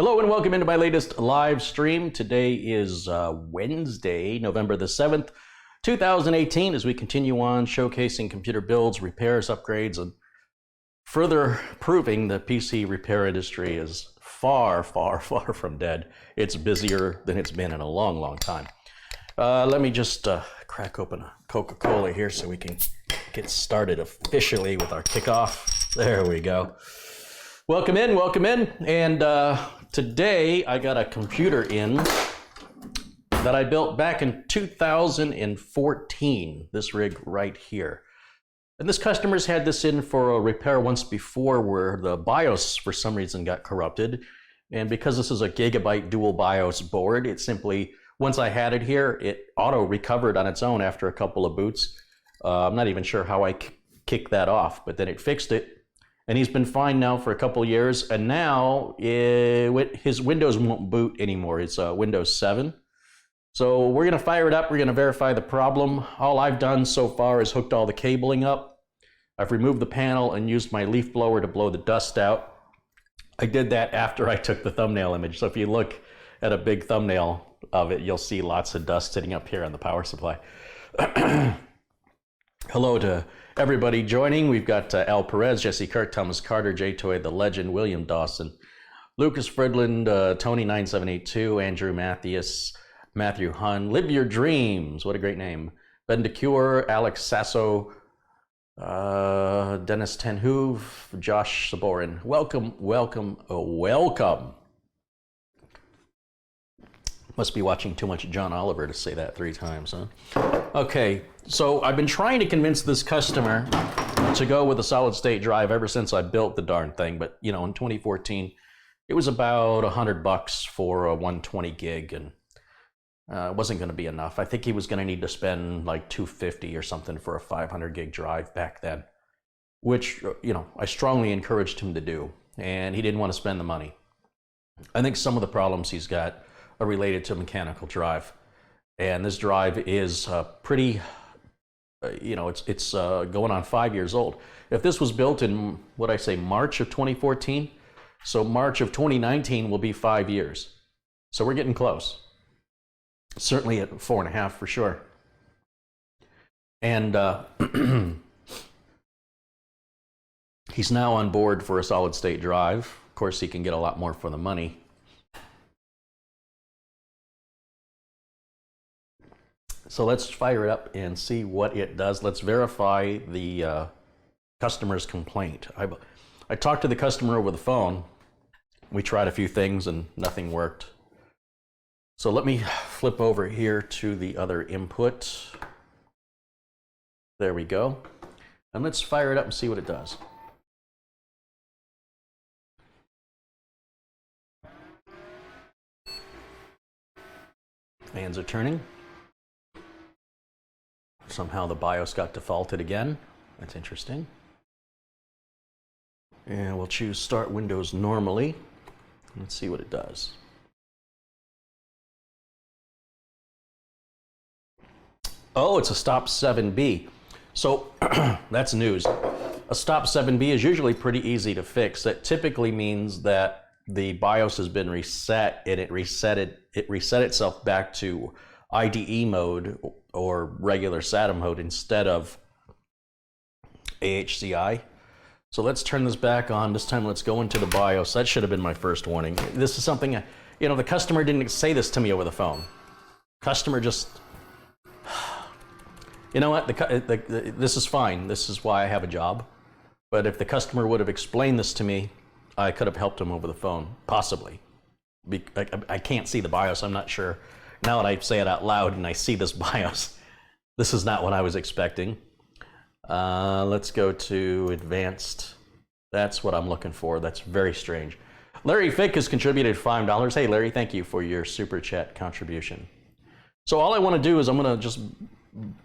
Hello and welcome into my latest live stream. Today is Wednesday, November the 7th, 2018, as we continue on showcasing computer builds, repairs, upgrades, and further proving the PC repair industry is far, far, far from dead. It's busier than it's been in a long, long time. Let me just crack open a Coca-Cola here so we can get started officially with our kickoff. There we go. Welcome in, and today I got a computer in that I built back in 2014, this rig right here. And this customer's had this in for a repair once before where the BIOS for some reason got corrupted. And because this is a gigabyte dual BIOS board, it simply, once I had it here, it auto recovered on its own after a couple of boots. I'm not even sure how I kicked that off, but then it fixed it. And he's been fine now for a couple years, and now his Windows won't boot anymore. It's Windows 7. So we're gonna fire it up, we're gonna verify the problem. All I've done so far is hooked all the cabling up. I've removed the panel and used my leaf blower to blow the dust out. I did that after I took the thumbnail image. So if you look at a big thumbnail of it, you'll see lots of dust sitting up here on the power supply. Hello to everybody joining. We've got Al Perez, Jesse Kirk, Thomas Carter, Jay Toy, The Legend, William Dawson, Lucas Fridland, Tony9782, Andrew Matthews, Matthew Hunn, Live Your Dreams, what a great name, Ben DeCure, Alex Sasso, Dennis Tenhoove, Josh Saborin. Welcome, welcome, welcome. Must be watching too much John Oliver to say that 3 times, huh? Okay, so I've been trying to convince this customer to go with a solid state drive ever since I built the darn thing, but you know, in 2014, it was about $100 for a 120 gig, and it wasn't gonna be enough. I think he was gonna need to spend like $250 or something for a 500 gig drive back then, which, you know, I strongly encouraged him to do, and he didn't want to spend the money. I think some of the problems he's got are related to mechanical drive, and this drive is pretty, you know, it's going on 5 years old. If this was built in, what I say, March of 2014, so March of 2019 will be 5 years. So we're getting close. Certainly at 4.5 for sure. And he's now on board for a solid state drive. Of course, he can get a lot more for the money. So let's fire it up and see what it does. Let's verify the customer's complaint. I talked to the customer over the phone. We tried a few things and nothing worked. So let me flip over here to the other input. There we go. And let's fire it up and see what it does. Fans are turning. Somehow the BIOS got defaulted again. That's interesting. And we'll choose Start Windows normally. Let's see what it does. Oh, it's a Stop 7B. So that's news. A Stop 7B is usually pretty easy to fix. That typically means that the BIOS has been reset and it reset itself back to IDE mode or regular SATA mode instead of AHCI. So let's turn this back on. This time let's go into the BIOS. That should have been my first warning. This is something, you know, the customer didn't say this to me over the phone. Customer just, you know what, this is fine. This is why I have a job. But if the customer would have explained this to me, I could have helped him over the phone, possibly. I can't see the BIOS, I'm not sure. Now that I say it out loud and I see this BIOS, this is not what I was expecting. Let's go to advanced. That's what I'm looking for. That's very strange. Larry Fick has contributed $5. Hey Larry, thank you for your super chat contribution. So all I want to do is I'm going to just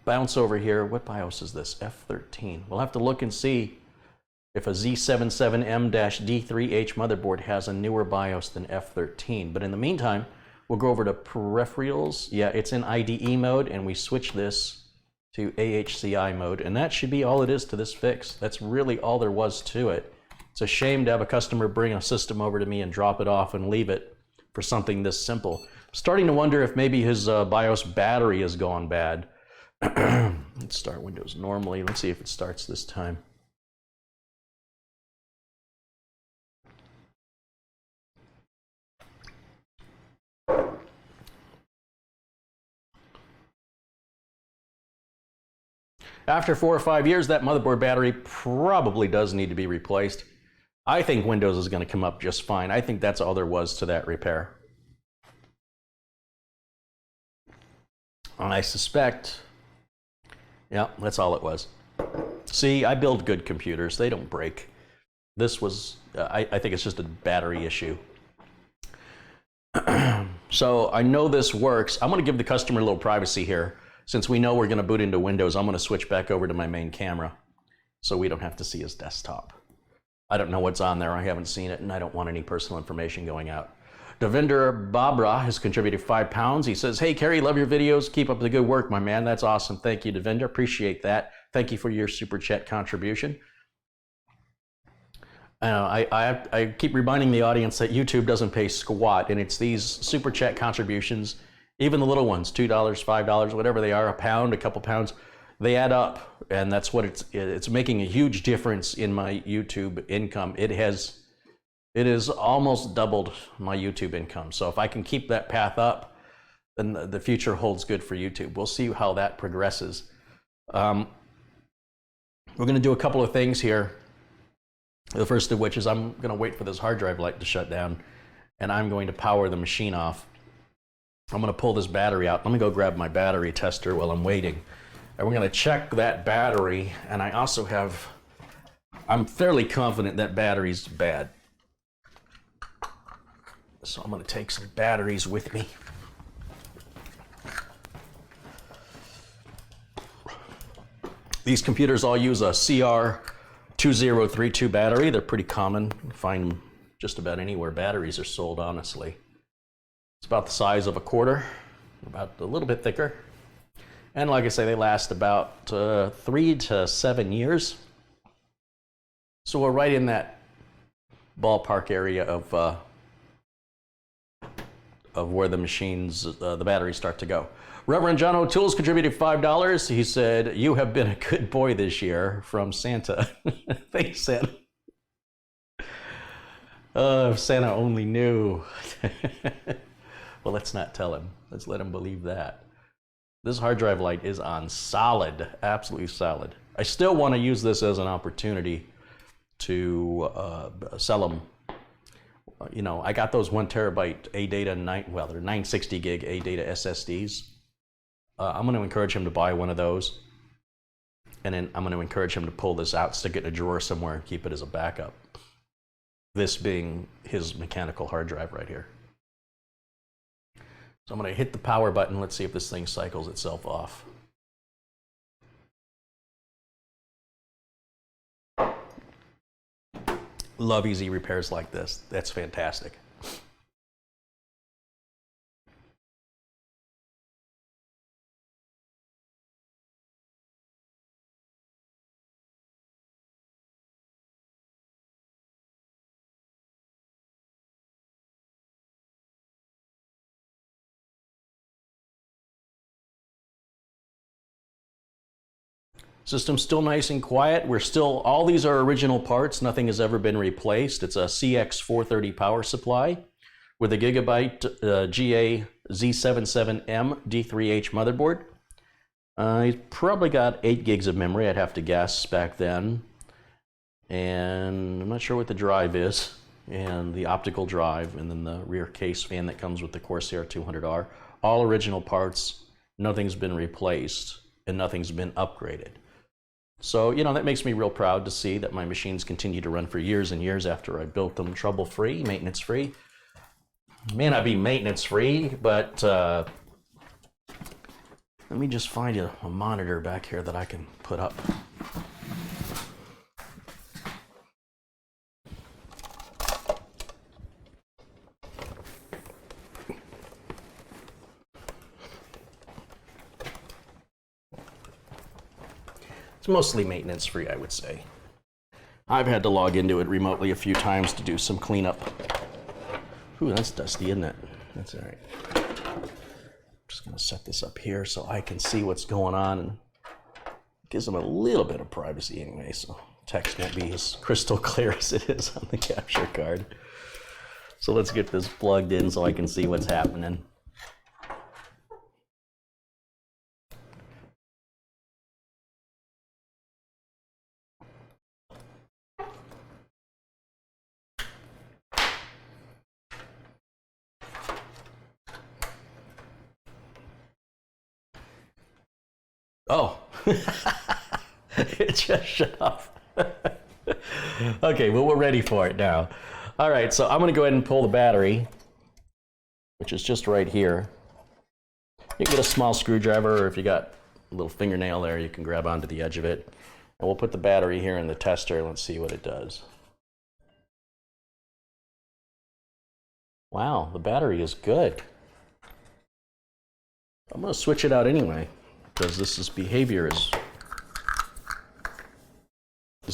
bounce over here. What BIOS is this? F13. We'll have to look and see if a Z77M-D3H motherboard has a newer BIOS than F13. But in the meantime, we'll go over to peripherals. Yeah, it's in IDE mode, and we switch this to AHCI mode, and that should be all it is to this fix. That's really all there was to it. It's a shame to have a customer bring a system over to me and drop it off and leave it for something this simple. I'm starting to wonder if maybe his BIOS battery has gone bad. Let's start Windows normally. Let's see if it starts this time. After 4 or 5 years, that motherboard battery probably does need to be replaced. I think Windows is going to come up just fine. I think that's all there was to that repair. I suspect, yeah, that's all it was. See, I build good computers. They don't break. This was, I think it's just a battery issue. So I know this works. I'm going to give the customer a little privacy here. Since we know we're going to boot into Windows, I'm going to switch back over to my main camera so we don't have to see his desktop. I don't know what's on there. I haven't seen it, and I don't want any personal information going out. Devinder Babra has contributed £5. He says, hey, Kerry, love your videos. Keep up the good work, my man. That's awesome. Thank you, Devinder. Appreciate that. Thank you for your super chat contribution. I keep reminding the audience that YouTube doesn't pay squat, and it's these super chat contributions, even the little ones, $2, $5, whatever they are, a pound, a couple pounds, they add up, and that's what it's making a huge difference in my YouTube income. It has almost doubled my YouTube income. So if I can keep that path up, then the future holds good for YouTube. We'll see how that progresses. We're going to do a couple of things here. The first of which is I'm going to wait for this hard drive light to shut down, and I'm going to power the machine off. I'm going to pull this battery out. Let me go grab my battery tester while I'm waiting. And we're going to check that battery, and I also have, I'm fairly confident that battery's bad. So I'm going to take some batteries with me. These computers all use a CR2032 battery. They're pretty common. You can find them just about anywhere batteries are sold, honestly. It's about the size of a quarter, about a little bit thicker. And like I say, they last about 3 to 7 years. So we're right in that ballpark area of where the machines, the batteries start to go. Reverend John O'Toole's contributed $5. He said, you have been a good boy this year, from Santa. Thanks, Santa. If Santa only knew. Well, let's not tell him. Let's let him believe that. This hard drive light is on solid, absolutely solid. I still want to use this as an opportunity to sell them. You know, I got those 1 terabyte ADATA, well, they're 960 gig ADATA SSDs. I'm going to encourage him to buy one of those. And then I'm going to encourage him to pull this out, stick it in a drawer somewhere, and keep it as a backup. This being his mechanical hard drive right here. So I'm going to hit the power button. Let's see if this thing cycles itself off. Love easy repairs like this. That's fantastic. System's still nice and quiet. We're still, all these are original parts. Nothing has ever been replaced. It's a CX430 power supply with a Gigabyte GA Z77M D3H motherboard. He's probably got 8 gigs of memory, I'd have to guess, back then. And I'm not sure what the drive is. And the optical drive, and then the rear case fan that comes with the Corsair 200R. All original parts. Nothing's been replaced, and nothing's been upgraded. So, you know, that makes me real proud to see that my machines continue to run for years and years after I built them, trouble-free, maintenance-free. May not be maintenance-free, but let me just find a monitor back here that I can put up. It's mostly maintenance-free, I would say. I've had to log into it remotely a few times to do some cleanup. Ooh, that's dusty, isn't it? That's all right. I'm just gonna set this up here so I can see what's going on, and it gives them a little bit of privacy anyway, so text won't be as crystal clear as it is on the capture card. So let's get this plugged in so I can see what's happening. Oh, it just shut off. Okay, well, we're ready for it now. All right, so I'm gonna go ahead and pull the battery, which is just right here. You can get a small screwdriver, or if you got a little fingernail there, you can grab onto the edge of it. And we'll put the battery here in the tester, and let's see what it does. Wow, the battery is good. I'm gonna switch it out anyway, because this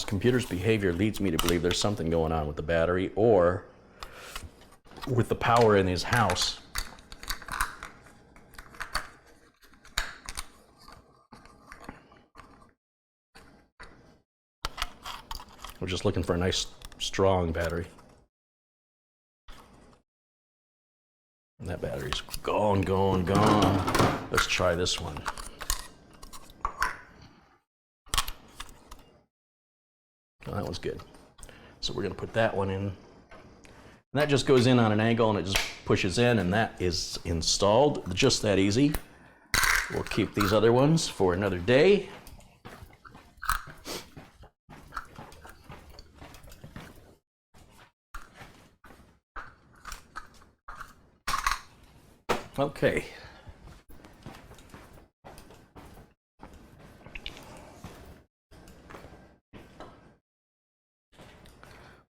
computer's behavior leads me to believe there's something going on with the battery or with the power in his house. We're just looking for a nice, strong battery. And that battery's gone. Let's try this one. Oh, that was good. So we're gonna put that one in. And that just goes in on an angle and it just pushes in, and that is installed. Just that easy. We'll keep these other ones for another day. Okay.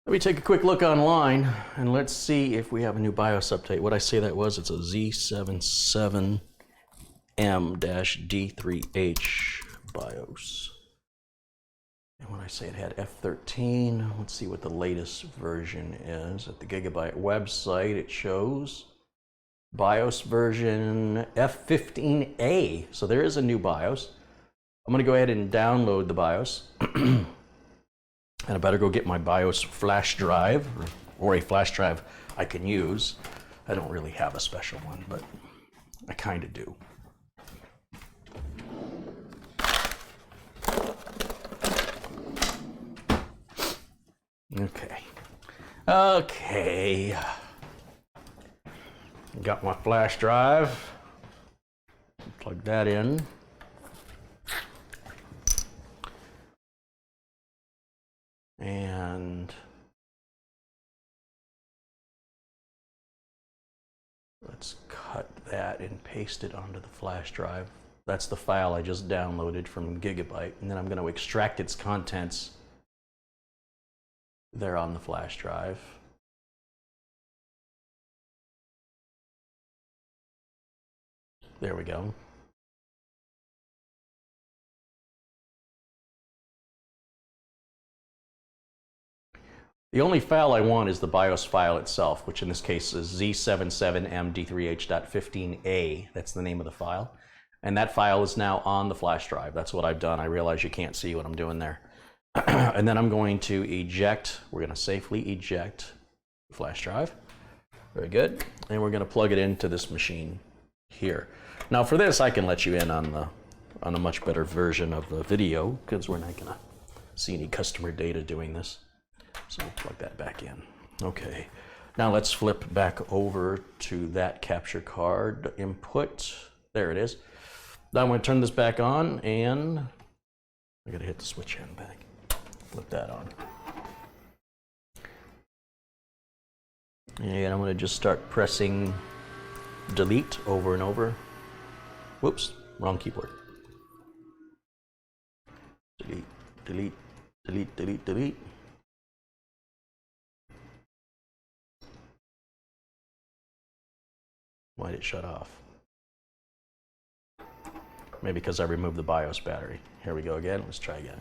Let me take a quick look online and let's see if we have a new BIOS update. What I say that was, it's a Z77M-D3H BIOS. And when I say it had F13, let's see what the latest version is. At the Gigabyte website, it shows BIOS version F15A. So there is a new BIOS. I'm gonna go ahead and download the BIOS. And I better go get my BIOS flash drive, or a flash drive I can use. I don't really have a special one, but I kind of do. Okay. Got my flash drive. Plug that in. And let's cut that and paste it onto the flash drive. That's the file I just downloaded from Gigabyte, and then I'm going to extract its contents there on the flash drive. There we go. The only file I want is the BIOS file itself, which in this case is Z77MD3H.15A. That's the name of the file. And that file is now on the flash drive. That's what I've done. I realize you can't see what I'm doing there. And then I'm going to eject. We're going to safely eject the flash drive. Very good. And we're going to plug it into this machine here. Now for this, I can let you in on a much better version of the video, because we're not going to see any customer data doing this. So we'll plug that back in. Okay, now let's flip back over to that capture card input. There it is. Now I'm going to turn this back on, and I got to hit the switch end back. Flip that on. And I'm going to just start pressing delete over and over. Whoops, wrong keyboard. Delete, delete, delete, delete, delete. Why did it shut off? Maybe because I removed the BIOS battery. Here we go again. Let's try again.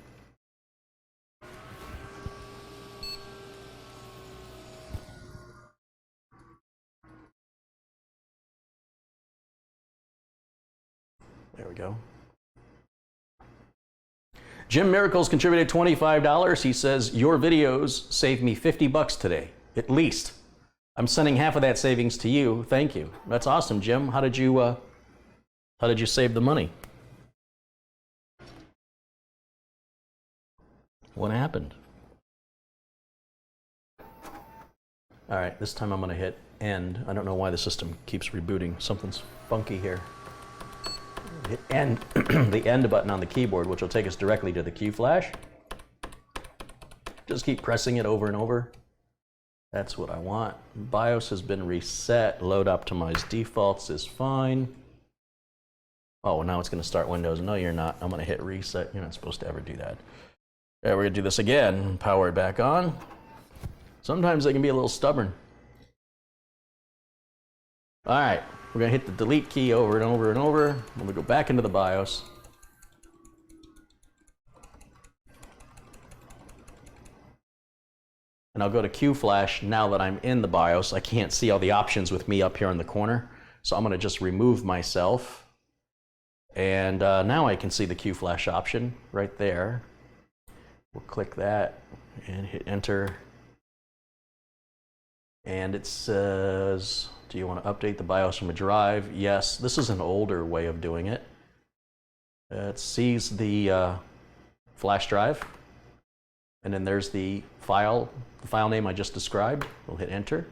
There we go. Jim Miracles contributed $25. He says, your videos saved me $50 today, at least. I'm sending half of that savings to you. Thank you. That's awesome, Jim. How did you save the money? What happened? All right, this time I'm going to hit end. I don't know why the system keeps rebooting. Something's funky here. Hit end, the end button on the keyboard, which will take us directly to the Q flash. Just keep pressing it over and over. That's what I want. BIOS has been reset. Load optimized defaults is fine. Oh, now it's going to start Windows. No, you're not. I'm going to hit reset. You're not supposed to ever do that. Yeah, we're going to do this again. Power it back on. Sometimes they can be a little stubborn. All right. We're going to hit the delete key over and over and over. Then we go back into the BIOS. And I'll go to Q flash. Now that I'm in the BIOS, I can't see all the options with me up here in the corner. So I'm going to just remove myself. And now I can see the Q flash option right there. We'll click that and hit enter. And it says, do you want to update the BIOS from a drive? Yes, this is an older way of doing it. It sees the flash drive, and then there's the file name I just described. We'll hit enter.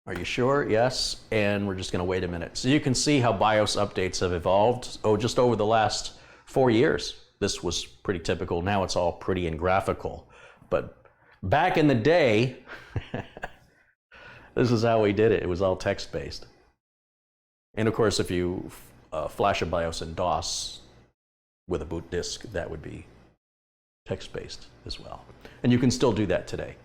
Are you sure? Yes, and we're just going to wait a minute. So you can see how BIOS updates have evolved. Oh, just over the last 4 years. This was pretty typical. Now it's all pretty and graphical. But back in the day, this is how we did it. It was all text-based. And of course, if you flash a BIOS in DOS with a boot disk, that would be text-based as well. And you can still do that today.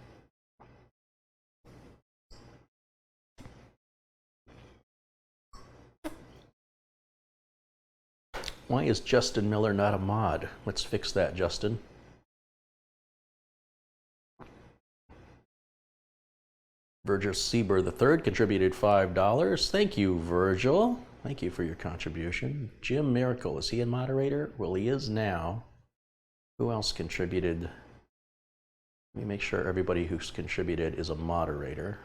Why is Justin Miller not a mod? Let's fix that, Justin. Virgil Sieber III contributed $5. Thank you, Virgil. Thank you for your contribution. Jim Miracle, is he a moderator? Well, he is now. Who else contributed? Let me make sure everybody who's contributed is a moderator.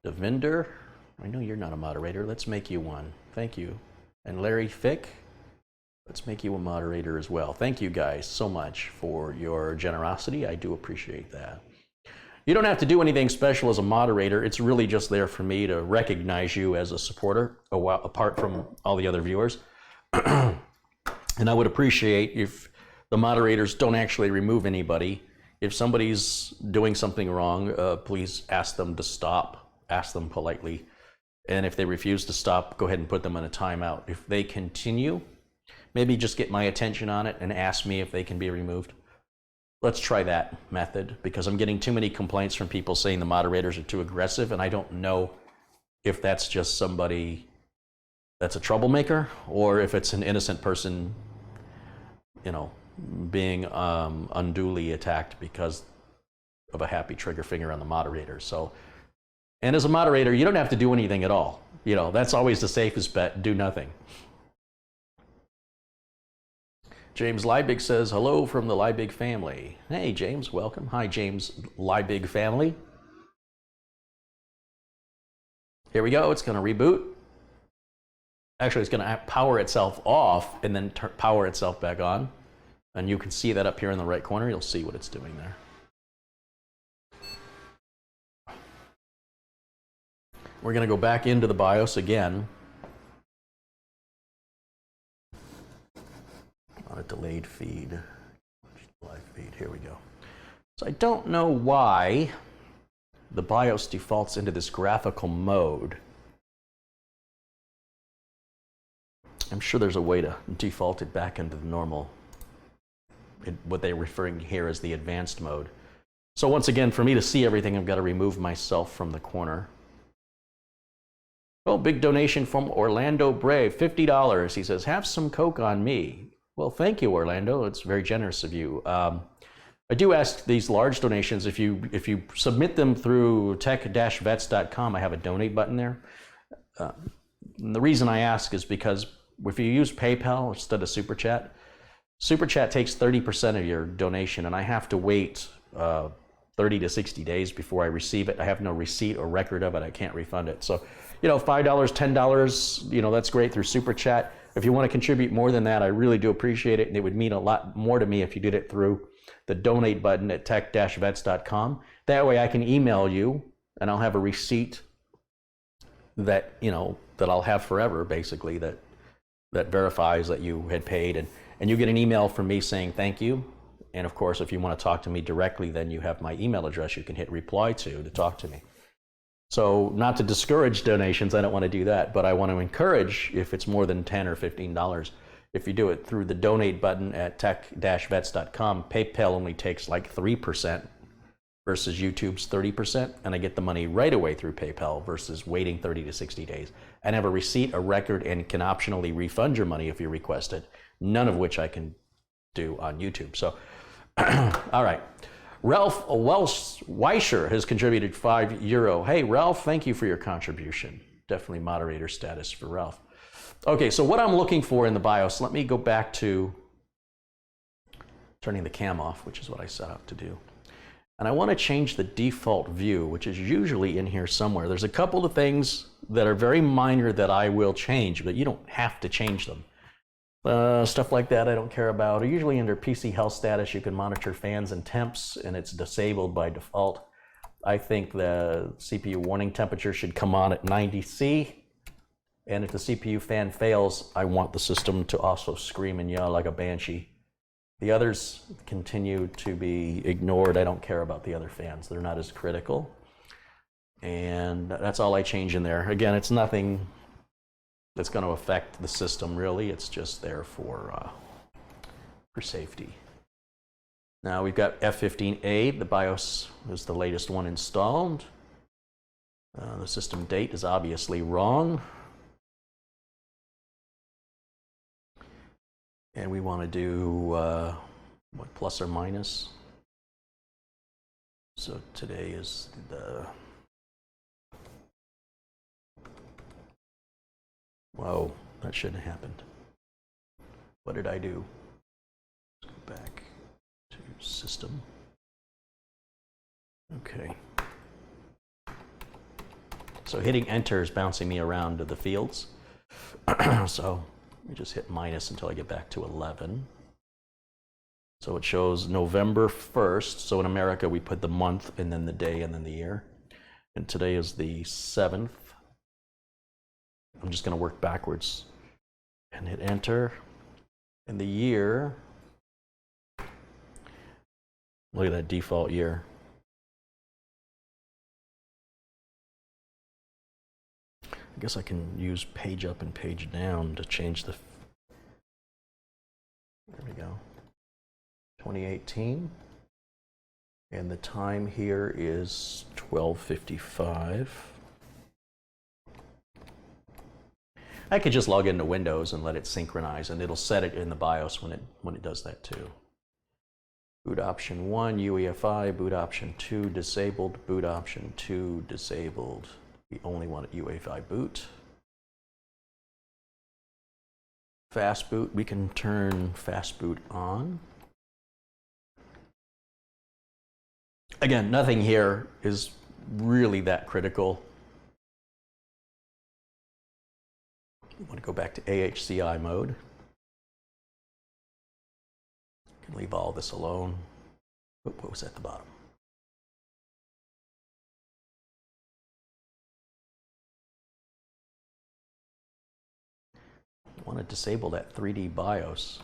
Devinder, I know you're not a moderator. Let's make you one. Thank you. And Larry Fick, let's make you a moderator as well. Thank you guys so much for your generosity. I do appreciate that. You don't have to do anything special as a moderator. It's really just there for me to recognize you as a supporter, apart from all the other viewers. And I would appreciate if the moderators don't actually remove anybody. If somebody's doing something wrong, please ask them to stop. Ask them politely. And if they refuse to stop, go ahead and put them on a timeout. If they continue, maybe just get my attention on it and ask me if they can be removed. Let's try that method, because I'm getting too many complaints from people saying the moderators are too aggressive, and I don't know if that's just somebody that's a troublemaker or if it's an innocent person, you know, being unduly attacked because of a happy trigger finger on the moderator. So, and as a moderator, you don't have to do anything at all. You know, that's always the safest bet. Do nothing. James Liebig says, hello from the Liebig family. Hey, James, welcome. Hi, James Liebig family. Here we go. It's going to reboot. Actually, it's going to power itself off and then power itself back on. And you can see that up here in the right corner. You'll see what it's doing there. We're going to go back into the BIOS again. On a delayed feed. Live feed. Here we go. So I don't know why the BIOS defaults into this graphical mode. I'm sure there's a way to default it back into the normal, what they're referring here as the advanced mode. So once again, for me to see everything, I've got to remove myself from the corner. Oh, big donation from Orlando Brave, $50. He says, have some Coke on me. Well, thank you, Orlando. It's very generous of you. I do ask these large donations, if you submit them through tech-vets.com, I have a donate button there. And the reason I ask is because if you use PayPal instead of Super Chat takes 30% of your donation, and I have to wait 30 to 60 days before I receive it. I have no receipt or record of it. I can't refund it. So, $5, $10, that's great through Super Chat. If you want to contribute more than that, I really do appreciate it, and it would mean a lot more to me if you did it through the donate button at tech-vets.com. That way I can email you, and I'll have a receipt that I'll have forever, basically, that verifies that you had paid, and you get an email from me saying thank you. And of course, if you want to talk to me directly, then you have my email address you can hit reply to talk to me. So not to discourage donations, I don't want to do that, but I want to encourage, if it's more than $10 or $15, if you do it through the donate button at tech-vets.com, PayPal only takes like 3% versus YouTube's 30%, and I get the money right away through PayPal versus waiting 30 to 60 days. I have a receipt, a record, and can optionally refund your money if you request it, none of which I can do on YouTube. So, all right. Ralph Weischer has contributed €5. Hey, Ralph, thank you for your contribution. Definitely moderator status for Ralph. Okay, so what I'm looking for in the BIOS, let me go back to turning the cam off, which is what I set out to do. And I want to change the default view, which is usually in here somewhere. There's a couple of things that are very minor that I will change, but you don't have to change them. Stuff like that I don't care about. Usually under PC health status, you can monitor fans and temps, and it's disabled by default. I think the CPU warning temperature should come on at 90°C. And if the CPU fan fails, I want the system to also scream and yell like a banshee. The others continue to be ignored. I don't care about the other fans. They're not as critical. And that's all I change in there. Again, it's nothing that's going to affect the system, really. It's just there for safety. Now we've got F15A. The BIOS is the latest one installed. The system date is obviously wrong. And we want to do, what, plus or minus? So today is the... Whoa, that shouldn't have happened. What did I do? Let's go back to system. Okay. So hitting enter is bouncing me around to the fields. So let me just hit minus until I get back to 11. So it shows November 1st. So in America, we put the month and then the day and then the year. And today is the 7th. I'm just going to work backwards and hit enter. And the year, look at that default year. I guess I can use page up and page down to change the, there we go, 2018. And the time here is 12:55. I could just log into Windows and let it synchronize, and it'll set it in the BIOS when it does that too. Boot option 1, UEFI. Boot option 2, disabled. Boot option 2, disabled. We only want UEFI boot. Fast boot, we can turn fast boot on. Again, nothing here is really that critical. We want to go back to AHCI mode. Can leave all this alone. What was at the bottom? I want to disable that 3D BIOS.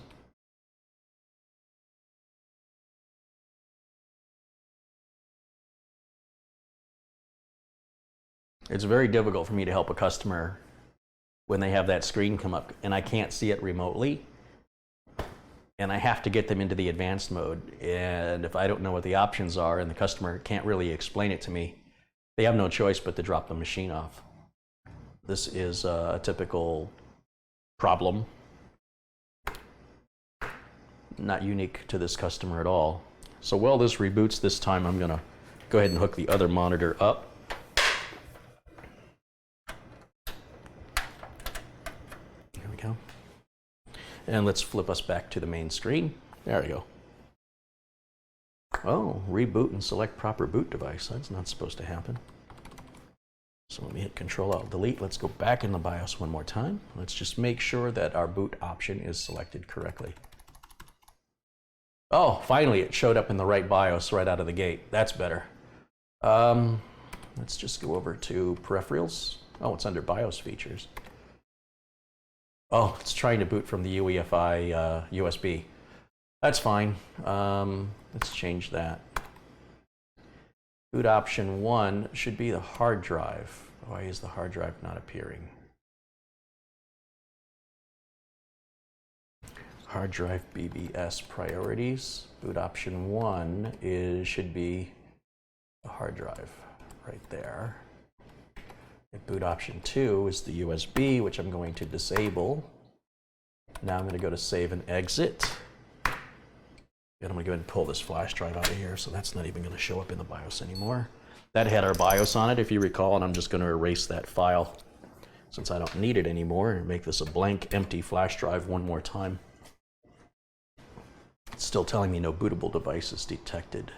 It's very difficult for me to help a customer when they have that screen come up and I can't see it remotely, and I have to get them into the advanced mode. And if I don't know what the options are and the customer can't really explain it to me, they have no choice but to drop the machine off. This is a typical problem, not unique to this customer at all. So while this reboots this time, I'm gonna go ahead and hook the other monitor up. go. And let's flip us back to the main screen. There we go. Oh, reboot and select proper boot device. That's not supposed to happen. So let me hit Control-Alt-Delete. Let's go back in the BIOS one more time. Let's just make sure that our boot option is selected correctly. Oh, finally it showed up in the right BIOS right out of the gate. That's better. Let's just go over to Peripherals. Oh, it's under BIOS features. Oh, it's trying to boot from the UEFI USB. That's fine. Let's change that. Boot option 1 should be the hard drive. Why is the hard drive not appearing? Hard drive BBS priorities. Boot option 1 should be the hard drive right there. And boot option 2 is the USB, which I'm going to disable. Now I'm going to go to save and exit. And I'm going to go ahead and pull this flash drive out of here, so that's not even going to show up in the BIOS anymore. That had our BIOS on it, if you recall, and I'm just going to erase that file since I don't need it anymore and make this a blank, empty flash drive one more time. It's still telling me no bootable devices detected.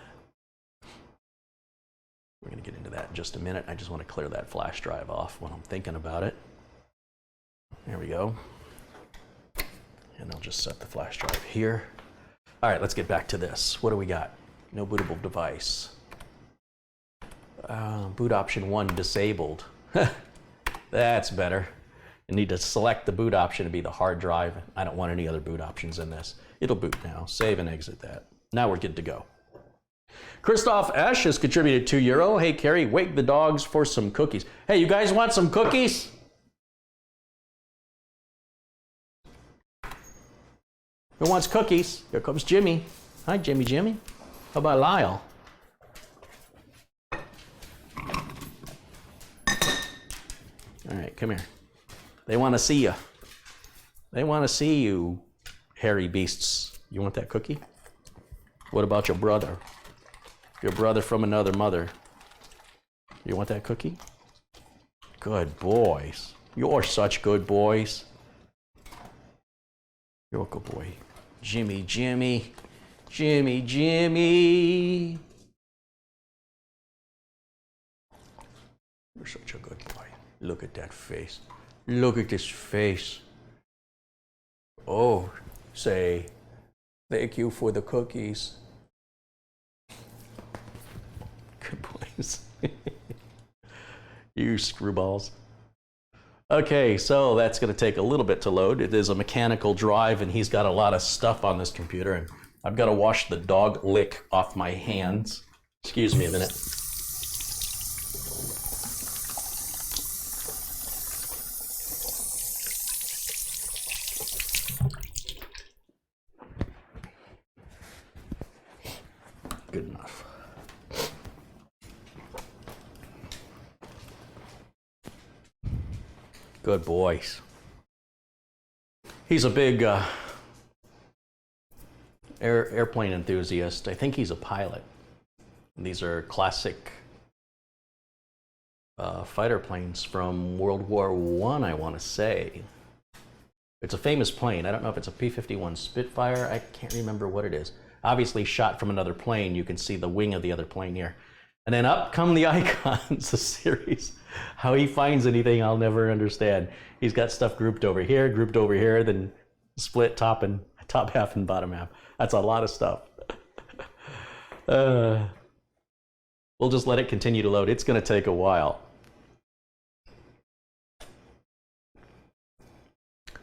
We're going to get into that in just a minute. I just want to clear that flash drive off when I'm thinking about it. There we go. And I'll just set the flash drive here. All right, let's get back to this. What do we got? No bootable device. Boot option 1 disabled. That's better. You need to select the boot option to be the hard drive. I don't want any other boot options in this. It'll boot now. Save and exit that. Now we're good to go. Christoph Esch has contributed €2. Hey, Carrie, wake the dogs for some cookies. Hey, you guys want some cookies? Who wants cookies? Here comes Jimmy. Hi, Jimmy. How about Lyle? All right, come here. They want to see you. They want to see you, hairy beasts. You want that cookie? What about your brother? Your brother from another mother. You want that cookie? Good boys. You're such good boys. You're a good boy. Jimmy. You're such a good boy. Look at that face. Look at this face. Oh, say, thank you for the cookies. Good boys. You screwballs. Okay, so that's going to take a little bit to load. It is a mechanical drive, and he's got a lot of stuff on this computer, and I've got to wash the dog lick off my hands. Excuse me a minute. Good enough. Good boys. He's a big airplane enthusiast. I think he's a pilot. These are classic fighter planes from World War I want to say. It's a famous plane. I don't know if it's a P-51 Spitfire. I can't remember what it is. Obviously shot from another plane. You can see the wing of the other plane here. And then up come the icons, the series. How he finds anything, I'll never understand. He's got stuff grouped over here, then split top half and bottom half. That's a lot of stuff. We'll just let it continue to load. It's going to take a while.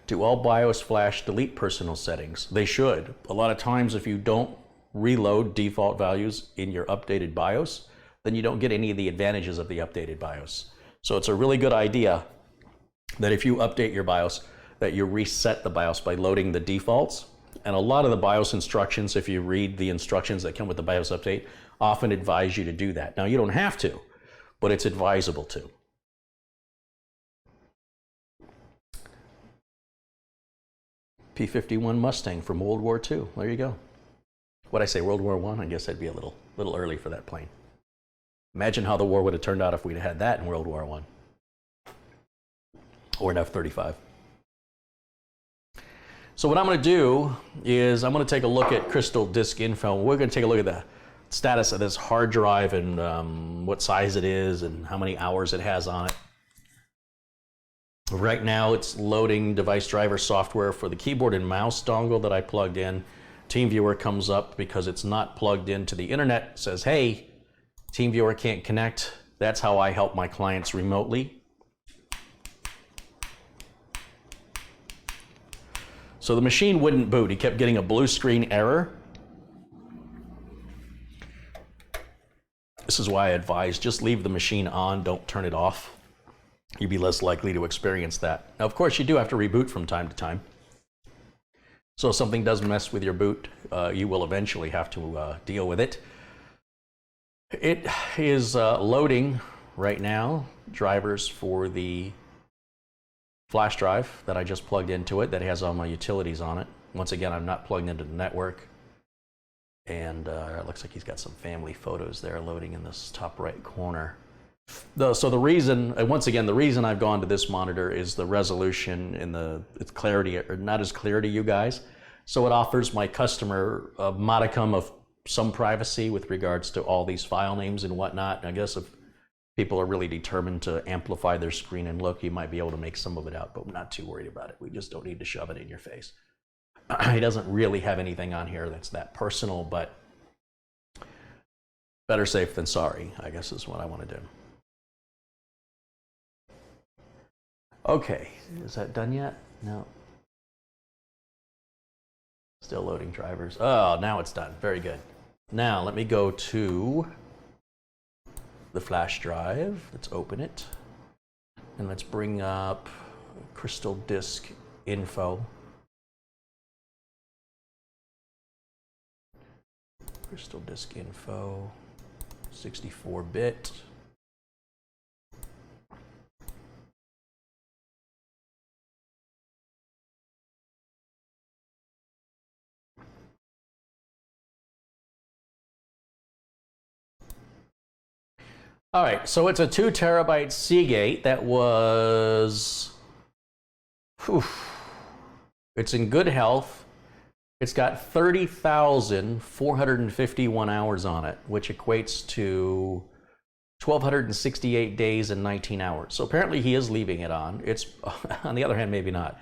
Do all BIOS flash delete personal settings? They should. A lot of times if you don't reload default values in your updated BIOS, then you don't get any of the advantages of the updated BIOS. So it's a really good idea that if you update your BIOS, that you reset the BIOS by loading the defaults. And a lot of the BIOS instructions, if you read the instructions that come with the BIOS update, often advise you to do that. Now, you don't have to, but it's advisable to. P-51 Mustang from World War II. There you go. What'd I say, World War I? I guess that'd be a little early for that plane. Imagine how the war would have turned out if we'd had that in World War I. Or an F-35. So what I'm going to do is I'm going to take a look at Crystal Disk Info. We're going to take a look at the status of this hard drive and what size it is and how many hours it has on it. Right now it's loading device driver software for the keyboard and mouse dongle that I plugged in. TeamViewer comes up because it's not plugged into the internet. It says, hey, TeamViewer can't connect. That's how I help my clients remotely. So the machine wouldn't boot. He kept getting a blue screen error. This is why I advise just leave the machine on, don't turn it off. You'd be less likely to experience that. Now, of course, you do have to reboot from time to time. So if something does mess with your boot, you will eventually have to deal with it. It is loading right now drivers for the flash drive that I just plugged into it that has all my utilities on it. Once again, I'm not plugged into the network. And it looks like he's got some family photos there loading in this top right corner. So the reason, once again, the reason I've gone to this monitor is the resolution and its clarity are not as clear to you guys. So it offers my customer a modicum of some privacy with regards to all these file names and whatnot. And I guess if people are really determined to amplify their screen and look, you might be able to make some of it out, but we're not too worried about it. We just don't need to shove it in your face. He doesn't really have anything on here that's that personal, but better safe than sorry, I guess is what I want to do. Okay, is that done yet? No. Still loading drivers. Oh, now it's done. Very good. Now let me go to the flash drive. Let's open it. And let's bring up Crystal Disk Info. Crystal Disk Info, 64-bit. All right, so it's a 2 terabyte Seagate that was, it's in good health. It's got 30,451 hours on it, which equates to 1,268 days and 19 hours. So apparently he is leaving it on. It's, on the other hand, maybe not.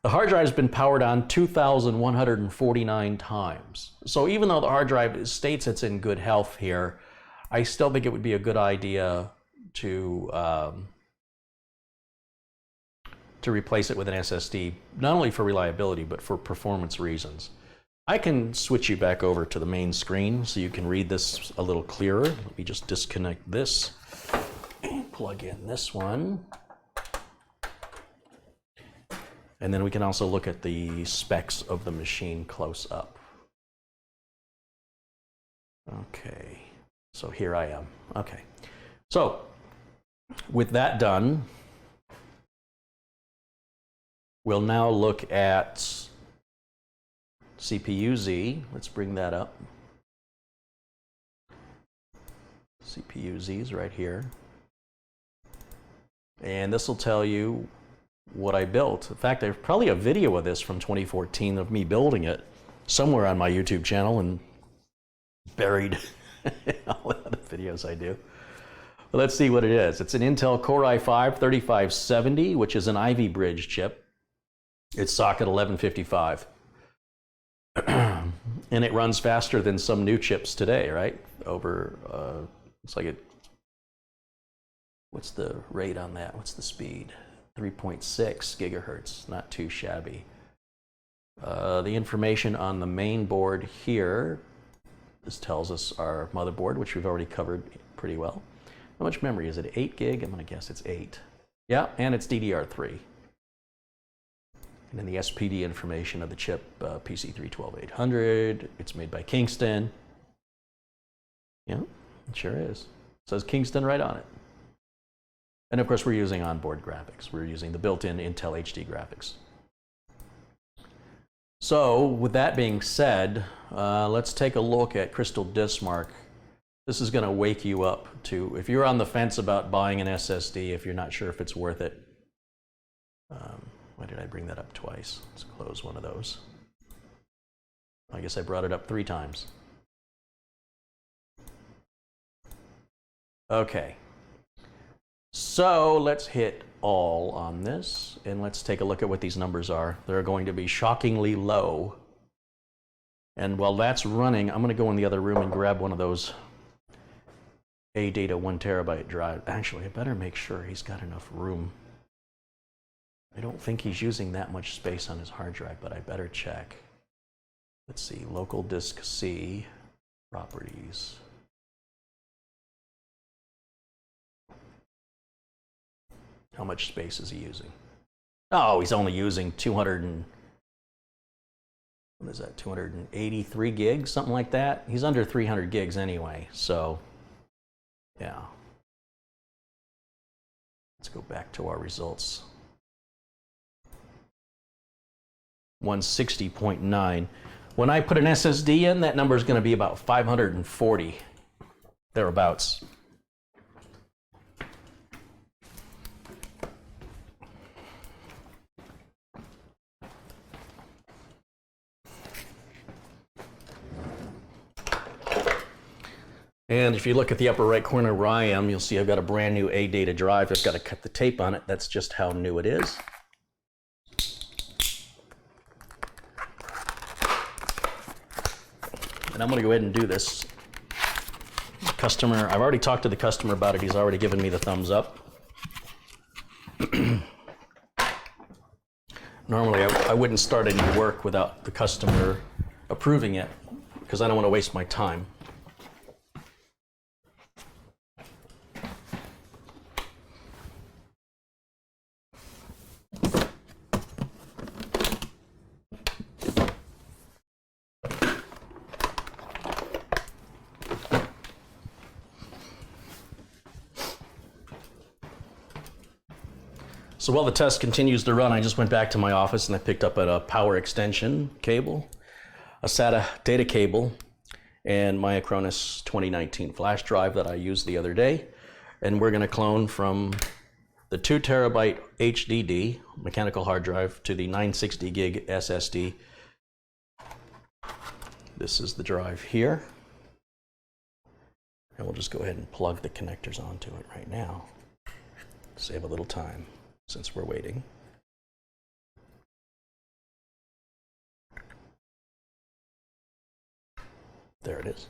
The hard drive has been powered on 2,149 times. So even though the hard drive states it's in good health here, I still think it would be a good idea to replace it with an SSD, not only for reliability, but for performance reasons. I can switch you back over to the main screen so you can read this a little clearer. Let me just disconnect this and plug in this one. And then we can also look at the specs of the machine close up. Okay. So here I am. Okay. So with that done, we'll now look at CPU-Z. Let's bring that up. CPU-Z is right here. And this will tell you what I built. In fact, there's probably a video of this from 2014 of me building it somewhere on my YouTube channel and buried all the other videos I do. But let's see what it is. It's an Intel Core i5-3570, which is an Ivy Bridge chip. It's socket 1155. And it runs faster than some new chips today, right? Over, it's like it, what's the rate on that? What's the speed? 3.6 gigahertz, not too shabby. The information on the main board here, this tells us our motherboard, which we've already covered pretty well. How much memory is it? 8 gig? I'm gonna guess it's 8. Yeah, and it's DDR3. And then the SPD information of the chip, PC312800. It's made by Kingston. Yeah, it sure is. It says Kingston right on it. And of course, we're using onboard graphics. We're using the built-in Intel HD graphics. So with that being said, let's take a look at Crystal Diskmark. This is going to wake you up to, if you're on the fence about buying an SSD, if you're not sure if it's worth it. Why did I bring that up twice? Let's close one of those. I guess I brought it up 3 times. Okay. So let's hit all on this, and let's take a look at what these numbers are. They're going to be shockingly low. And while that's running, I'm going to go in the other room and grab one of those ADATA 1 terabyte drive. Actually, I better make sure he's got enough room. I don't think he's using that much space on his hard drive, but I better check. Let's see, local disk C, properties. How much space is he using? Oh, he's only using 283 gigs, something like that. He's under 300 gigs anyway, so yeah. Let's go back to our results. 160.9. When I put an SSD in, that number is going to be about 540, thereabouts. And if you look at the upper right corner where I am, you'll see I've got a brand new ADATA drive. I've got to cut the tape on it. That's just how new it is. And I'm going to go ahead and do this. Customer, I've already talked to the customer about it. He's already given me the thumbs up. Normally, I wouldn't start any work without the customer approving it because I don't want to waste my time. So while the test continues to run, I just went back to my office and I picked up a power extension cable, a SATA data cable, and my Acronis 2019 flash drive that I used the other day. And we're going to clone from the 2 terabyte HDD mechanical hard drive to the 960 gig SSD. This is the drive here. And we'll just go ahead and plug the connectors onto it right now. Save a little time since we're waiting. There it is.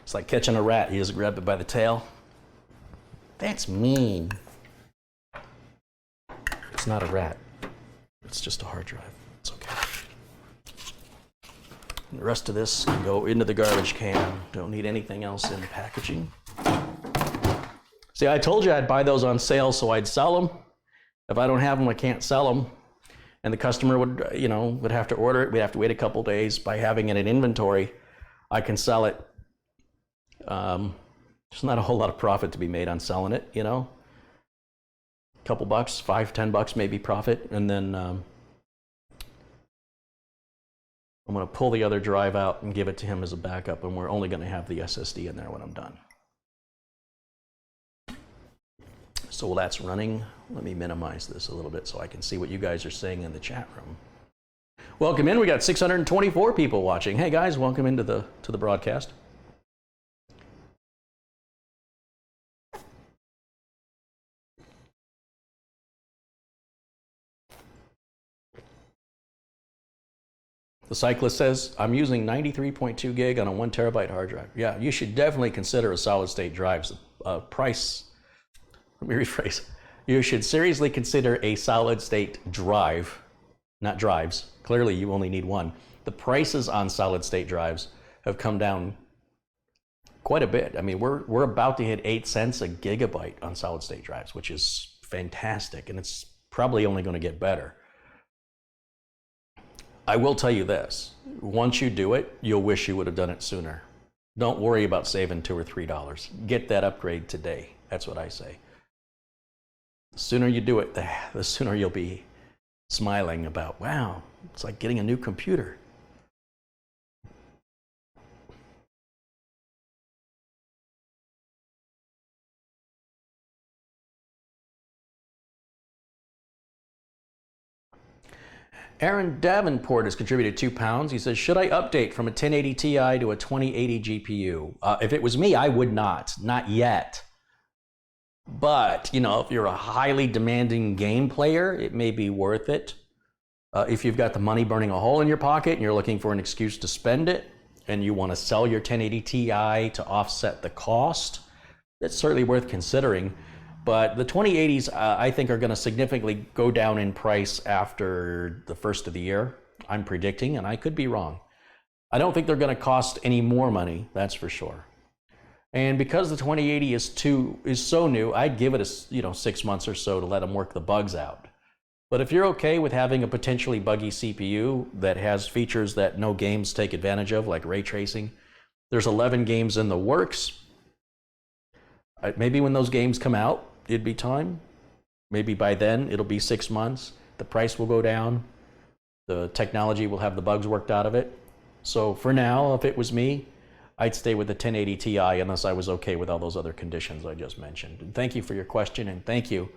It's like catching a rat. He just grabbed it by the tail. That's mean. It's not a rat. It's just a hard drive. It's okay. And the rest of this can go into the garbage can. Don't need anything else in the packaging. See, I told you I'd buy those on sale so I'd sell them. If I don't have them, I can't sell them. And the customer would, would have to order it. We'd have to wait a couple days. By having it in inventory, I can sell it. There's not a whole lot of profit to be made on selling it, A couple bucks, $5-10 maybe profit. And then I'm going to pull the other drive out and give it to him as a backup. And we're only going to have the SSD in there when I'm done. So while that's running, let me minimize this a little bit so I can see what you guys are saying in the chat room. Welcome in. We got 624 people watching. Hey guys, welcome into the broadcast. The cyclist says, I'm using 93.2 gig on a 1 terabyte hard drive. Yeah, you should definitely consider a solid state drive. Price. Let me rephrase. You should seriously consider a solid state drive, not drives. Clearly, you only need one. The prices on solid state drives have come down quite a bit. I mean, we're about to hit 8 cents a gigabyte on solid state drives, which is fantastic, and it's probably only going to get better. I will tell you this. Once you do it, you'll wish you would have done it sooner. Don't worry about saving $2 or $3. Get that upgrade today. That's what I say. The sooner you do it, the sooner you'll be smiling about, wow, it's like getting a new computer. Aaron Davenport has contributed £2. He says, should I update from a 1080 Ti to a 2080 GPU? If it was me, I would not yet. But, you know, if you're a highly demanding game player, it may be worth it. If you've got the money burning a hole in your pocket and you're looking for an excuse to spend it, and you want to sell your 1080 Ti to offset the cost, it's certainly worth considering. But the 2080s, I think, are going to significantly go down in price after the first of the year. I'm predicting, and I could be wrong. I don't think they're going to cost any more money, that's for sure. And because the 2080 is so new, I'd give it 6 months or so to let them work the bugs out. But if you're okay with having a potentially buggy CPU that has features that no games take advantage of, like ray tracing, there's 11 games in the works. Maybe when those games come out, it'd be time. Maybe by then, it'll be 6 months. The price will go down. The technology will have the bugs worked out of it. So for now, if it was me, I'd stay with the 1080 Ti unless I was okay with all those other conditions I just mentioned. And thank you for your question, and thank you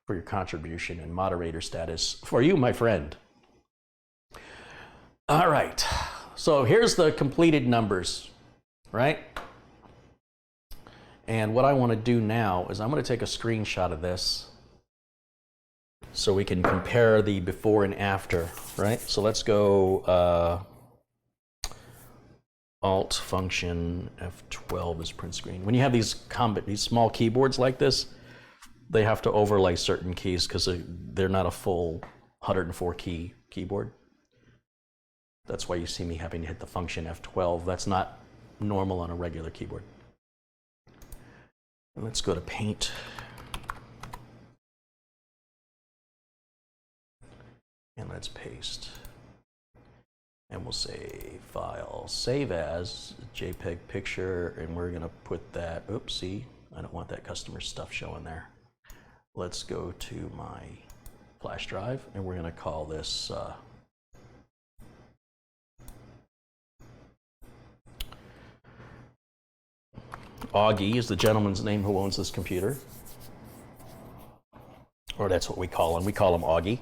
for your contribution and moderator status for you, my friend. All right, so here's the completed numbers, right? And what I want to do now is I'm going to take a screenshot of this so we can compare the before and after, right? So let's go Alt function F12 is print screen. When you have these small keyboards like this, they have to overlay certain keys because they're not a full 104 key keyboard. That's why you see me having to hit the function F12. That's not normal on a regular keyboard. Let's go to Paint. And let's paste. And we'll say File, Save As, JPEG picture, and we're gonna put that, oopsie, I don't want that customer stuff showing there. Let's go to my flash drive, and we're gonna call this Augie is the gentleman's name who owns this computer. Or that's what we call him. We call him Augie.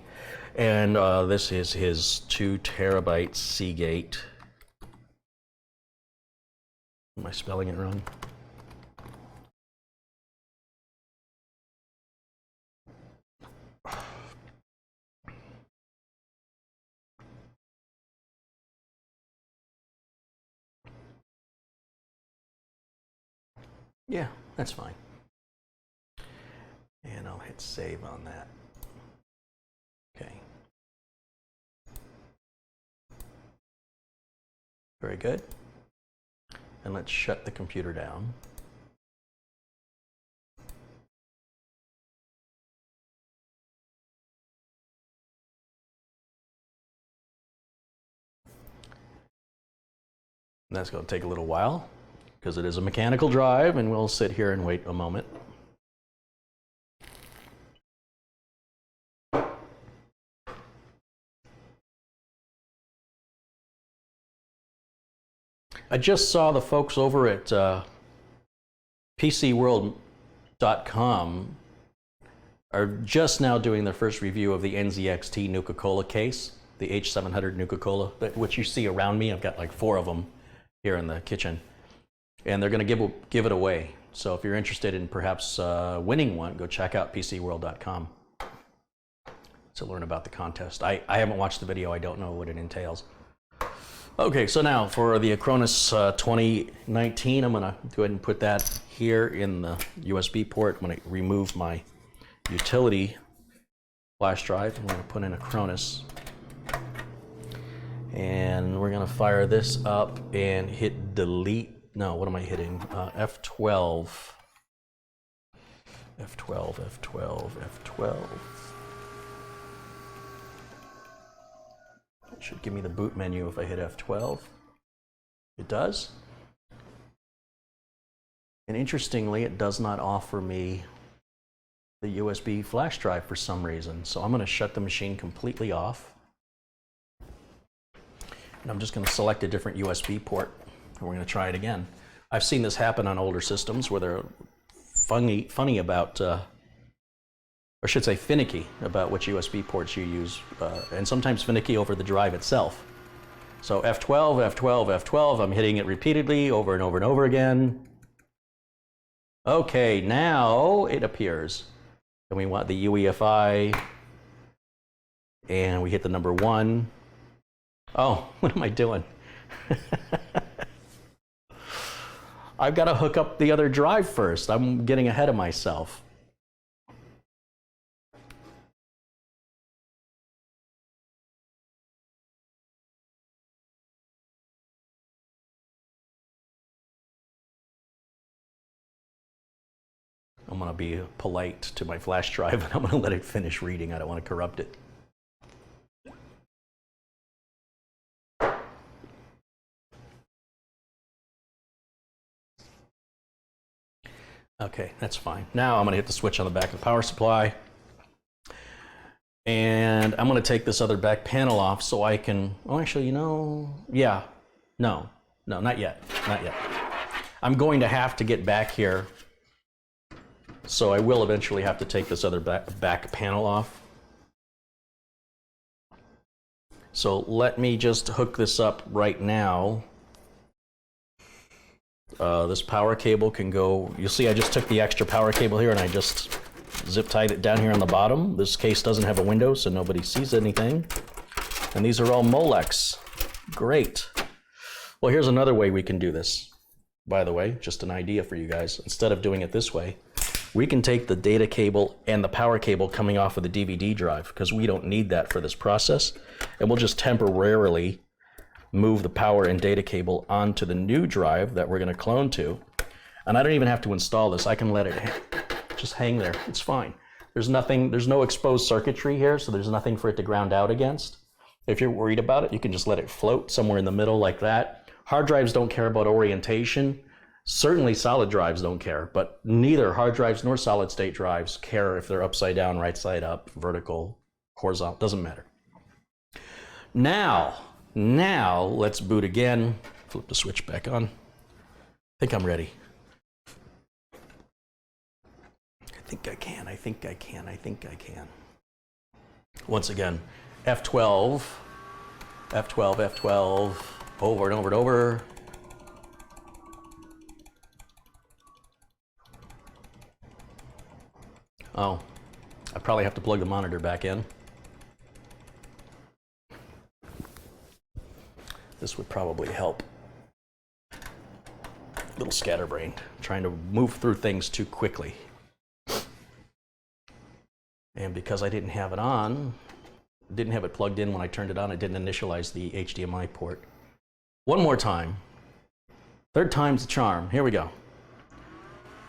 And this is his 2 terabyte Seagate. Am I spelling it wrong? Yeah, that's fine. And I'll hit save on that. Okay. Very good. And let's shut the computer down. And that's going to take a little while because it is a mechanical drive, and we'll sit here and wait a moment. I just saw the folks over at PCWorld.com are just now doing their first review of the NZXT Nuka-Cola case, the H700 Nuka-Cola, which you see around me. I've got like 4 of them here in the kitchen, and they're going to give it away. So if you're interested in perhaps winning one, go check out PCWorld.com to learn about the contest. I haven't watched the video. I don't know what it entails. Okay, so now for the Acronis 2019, I'm going to go ahead and put that here in the USB port. I'm going to remove my utility flash drive. I'm going to put in Acronis. And we're going to fire this up and hit delete. No, what am I hitting? F12. F12, F12, F12. It should give me the boot menu if I hit F12. It does. And interestingly, it does not offer me the USB flash drive for some reason. So I'm going to shut the machine completely off. And I'm just going to select a different USB port, and we're going to try it again. I've seen this happen on older systems where they're funny about or I should say finicky about which USB ports you use, and sometimes finicky over the drive itself. So F12, F12, F12, I'm hitting it repeatedly over and over and over again. Okay, now it appears. And we want the UEFI, and we hit the number 1. Oh, what am I doing? I've got to hook up the other drive first. I'm getting ahead of myself. I'm going to be polite to my flash drive, and I'm going to let it finish reading. I don't want to corrupt it. Okay, that's fine. Now I'm going to hit the switch on the back of the power supply. And I'm going to take this other back panel off so I can, oh, actually, yeah, no, not yet, not yet. I'm going to have to get back here, so I will eventually have to take this other back panel off. So let me just hook this up right now. This power cable can go, you'll see I just took the extra power cable here and I just zip tied it down here on the bottom. This case doesn't have a window, so nobody sees anything. And these are all Molex. Great. Well, here's another way we can do this. By the way, just an idea for you guys. Instead of doing it this way, we can take the data cable and the power cable coming off of the DVD drive, because we don't need that for this process. And we'll just temporarily move the power and data cable onto the new drive that we're going to clone to. And I don't even have to install this. I can let it just hang there. It's fine. There's no exposed circuitry here, so there's nothing for it to ground out against. If you're worried about it, you can just let it float somewhere in the middle like that. Hard drives don't care about orientation. Certainly solid drives don't care, but neither hard drives nor solid state drives care if they're upside down, right side up, vertical, horizontal, doesn't matter. Now let's boot again. Flip the switch back on. I think I'm ready. I think I can. Once again, F12, over and over and over. Oh, I probably have to plug the monitor back in. This would probably help. Little scatterbrained, trying to move through things too quickly. And because I didn't have it plugged in when I turned it on, I didn't initialize the HDMI port. One more time. Third time's the charm. Here we go.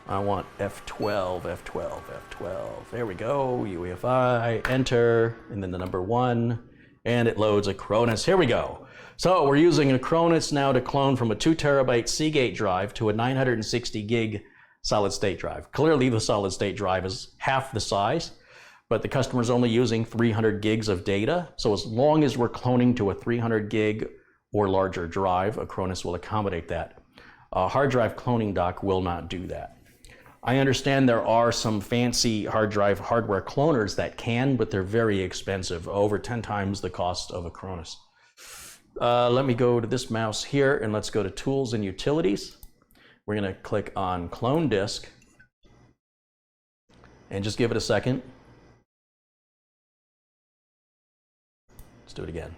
I want F12. There we go. UEFI, enter, and then the number 1, and it loads Acronis. Here we go. So we're using Acronis now to clone from a 2 terabyte Seagate drive to a 960 gig solid state drive. Clearly the solid state drive is half the size, but the customer's only using 300 gigs of data. So as long as we're cloning to a 300 gig or larger drive, Acronis will accommodate that. A hard drive cloning dock will not do that. I understand there are some fancy hard drive hardware cloners that can, but they're very expensive, over 10 times the cost of Acronis. Let me go to this mouse here and let's go to Tools and Utilities. We're going to click on Clone Disk and just give it a second. Let's do it again.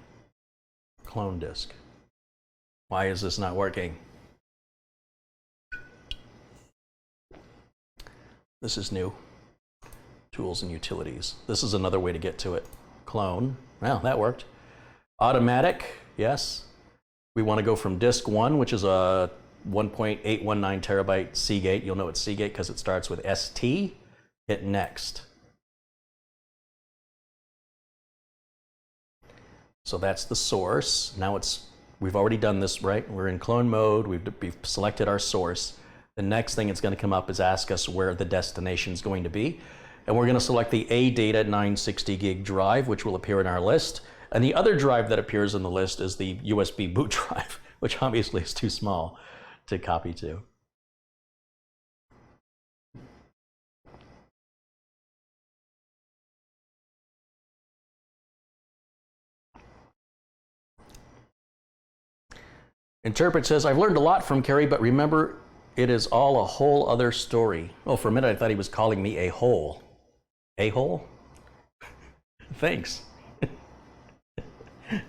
Clone Disk. Why is this not working? This is new. Tools and Utilities. This is another way to get to it. Clone. Well, that worked. Automatic. Yes. We want to go from disk 1, which is a 1.819 terabyte Seagate. You'll know it's Seagate because it starts with ST. Hit next. So that's the source. Now we've already done this, right? We're in clone mode. We've selected our source. The next thing it's going to come up is ask us where the destination is going to be. And we're going to select the ADATA 960 gig drive, which will appear in our list. And the other drive that appears in the list is the USB boot drive, which obviously is too small to copy to. Interpret says, I've learned a lot from Carrie, but remember, it is all a whole other story. Oh, for a minute I thought he was calling me a hole. A hole? Thanks.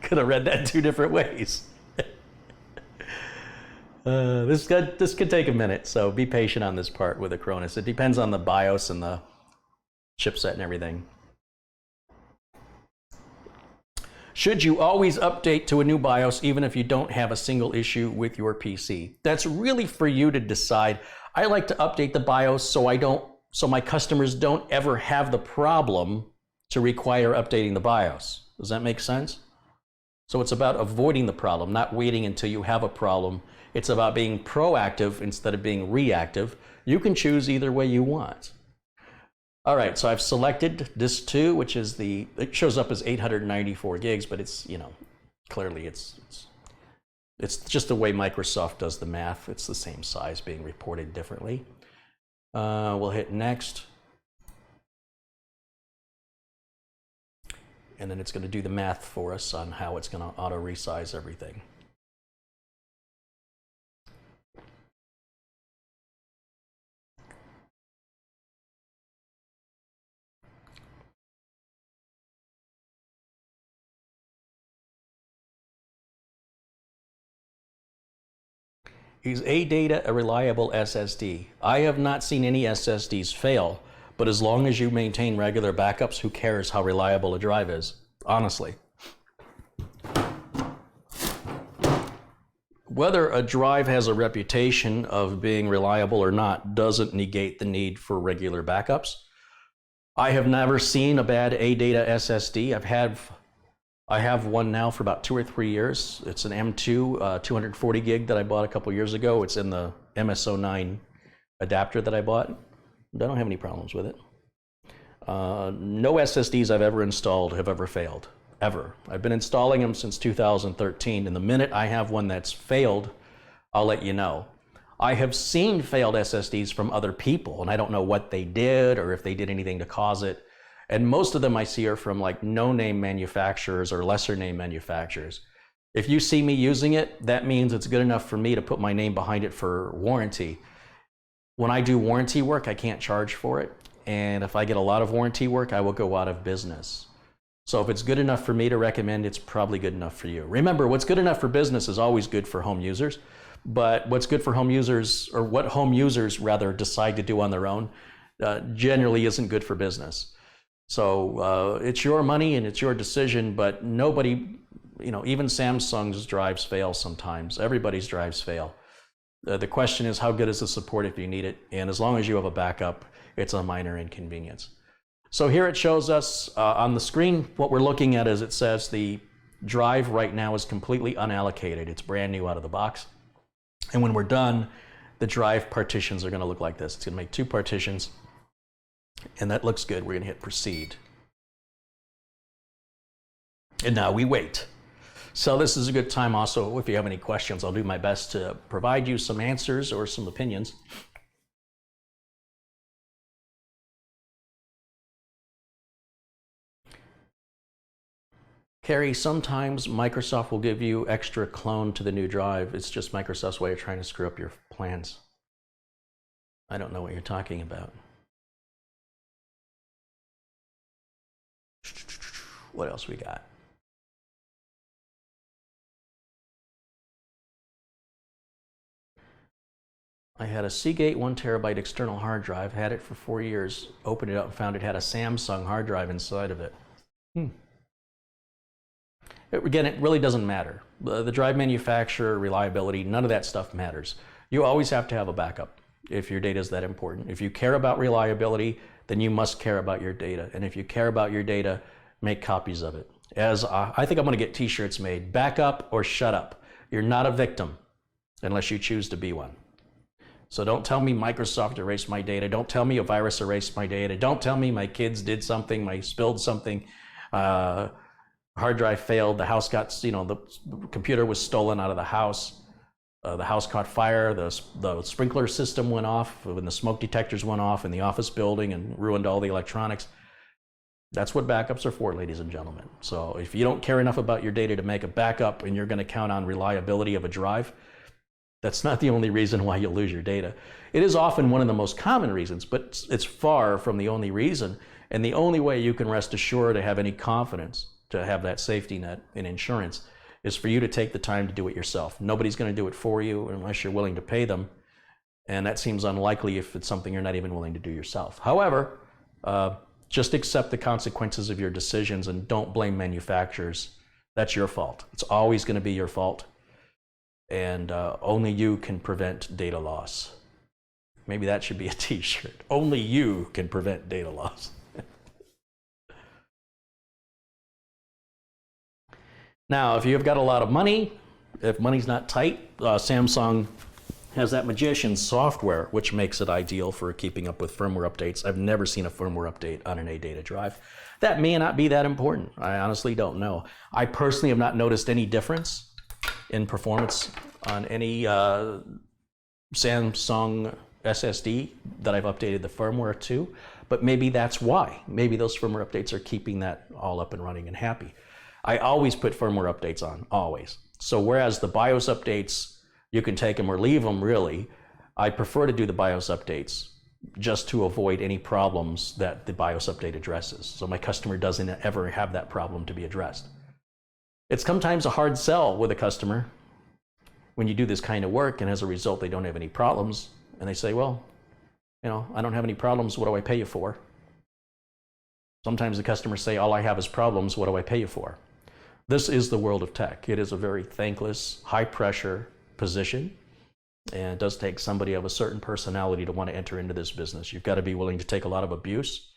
Could have read that two different ways. This could take a minute, so be patient on this part with Acronis. It depends on the BIOS and the chipset and everything. Should you always update to a new BIOS even if you don't have a single issue with your PC? That's really for you to decide. I like to update the BIOS so my customers don't ever have the problem to require updating the BIOS. Does that make sense? So it's about avoiding the problem, not waiting until you have a problem. It's about being proactive instead of being reactive. You can choose either way you want. All right, so I've selected disk 2, which is it shows up as 894 gigs, but it's, clearly it's just the way Microsoft does the math. It's the same size being reported differently. We'll hit next. And then it's going to do the math for us on how it's going to auto resize everything. Is ADATA a reliable SSD? I have not seen any SSDs fail, but as long as you maintain regular backups, who cares how reliable a drive is? Honestly. Whether a drive has a reputation of being reliable or not doesn't negate the need for regular backups. I have never seen a bad ADATA SSD. I have one now for about 2 or 3 years. It's an M2 240 gig that I bought a couple years ago. It's in the MS09 adapter that I bought. I don't have any problems with it. No SSDs I've ever installed have ever failed, ever. I've been installing them since 2013, and the minute I have one that's failed, I'll let you know. I have seen failed SSDs from other people, and I don't know what they did or if they did anything to cause it. And most of them I see are from like no-name manufacturers or lesser-name manufacturers. If you see me using it, that means it's good enough for me to put my name behind it for warranty. When I do warranty work, I can't charge for it. And if I get a lot of warranty work, I will go out of business. So if it's good enough for me to recommend, it's probably good enough for you. Remember, what's good enough for business is always good for home users. But what's good for home users, or what home users rather decide to do on their own, generally isn't good for business. So it's your money and it's your decision, but nobody, even Samsung's drives fail sometimes. Everybody's drives fail. The question is, how good is the support if you need it? And as long as you have a backup, it's a minor inconvenience. So here it shows us on the screen, what we're looking at is it says the drive right now is completely unallocated. It's brand new out of the box. And when we're done, the drive partitions are going to look like this. It's going to make 2 partitions. And that looks good. We're going to hit proceed. And now we wait. So this is a good time also, if you have any questions, I'll do my best to provide you some answers or some opinions. Carrie, sometimes Microsoft will give you extra clone to the new drive. It's just Microsoft's way of trying to screw up your plans. I don't know what you're talking about. What else we got? I had a Seagate 1 terabyte external hard drive, had it for 4 years, opened it up and found it had a Samsung hard drive inside of it. Again, it really doesn't matter. The drive manufacturer, reliability, none of that stuff matters. You always have to have a backup if your data is that important. If you care about reliability, then you must care about your data. And if you care about your data, make copies of it. I think I'm going to get t-shirts made. Back up or shut up. You're not a victim unless you choose to be one. So don't tell me Microsoft erased my data. Don't tell me a virus erased my data. Don't tell me my kids did something, I spilled something, hard drive failed, the house got, the computer was stolen out of the house caught fire, the sprinkler system went off when the smoke detectors went off in the office building and ruined all the electronics. That's what backups are for, ladies and gentlemen. So if you don't care enough about your data to make a backup and you're going to count on reliability of a drive, that's not the only reason why you'll lose your data. It is often one of the most common reasons, but it's far from the only reason. And the only way you can rest assured to have any confidence, to have that safety net in insurance, is for you to take the time to do it yourself. Nobody's going to do it for you unless you're willing to pay them. And that seems unlikely if it's something you're not even willing to do yourself. However, just accept the consequences of your decisions and don't blame manufacturers. That's your fault. It's always going to be your fault. And only you can prevent data loss. Maybe that should be a t-shirt. Only you can prevent data loss. Now, if you've got a lot of money, if money's not tight, Samsung has that Magician software, which makes it ideal for keeping up with firmware updates. I've never seen a firmware update on an A data drive. That may not be that important. I honestly don't know. I personally have not noticed any difference in performance on any Samsung SSD that I've updated the firmware to, but maybe that's why. Maybe those firmware updates are keeping that all up and running and happy. I always put firmware updates on, always. So whereas the BIOS updates, you can take them or leave them, really, I prefer to do the BIOS updates just to avoid any problems that the BIOS update addresses. So my customer doesn't ever have that problem to be addressed. It's sometimes a hard sell with a customer when you do this kind of work, and as a result, they don't have any problems. And they say, well, you know, I don't have any problems. What do I pay you for? Sometimes the customers say, all I have is problems. What do I pay you for? This is the world of tech. It is a very thankless, high-pressure position, and it does take somebody of a certain personality to want to enter into this business. You've got to be willing to take a lot of abuse.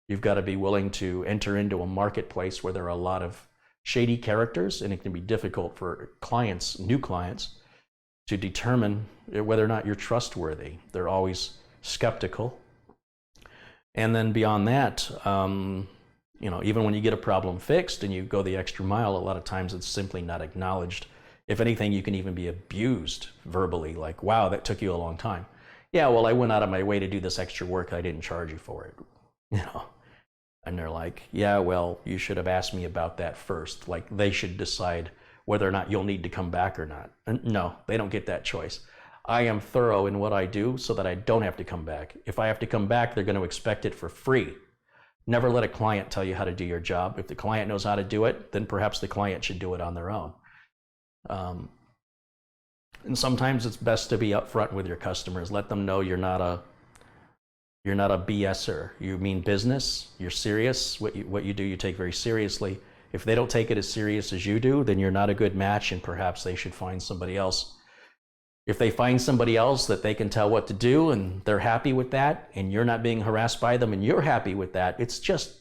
You've got to be willing to enter into a marketplace where there are a lot of shady characters, and it can be difficult for clients, new clients, to determine whether or not you're trustworthy. They're always skeptical. And then beyond that, you know, even when you get a problem fixed and you go the extra mile, a lot of times it's simply not acknowledged. If anything, you can even be abused verbally, like, wow, that took you a long time. Yeah, well, I went out of my way to do this extra work. I didn't charge you for it, you know. And they're like, yeah, well, you should have asked me about that first. Like, they should decide whether or not you'll need to come back or not. And no, they don't get that choice. I am thorough in what I do so that I don't have to come back. If I have to come back, they're going to expect it for free. Never let a client tell you how to do your job. If the client knows how to do it, then perhaps the client should do it on their own. And sometimes it's best to be upfront with your customers. Let them know you're not a BSer. You mean business. You're serious. What you do, you take very seriously. If they don't take it as serious as you do, then you're not a good match, and perhaps they should find somebody else. If they find somebody else that they can tell what to do and they're happy with that, and you're not being harassed by them and you're happy with that, it's just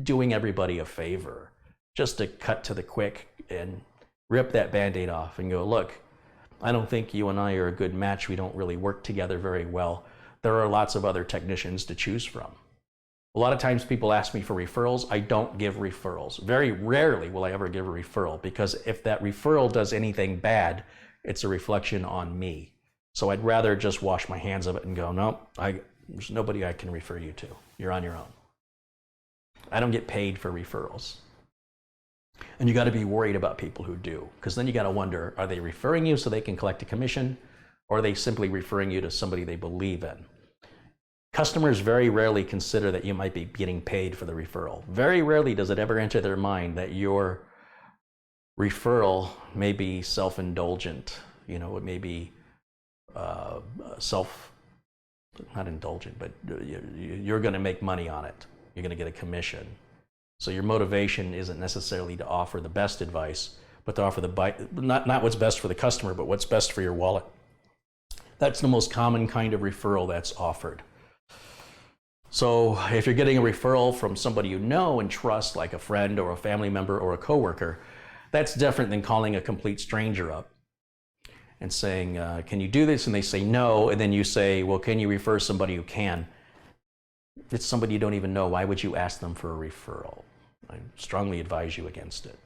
doing everybody a favor, just to cut to the quick and rip that Band-Aid off and go, look, I don't think you and I are a good match. We don't really work together very well. There are lots of other technicians to choose from. A lot of times people ask me for referrals. I don't give referrals. Very rarely will I ever give a referral, because if that referral does anything bad, it's a reflection on me. So I'd rather just wash my hands of it and go, no, there's nobody I can refer you to. You're on your own. I don't get paid for referrals. And you got to be worried about people who do, because then you got to wonder, are they referring you so they can collect a commission, or are they simply referring you to somebody they believe in? Customers very rarely consider that you might be getting paid for the referral. Very rarely does it ever enter their mind that your referral may be self-indulgent. You know, it may be not indulgent, but you're going to make money on it. You're going to get a commission. So your motivation isn't necessarily to offer the best advice, but to offer not what's best for the customer, but what's best for your wallet. That's the most common kind of referral that's offered. So if you're getting a referral from somebody you know and trust, like a friend or a family member or a coworker, that's different than calling a complete stranger up and saying, can you do this? And they say no, and then you say, well, can you refer somebody who can? It's somebody you don't even know. Why would you ask them for a referral? I strongly advise you against it.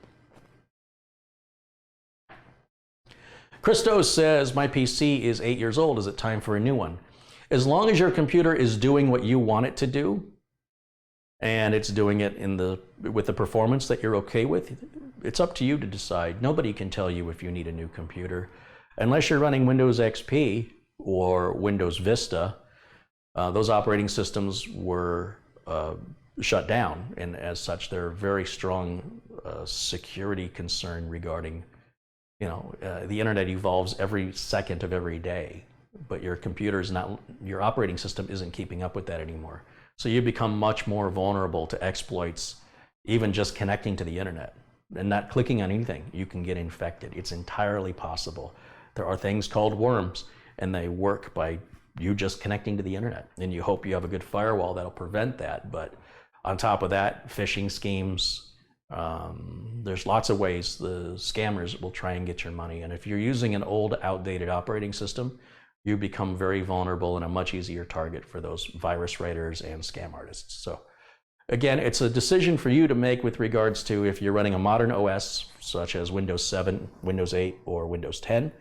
Christos says, my PC is 8 years old. Is it time for a new one? As long as your computer is doing what you want it to do, and it's doing it with the performance that you're okay with, it's up to you to decide. Nobody can tell you if you need a new computer. Unless you're running Windows XP or Windows Vista, those operating systems were shut down, and as such, they're a very strong security concern regarding, the internet evolves every second of every day, but your your operating system isn't keeping up with that anymore. So you become much more vulnerable to exploits, even just connecting to the internet and not clicking on anything. You can get infected. It's entirely possible. There are things called worms, and they work by you just connecting to the internet. And you hope you have a good firewall that'll prevent that. But on top of that, phishing schemes, there's lots of ways the scammers will try and get your money. And if you're using an old, outdated operating system, you become very vulnerable and a much easier target for those virus writers and scam artists. So again, it's a decision for you to make with regards to if you're running a modern OS, such as Windows 7, Windows 8, or Windows 10.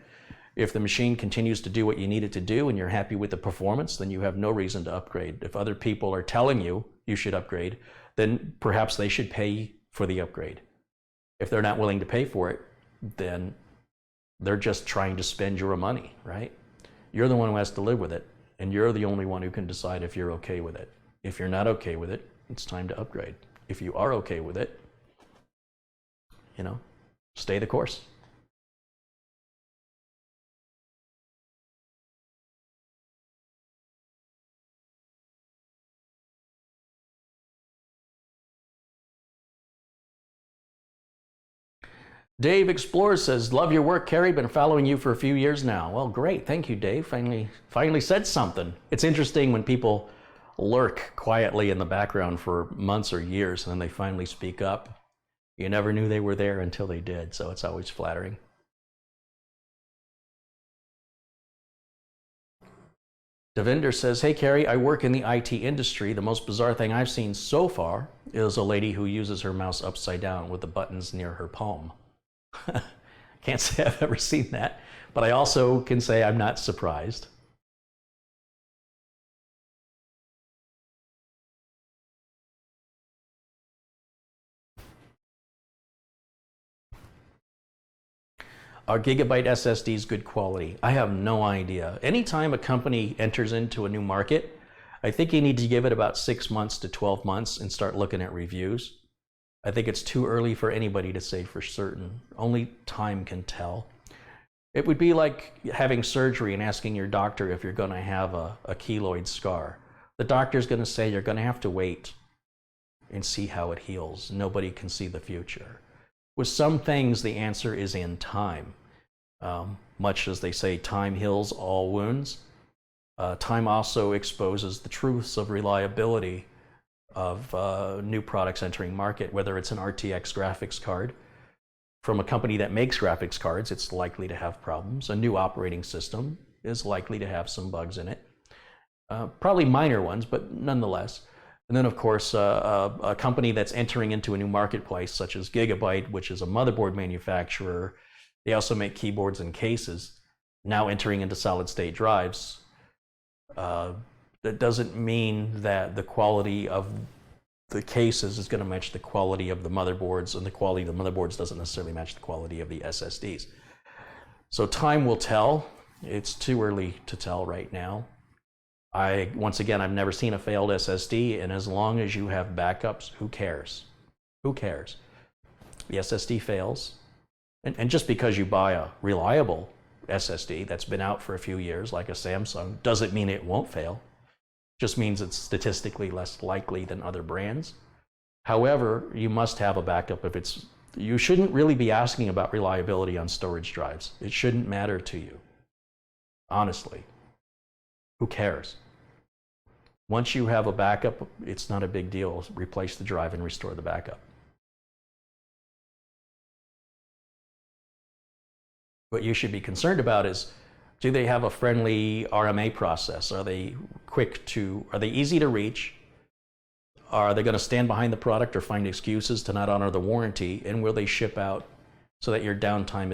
If the machine continues to do what you need it to do and you're happy with the performance, then you have no reason to upgrade. If other people are telling you you should upgrade, then perhaps they should pay for the upgrade. If they're not willing to pay for it, then they're just trying to spend your money, right? You're the one who has to live with it, and you're the only one who can decide if you're okay with it. If you're not okay with it, it's time to upgrade. If you are okay with it, stay the course. Dave Explorer says, love your work, Carrie. Been following you for a few years now. Well, great. Thank you, Dave. Finally said something. It's interesting when people lurk quietly in the background for months or years and then they finally speak up. You never knew they were there until they did, so it's always flattering. Devinder says, hey, Carrie, I work in the IT industry. The most bizarre thing I've seen so far is a lady who uses her mouse upside down with the buttons near her palm. Can't say I've ever seen that, but I also can say I'm not surprised. Are gigabyte SSDs good quality? I have no idea. Anytime a company enters into a new market, I think you need to give it about 6 months to 12 months and start looking at reviews. I think it's too early for anybody to say for certain. Only time can tell. It would be like having surgery and asking your doctor if you're going to have a keloid scar. The doctor's going to say you're going to have to wait and see how it heals. Nobody can see the future. With some things, the answer is in time. Much as they say time heals all wounds, time also exposes the truths of reliability of new products entering market. Whether it's an RTX graphics card from a company that makes graphics cards, it's likely to have problems. A new operating system is likely to have some bugs in it. Probably minor ones, but nonetheless. And then, of course, a company that's entering into a new marketplace, such as Gigabyte, which is a motherboard manufacturer. They also make keyboards and cases, now entering into solid-state drives. That doesn't mean that the quality of the cases is going to match the quality of the motherboards, and the quality of the motherboards doesn't necessarily match the quality of the SSDs. So time will tell. It's too early to tell right now. Once again, I've never seen a failed SSD, and as long as you have backups, who cares? Who cares? The SSD fails, and just because you buy a reliable SSD that's been out for a few years, like a Samsung, doesn't mean it won't fail. Just means it's statistically less likely than other brands. However, you must have a backup if you shouldn't really be asking about reliability on storage drives. It shouldn't matter to you. Honestly, who cares? Once you have a backup, it's not a big deal. Replace the drive and restore the backup. What you should be concerned about is, do they have a friendly RMA process? Are they easy to reach? Are they going to stand behind the product or find excuses to not honor the warranty? And will they ship out so that your downtime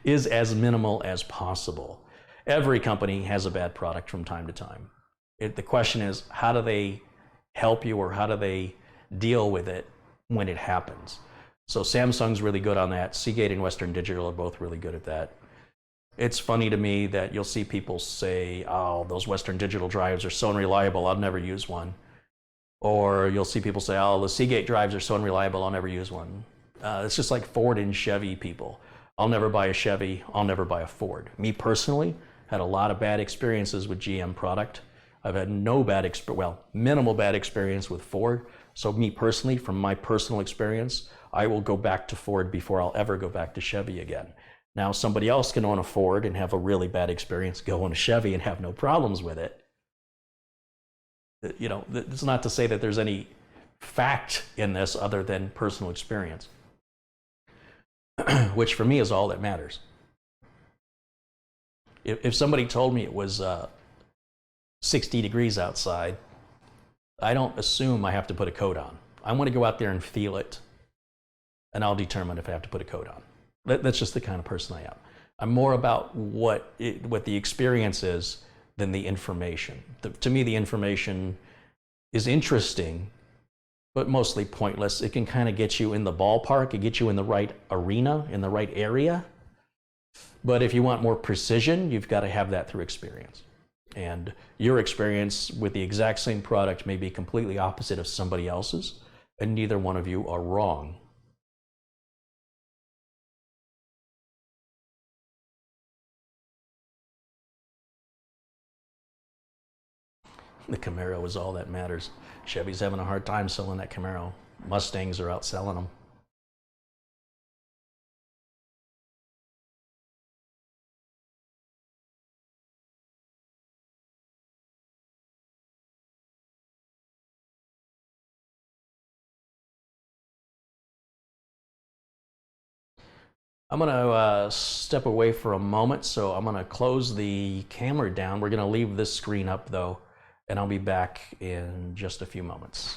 is as minimal as possible? Every company has a bad product from time to time. The question is, how do they help you, or how do they deal with it when it happens? So Samsung's really good on that. Seagate and Western Digital are both really good at that. It's funny to me that you'll see people say, oh, those Western Digital drives are so unreliable, I'll never use one. Or you'll see people say, oh, the Seagate drives are so unreliable, I'll never use one. It's just like Ford and Chevy people. I'll never buy a Chevy, I'll never buy a Ford. Me personally, had a lot of bad experiences with GM product. I've had minimal bad experience with Ford. So me personally, from my personal experience, I will go back to Ford before I'll ever go back to Chevy again. Now, somebody else can own a Ford and have a really bad experience, go on a Chevy and have no problems with it. You know, it's not to say that there's any fact in this other than personal experience, which for me is all that matters. If somebody told me it was 60 degrees outside, I don't assume I have to put a coat on. I want to go out there and feel it, and I'll determine if I have to put a coat on. That's just the kind of person I am. I'm more about what the experience is than the information. To me, the information is interesting, but mostly pointless. It can kind of get you in the ballpark, it gets you in the right arena, in the right area. But if you want more precision, you've got to have that through experience. And your experience with the exact same product may be completely opposite of somebody else's, and neither one of you are wrong. The Camaro is all that matters. Chevy's having a hard time selling that Camaro. Mustangs are outselling them. I'm going to step away for a moment, so I'm going to close the camera down. We're going to leave this screen up, though, and I'll be back in just a few moments.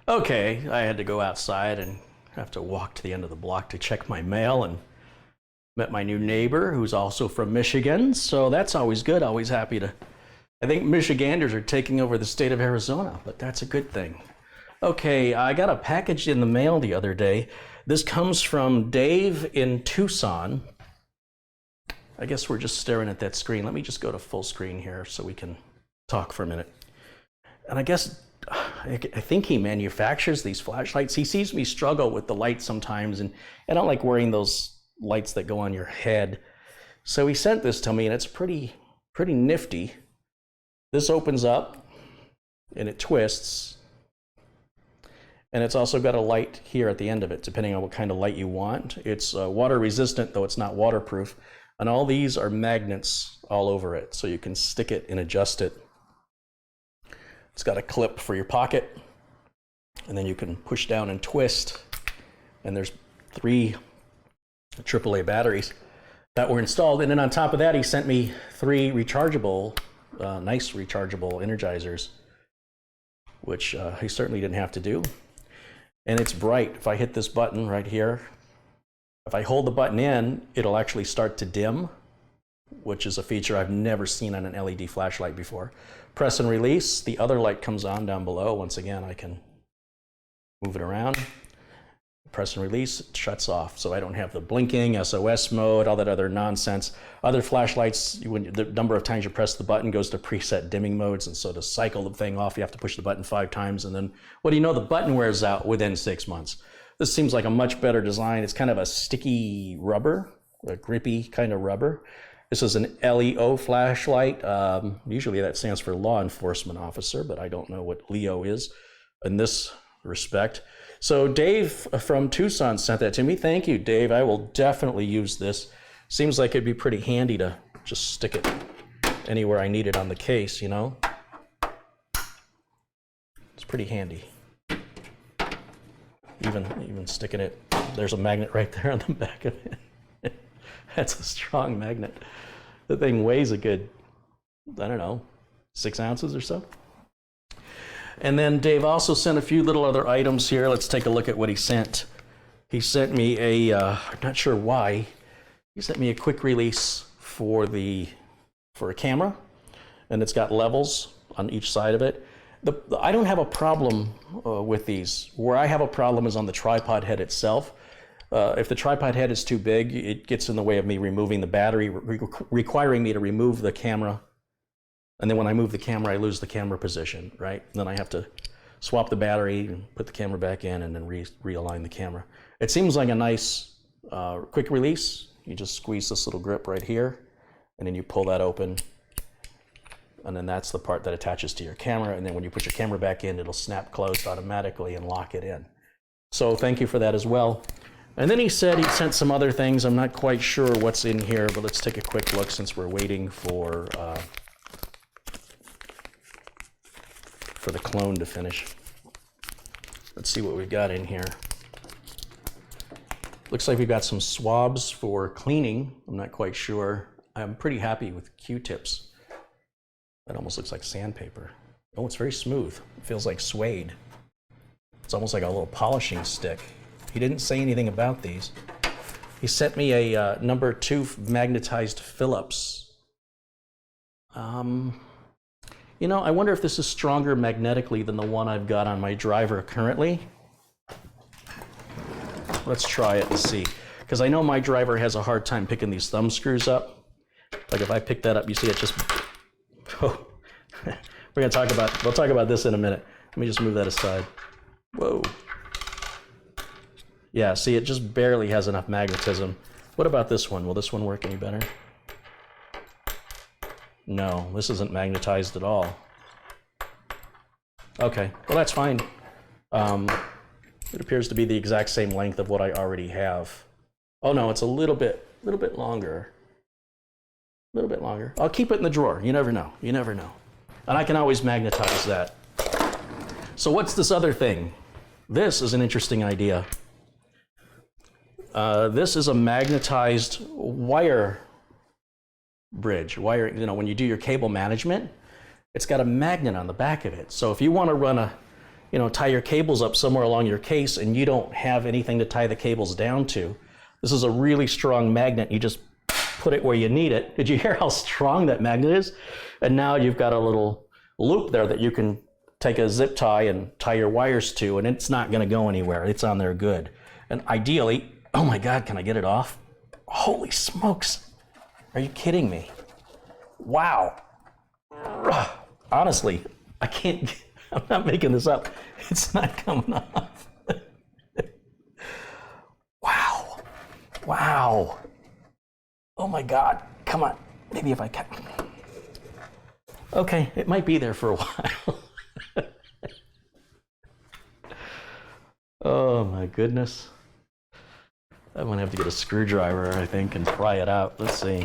Okay, I had to go outside and have to walk to the end of the block to check my mail, and met my new neighbor who's also from Michigan, so that's always good. Always happy to. I think Michiganders are taking over the state of Arizona, but that's a good thing. Okay, I got a package in the mail the other day. This comes from Dave in Tucson. I guess we're just staring at that screen. Let me just go to full screen here so we can talk for a minute. And I guess, I think he manufactures these flashlights. He sees me struggle with the light sometimes, and I don't like wearing those lights that go on your head. So he sent this to me, and it's pretty nifty. This opens up, and it twists. And it's also got a light here at the end of it, depending on what kind of light you want. It's water resistant, though it's not waterproof. And all these are magnets all over it, so you can stick it and adjust it. It's got a clip for your pocket, and then you can push down and twist. And there's 3 AAA batteries that were installed. And then on top of that, he sent me 3 rechargeable, nice rechargeable energizers, which he certainly didn't have to do. And it's bright. If I hit this button right here, if I hold the button in, it'll actually start to dim, which is a feature I've never seen on an LED flashlight before. Press and release, the other light comes on down below. Once again, I can move it around. Press and release, it shuts off. So I don't have the blinking, SOS mode, all that other nonsense. Other flashlights, the number of times you press the button goes to preset dimming modes, and so to cycle the thing off, you have to push the button 5 times, and then, what do you know, the button wears out within 6 months. This seems like a much better design. It's kind of a sticky rubber, a grippy kind of rubber. This is an LEO flashlight. Usually that stands for law enforcement officer, but I don't know what LEO is in this respect. So Dave from Tucson sent that to me. Thank you, Dave. I will definitely use this. Seems like it'd be pretty handy to just stick it anywhere I need it on the case, you know? It's pretty handy. Even sticking it, there's a magnet right there on the back of it. That's a strong magnet. The thing weighs a good, I don't know, 6 ounces or so. And then Dave also sent a few little other items here. Let's take a look at what he sent. He sent me a, I'm not sure why, he sent me a quick release for a camera, and it's got levels on each side of it. I don't have a problem with these. Where I have a problem is on the tripod head itself. If the tripod head is too big, it gets in the way of me removing the battery, requiring me to remove the camera. And then when I move the camera, I lose the camera position, right? And then I have to swap the battery and put the camera back in and then realign the camera. It seems like a nice quick release. You just squeeze this little grip right here, and then you pull that open. And then that's the part that attaches to your camera. And then when you put your camera back in, it'll snap closed automatically and lock it in. So thank you for that as well. And then he said he sent some other things. I'm not quite sure what's in here, but let's take a quick look since we're waiting for the clone to finish. Let's see what we've got in here. Looks like we've got some swabs for cleaning. I'm not quite sure. I'm pretty happy with Q-tips. That almost looks like sandpaper. Oh, it's very smooth. It feels like suede. It's almost like a little polishing stick. He didn't say anything about these. He sent me a number 2 magnetized Phillips. You know, I wonder if this is stronger magnetically than the one I've got on my driver currently. Let's try it and see. Because I know my driver has a hard time picking these thumb screws up. Like if I pick that up, you see it just, oh. We'll talk about this in a minute. Let me just move that aside. Whoa. Yeah, see, it just barely has enough magnetism. What about this one? Will this one work any better? No, this isn't magnetized at all. Okay, well that's fine. It appears to be the exact same length of what I already have. Oh no, it's a little bit longer. A little bit longer. I'll keep it in the drawer. You never know. You never know. And I can always magnetize that. So what's this other thing? This is an interesting idea. This is a magnetized wire bridge. Wire, when you do your cable management, it's got a magnet on the back of it. So if you want to run tie your cables up somewhere along your case and you don't have anything to tie the cables down to, this is a really strong magnet. You just put it where you need it. Did you hear how strong that magnet is? And now you've got a little loop there that you can take a zip tie and tie your wires to, and it's not going to go anywhere. It's on there good. And ideally, oh my God, can I get it off? Holy smokes. Are you kidding me? Wow. Honestly, I can't, I'm not making this up. It's not coming off. Wow. Wow. Oh my God. Come on. Maybe if I can. Okay, it might be there for a while. Oh my goodness. I'm gonna have to get a screwdriver, I think, and pry it out. Let's see.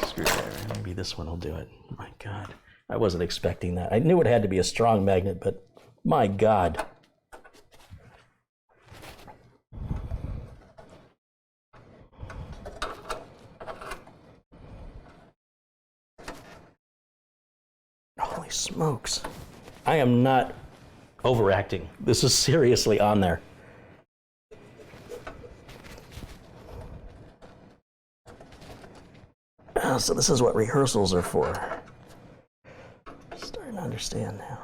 Screwdriver. Maybe this one will do it. My God. I wasn't expecting that. I knew it had to be a strong magnet, but my God. Holy smokes. I am not overacting. This is seriously on there. So this is what rehearsals are for. Starting to understand now.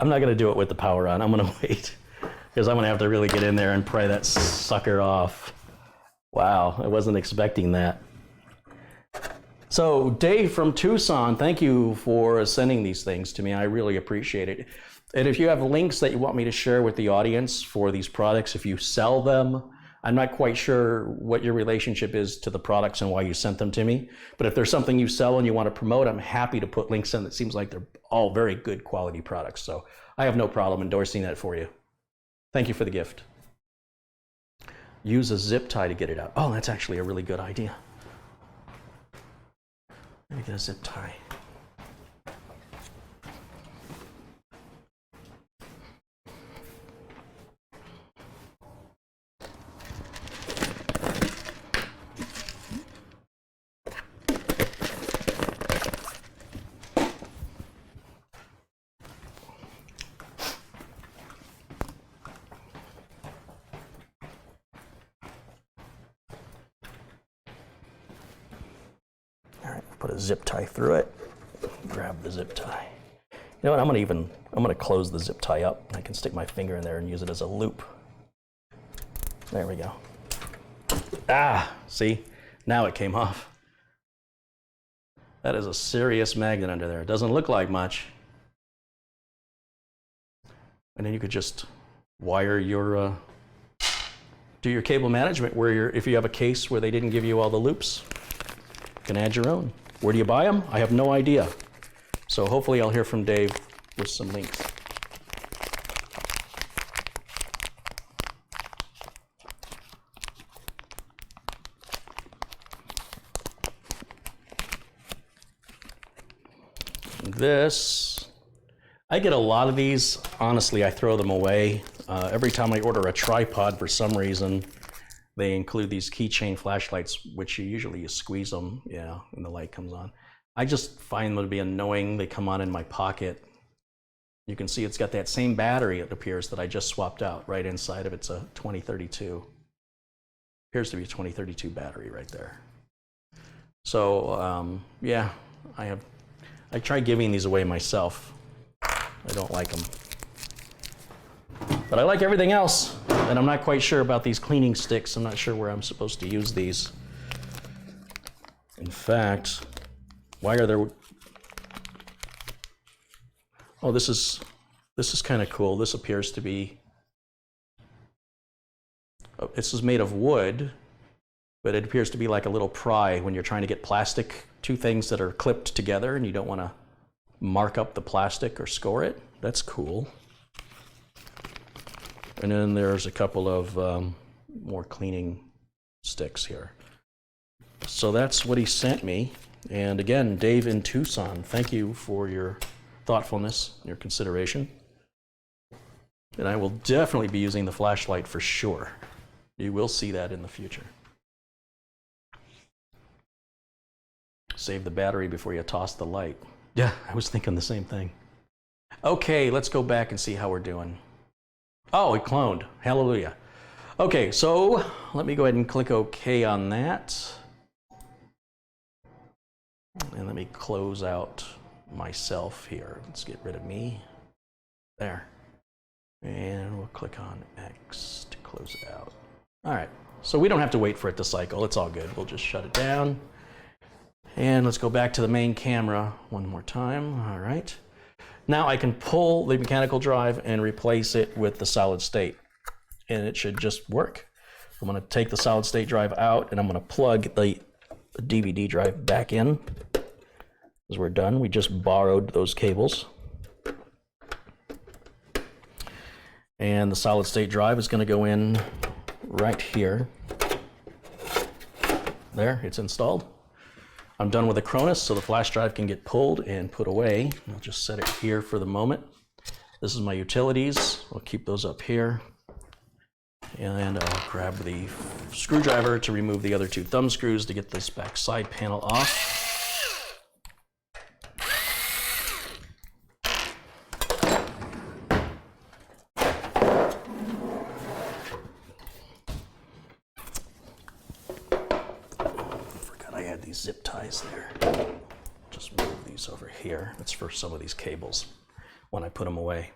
I'm not going to do it with the power on. I'm going to wait because I'm going to have to really get in there and pry that sucker off. Wow, I wasn't expecting that. So Dave from Tucson, thank you for sending these things to me. I really appreciate it. And if you have links that you want me to share with the audience for these products, if you sell them, I'm not quite sure what your relationship is to the products and why you sent them to me. But if there's something you sell and you want to promote, I'm happy to put links in. It seems like they're all very good quality products. So I have no problem endorsing that for you. Thank you for the gift. Use a zip tie to get it out. Oh, that's actually a really good idea. Let me get a zip tie. Put a zip tie through it. Grab the zip tie. You know what? I'm gonna close the zip tie up. I can stick my finger in there and use it as a loop. There we go. Ah, see? Now it came off. That is a serious magnet under there. It doesn't look like much. And then you could just wire your, do your cable management where if you have a case where they didn't give you all the loops, you can add your own. Where do you buy them? I have no idea. So hopefully I'll hear from Dave with some links. This, I get a lot of these. Honestly, I throw them away. Every time I order a tripod, for some reason, they include these keychain flashlights, which you squeeze them, and the light comes on. I just find them to be annoying. They come on in my pocket. You can see it's got that same battery, it appears, that I just swapped out. Right inside of it's a 2032. Appears to be a 2032 battery right there. So, yeah, I try giving these away myself. I don't like them. But I like everything else. And I'm not quite sure about these cleaning sticks. I'm not sure where I'm supposed to use these. In fact, why are there... Oh, this is kind of cool. This appears to be... Oh, this is made of wood, but it appears to be like a little pry when you're trying to get two things that are clipped together and you don't want to mark up the plastic or score it. That's cool. And then there's a couple of more cleaning sticks here. So that's what he sent me. And again, Dave in Tucson, thank you for your thoughtfulness, your consideration. And I will definitely be using the flashlight for sure. You will see that in the future. Save the battery before you toss the light. Yeah, I was thinking the same thing. Okay, let's go back and see how we're doing. Oh, it cloned. Hallelujah. Okay, so let me go ahead and click OK on that. And let me close out myself here. Let's get rid of me. There. And we'll click on X to close it out. All right, so we don't have to wait for it to cycle. It's all good. We'll just shut it down. And let's go back to the main camera one more time. All right. Now I can pull the mechanical drive and replace it with the solid state, and it should just work. I'm going to take the solid state drive out, and I'm going to plug the DVD drive back in. As we're done, we just borrowed those cables. And the solid state drive is going to go in right here. There, it's installed. I'm done with the Cronus, so the flash drive can get pulled and put away. I'll just set it here for the moment. This is my utilities. I'll keep those up here. And I'll grab the screwdriver to remove the other two thumb screws to get this back side panel off. Zip ties there. Just move these over here. That's for some of these cables when I put them away.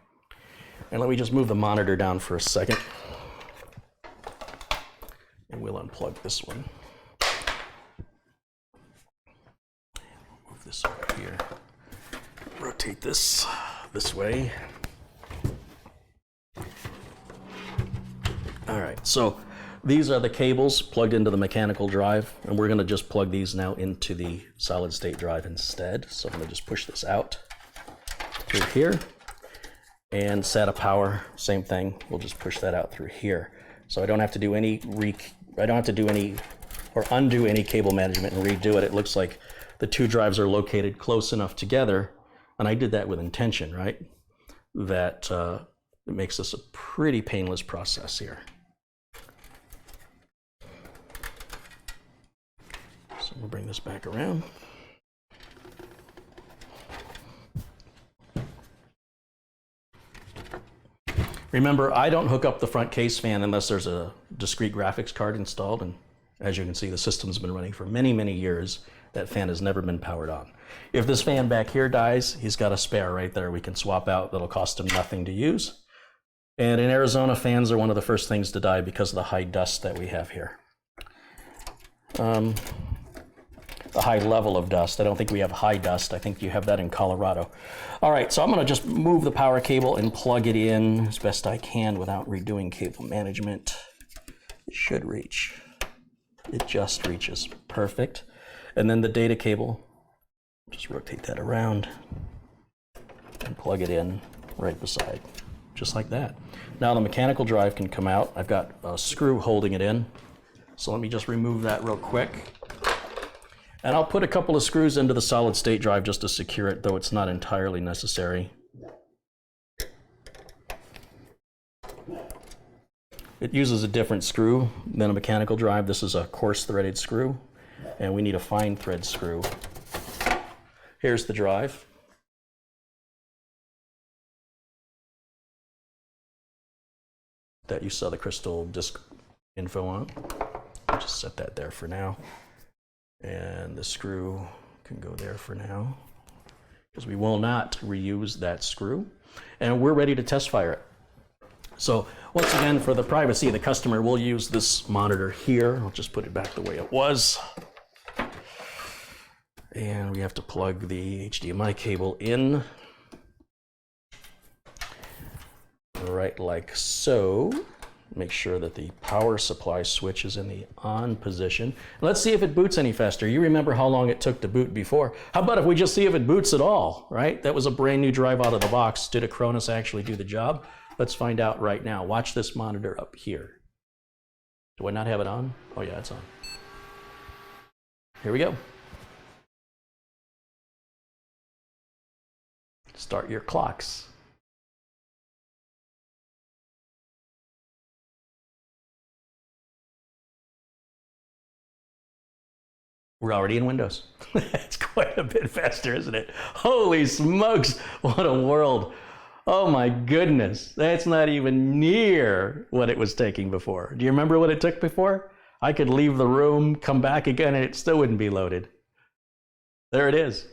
And let me just move the monitor down for a second. And we'll unplug this one. Move this over here. Rotate this way. All right, so these are the cables plugged into the mechanical drive, and we're going to just plug these now into the solid state drive instead. So I'm going to just push this out through here, and SATA power, same thing. We'll just push that out through here. So I don't have to do any or undo any cable management and redo it. It looks like the two drives are located close enough together, and I did that with intention, right? That it makes this a pretty painless process here. So we'll bring this back around. Remember, I don't hook up the front case fan unless there's a discrete graphics card installed, and as you can see, the system's been running for many, many years. That fan has never been powered on. If this fan back here dies, he's got a spare right there we can swap out. That'll cost him nothing to use. And in Arizona, fans are one of the first things to die because of the high dust that we have here. The high level of dust. I don't think we have high dust. I think you have that in Colorado. All right, so I'm gonna just move the power cable and plug it in as best I can without redoing cable management. It should reach. It just reaches. Perfect. And then the data cable, just rotate that around and plug it in right beside, just like that. Now the mechanical drive can come out. I've got a screw holding it in. So let me just remove that real quick. And I'll put a couple of screws into the solid state drive just to secure it, though it's not entirely necessary. It uses a different screw than a mechanical drive. This is a coarse threaded screw, and we need a fine thread screw. Here's the drive. That you saw the crystal disk info on. I'll just set that there for now. And the screw can go there for now, because we will not reuse that screw. And we're ready to test fire it. So once again, for the privacy of the customer, we'll use this monitor here. I'll just put it back the way it was. And we have to plug the HDMI cable in. Right like so. Make sure that the power supply switch is in the on position. Let's see if it boots any faster. You remember how long it took to boot before. How about if we just see if it boots at all, right? That was a brand new drive out of the box. Did a Cronus actually do the job? Let's find out right now. Watch this monitor up here. Do I not have it on? Oh yeah, it's on. Here we go. Start your clocks. We're already in Windows. It's quite a bit faster, isn't it? Holy smokes, what a world. Oh my goodness, that's not even near what it was taking before. Do you remember what it took before? I could leave the room, come back again, and it still wouldn't be loaded. There it is.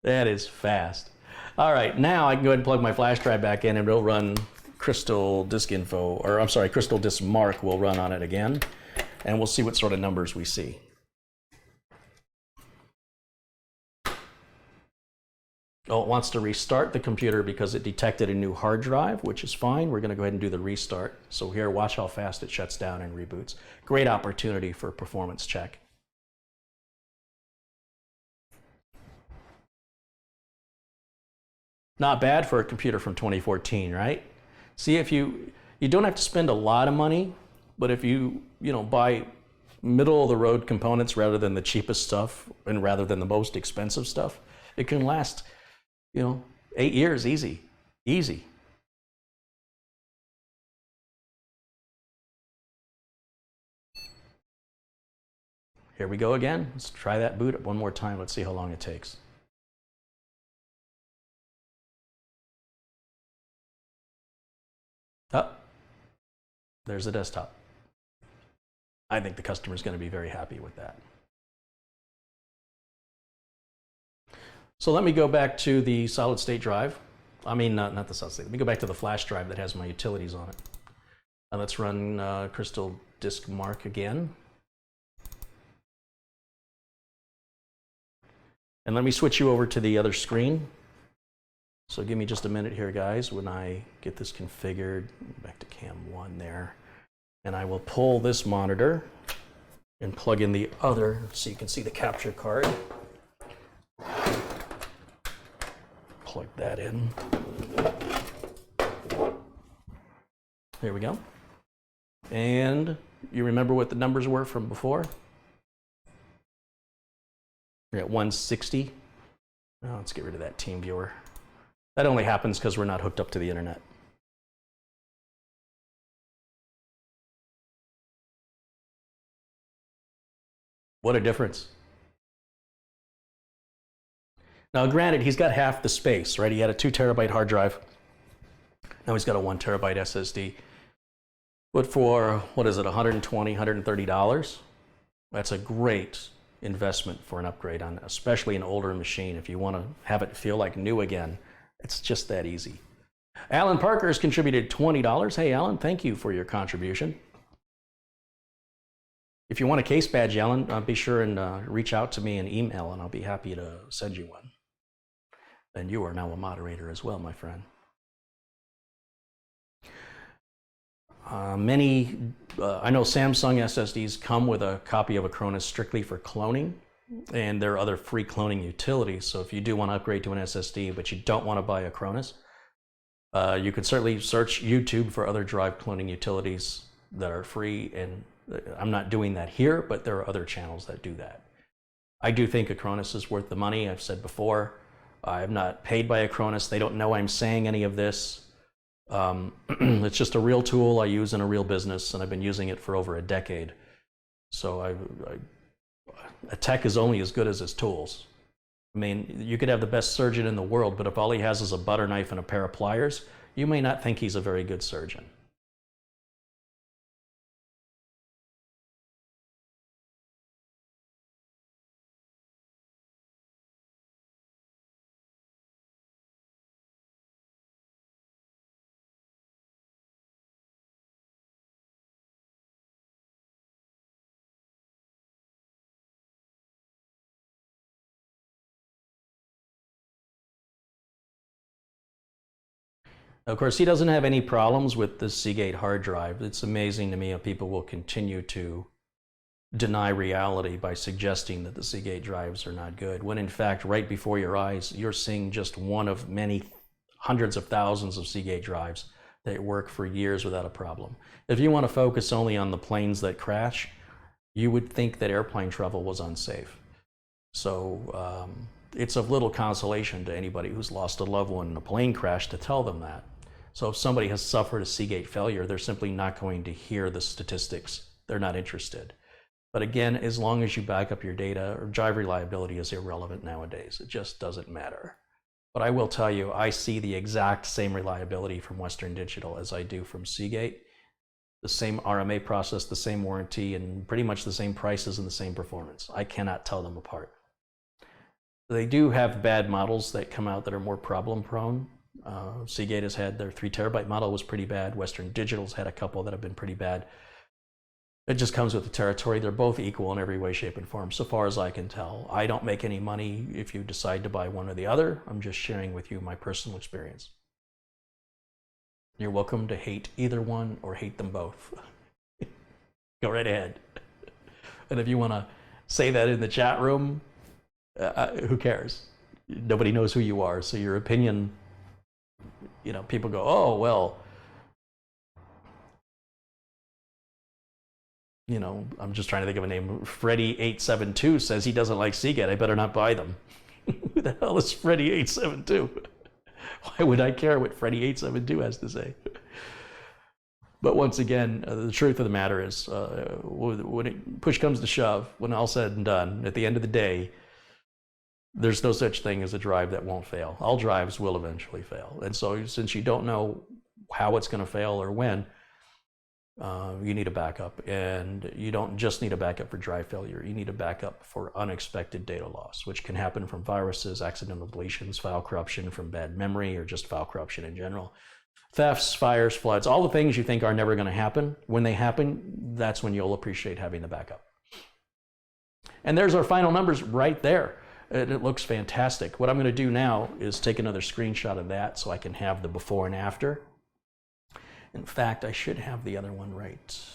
That is fast. All right, now I can go ahead and plug my flash drive back in and it'll run Crystal Disk Info, or I'm sorry, Crystal Disk Mark will run on it again, and we'll see what sort of numbers we see. Oh, it wants to restart the computer because it detected a new hard drive, which is fine. We're going to go ahead and do the restart. So here, watch how fast it shuts down and reboots. Great opportunity for a performance check. Not bad for a computer from 2014, right? See, if you don't have to spend a lot of money, but if you buy middle of the road components rather than the cheapest stuff and rather than the most expensive stuff, it can last 8 years, easy. Here we go again. Let's try that boot up one more time. Let's see how long it takes. Oh, there's the desktop. I think the customer's going to be very happy with that. So let me go back to the solid state drive. I mean, not the solid state. Let me go back to the flash drive that has my utilities on it. And let's run Crystal Disk Mark again. And let me switch you over to the other screen. So give me just a minute here, guys, when I get this configured. Back to cam 1 there. And I will pull this monitor and plug in the other so you can see the capture card. Plug that in. There we go. And you remember what the numbers were from before? We're at 160. Oh, let's get rid of that team viewer. That only happens because we're not hooked up to the internet. What a difference. Now, granted, he's got half the space, right? He had a 2 terabyte hard drive. Now he's got a 1 terabyte SSD. But for, what is it, $120, $130? That's a great investment for an upgrade on, especially an older machine. If you want to have it feel like new again, it's just that easy. Alan Parker has contributed $20. Hey, Alan, thank you for your contribution. If you want a case badge, Alan, be sure and reach out to me in email, and I'll be happy to send you one. And you are now a moderator as well, my friend. I know Samsung SSDs come with a copy of Acronis strictly for cloning, and there are other free cloning utilities. So if you do want to upgrade to an SSD, but you don't want to buy Acronis, you could certainly search YouTube for other drive cloning utilities that are free. And I'm not doing that here, but there are other channels that do that. I do think Acronis is worth the money. I've said before, I'm not paid by Acronis. They don't know I'm saying any of this. It's just a real tool I use in a real business, and I've been using it for over a decade. So a tech is only as good as its tools. I mean, you could have the best surgeon in the world, but if all he has is a butter knife and a pair of pliers, you may not think he's a very good surgeon. Of course, he doesn't have any problems with the Seagate hard drive. It's amazing to me how people will continue to deny reality by suggesting that the Seagate drives are not good, when in fact, right before your eyes, you're seeing just one of many hundreds of thousands of Seagate drives that work for years without a problem. If you want to focus only on the planes that crash, you would think that airplane travel was unsafe. So it's of little consolation to anybody who's lost a loved one in a plane crash to tell them that. So if somebody has suffered a Seagate failure, they're simply not going to hear the statistics. They're not interested. But again, as long as you back up your data, drive reliability is irrelevant nowadays. It just doesn't matter. But I will tell you, I see the exact same reliability from Western Digital as I do from Seagate. The same RMA process, the same warranty, and pretty much the same prices and the same performance. I cannot tell them apart. They do have bad models that come out that are more problem prone. Seagate has had their 3 terabyte model was pretty bad. Western Digital's had a couple that have been pretty bad. It just comes with the territory. They're both equal in every way, shape, and form, so far as I can tell. I don't make any money if you decide to buy one or the other. I'm just sharing with you my personal experience. You're welcome to hate either one or hate them both. Go right ahead. And if you want to say that in the chat room, who cares? Nobody knows who you are, so your opinion, you know, people go, oh, well, you know, I'm just trying to think of a name. Freddy872 says he doesn't like Seagate. I better not buy them. Who the hell is Freddy872? Why would I care what Freddy872 has to say? But once again, the truth of the matter is, when push comes to shove, when all's said and done, at the end of the day, there's no such thing as a drive that won't fail. All drives will eventually fail. And so since you don't know how it's going to fail or when, you need a backup. And you don't just need a backup for drive failure. You need a backup for unexpected data loss, which can happen from viruses, accidental deletions, file corruption from bad memory, or just file corruption in general. Thefts, fires, floods, all the things you think are never going to happen. When they happen, that's when you'll appreciate having the backup. And there's our final numbers right there. It looks fantastic. What I'm going to do now is take another screenshot of that so I can have the before and after. In fact, I should have the other one right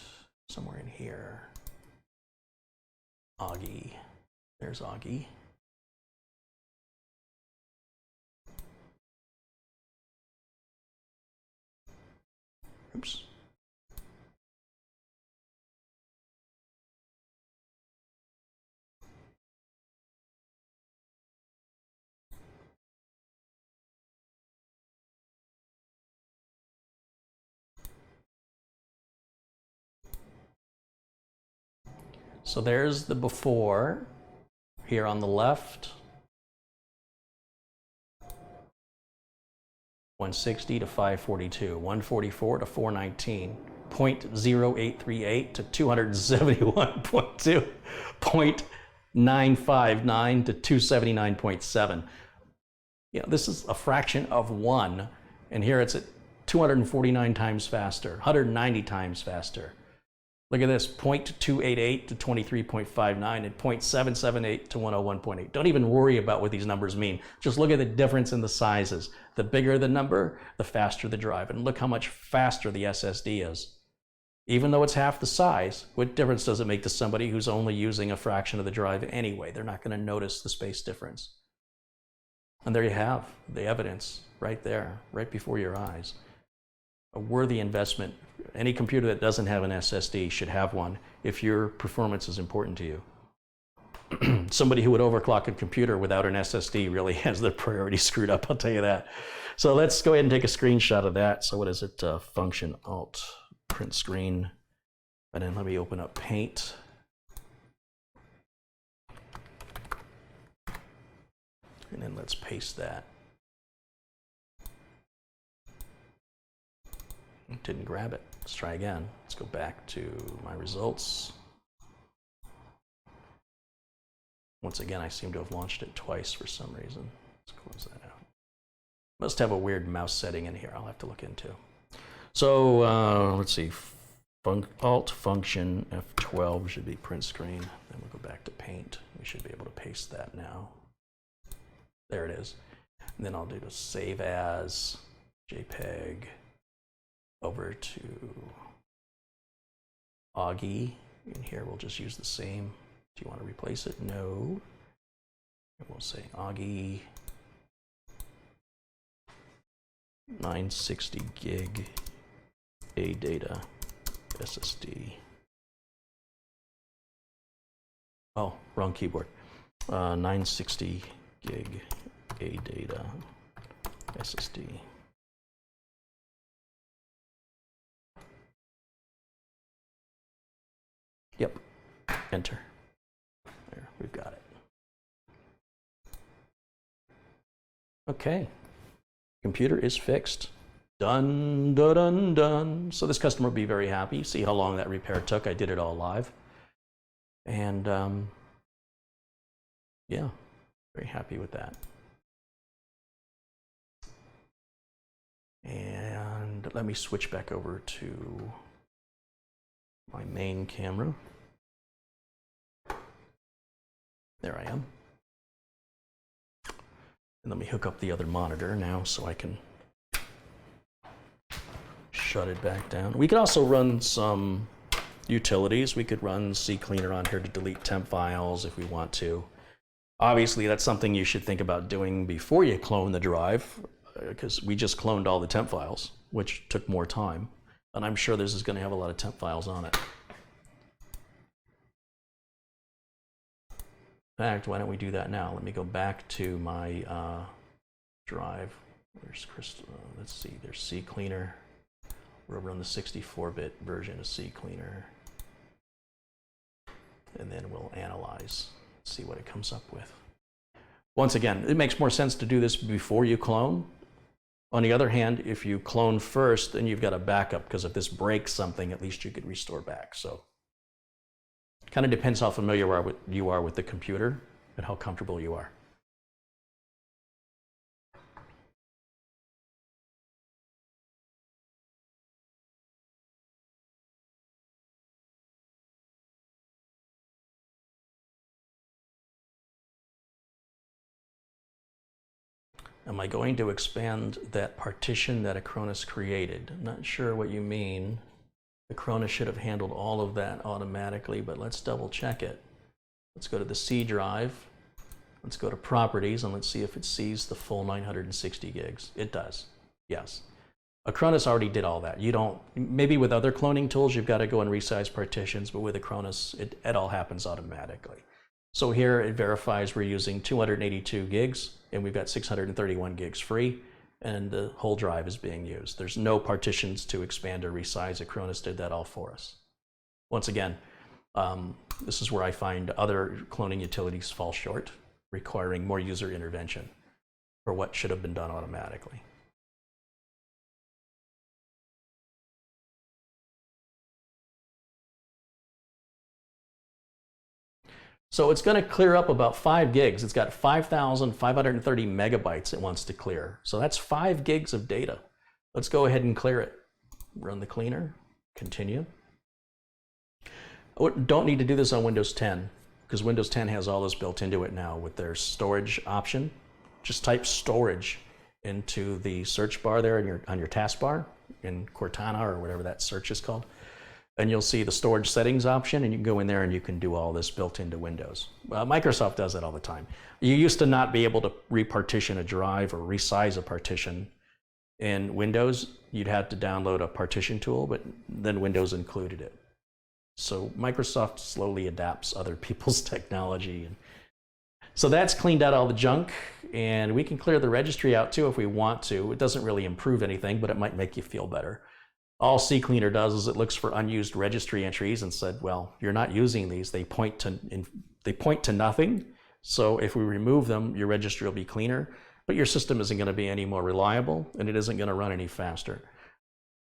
somewhere in here. Augie. There's Augie. Oops. So there's the before here on the left. 160 to 542, 144 to 419, 0.0838 to 271.2, 0.959 to 279.7. You know, this is a fraction of 1, and here it's at 249 times faster, 190 times faster. Look at this, 0.288 to 23.59 and 0.778 to 101.8. Don't even worry about what these numbers mean. Just look at the difference in the sizes. The bigger the number, the faster the drive. And look how much faster the SSD is. Even though it's half the size, what difference does it make to somebody who's only using a fraction of the drive anyway? They're not going to notice the space difference. And there you have the evidence right there, right before your eyes. A worthy investment. Any computer that doesn't have an SSD should have one if your performance is important to you. Somebody who would overclock a computer without an SSD really has their priorities screwed up, I'll tell you that. So let's go ahead and take a screenshot of that. So what is it? Function Alt, print screen. And then let me open up Paint. And then let's paste that. Didn't grab it. Let's try again. Let's go back to my results. Once again, I seem to have launched it twice for some reason. Let's close that out. Must have a weird mouse setting in here I'll have to look into. So let's see. Alt function F12 should be print screen. Then we'll go back to Paint. We should be able to paste that now. There it is. And then I'll do the save as JPEG. Over to Augie. In here, we'll just use the same. Do you want to replace it? No. And we'll say Augie 960 gig A data SSD. Oh, wrong keyboard. 960 gig A data SSD. Yep. Enter. There, we've got it. Okay, computer is fixed. Done, done, done, done. So this customer will be very happy. See how long that repair took. I did it all live. And yeah, very happy with that. And let me switch back over to my main camera. There I am. And let me hook up the other monitor now so I can shut it back down. We could also run some utilities. We could run CCleaner on here to delete temp files if we want to. Obviously, that's something you should think about doing before you clone the drive, because we just cloned all the temp files, which took more time. And I'm sure this is going to have a lot of temp files on it. In fact, why don't we do that now? Let me go back to my drive. There's Crystal. Let's see, there's CCleaner. We're over on the 64-bit version of CCleaner. And then we'll analyze, see what it comes up with. Once again, it makes more sense to do this before you clone. On the other hand, if you clone first, then you've got a backup, because if this breaks something, at least you could restore back. So kind of depends how familiar you are with the computer and how comfortable you are. Am I going to expand that partition that Acronis created? I'm not sure what you mean. Acronis should have handled all of that automatically, but let's double check it. Let's go to the C drive. Let's go to properties and let's see if it sees the full 960 gigs. It does, yes. Acronis already did all that. You don't, maybe with other cloning tools, you've got to go and resize partitions, but with Acronis, it all happens automatically. So here it verifies we're using 282 gigs and we've got 631 gigs free, and the whole drive is being used. There's no partitions to expand or resize. Acronis did that all for us. Once again, this is where I find other cloning utilities fall short, requiring more user intervention for what should have been done automatically. So it's going to clear up about 5 gigs. It's got 5,530 megabytes it wants to clear. So that's 5 gigs of data. Let's go ahead and clear it. Run the cleaner, continue. Don't need to do this on Windows 10, because Windows 10 has all this built into it now with their storage option. Just type storage into the search bar there on your taskbar in Cortana or whatever that search is called. And you'll see the storage settings option, and you can go in there and you can do all this built into Windows. Microsoft does it all the time. You used to not be able to repartition a drive or resize a partition in Windows. You'd have to download a partition tool, but then Windows included it. So Microsoft slowly adapts other people's technology. And so that's cleaned out all the junk, and we can clear the registry out too if we want to. It doesn't really improve anything, but it might make you feel better. All CCleaner does is it looks for unused registry entries and said, well, you're not using these. They point to nothing. So if we remove them, your registry will be cleaner, but your system isn't going to be any more reliable, and it isn't going to run any faster.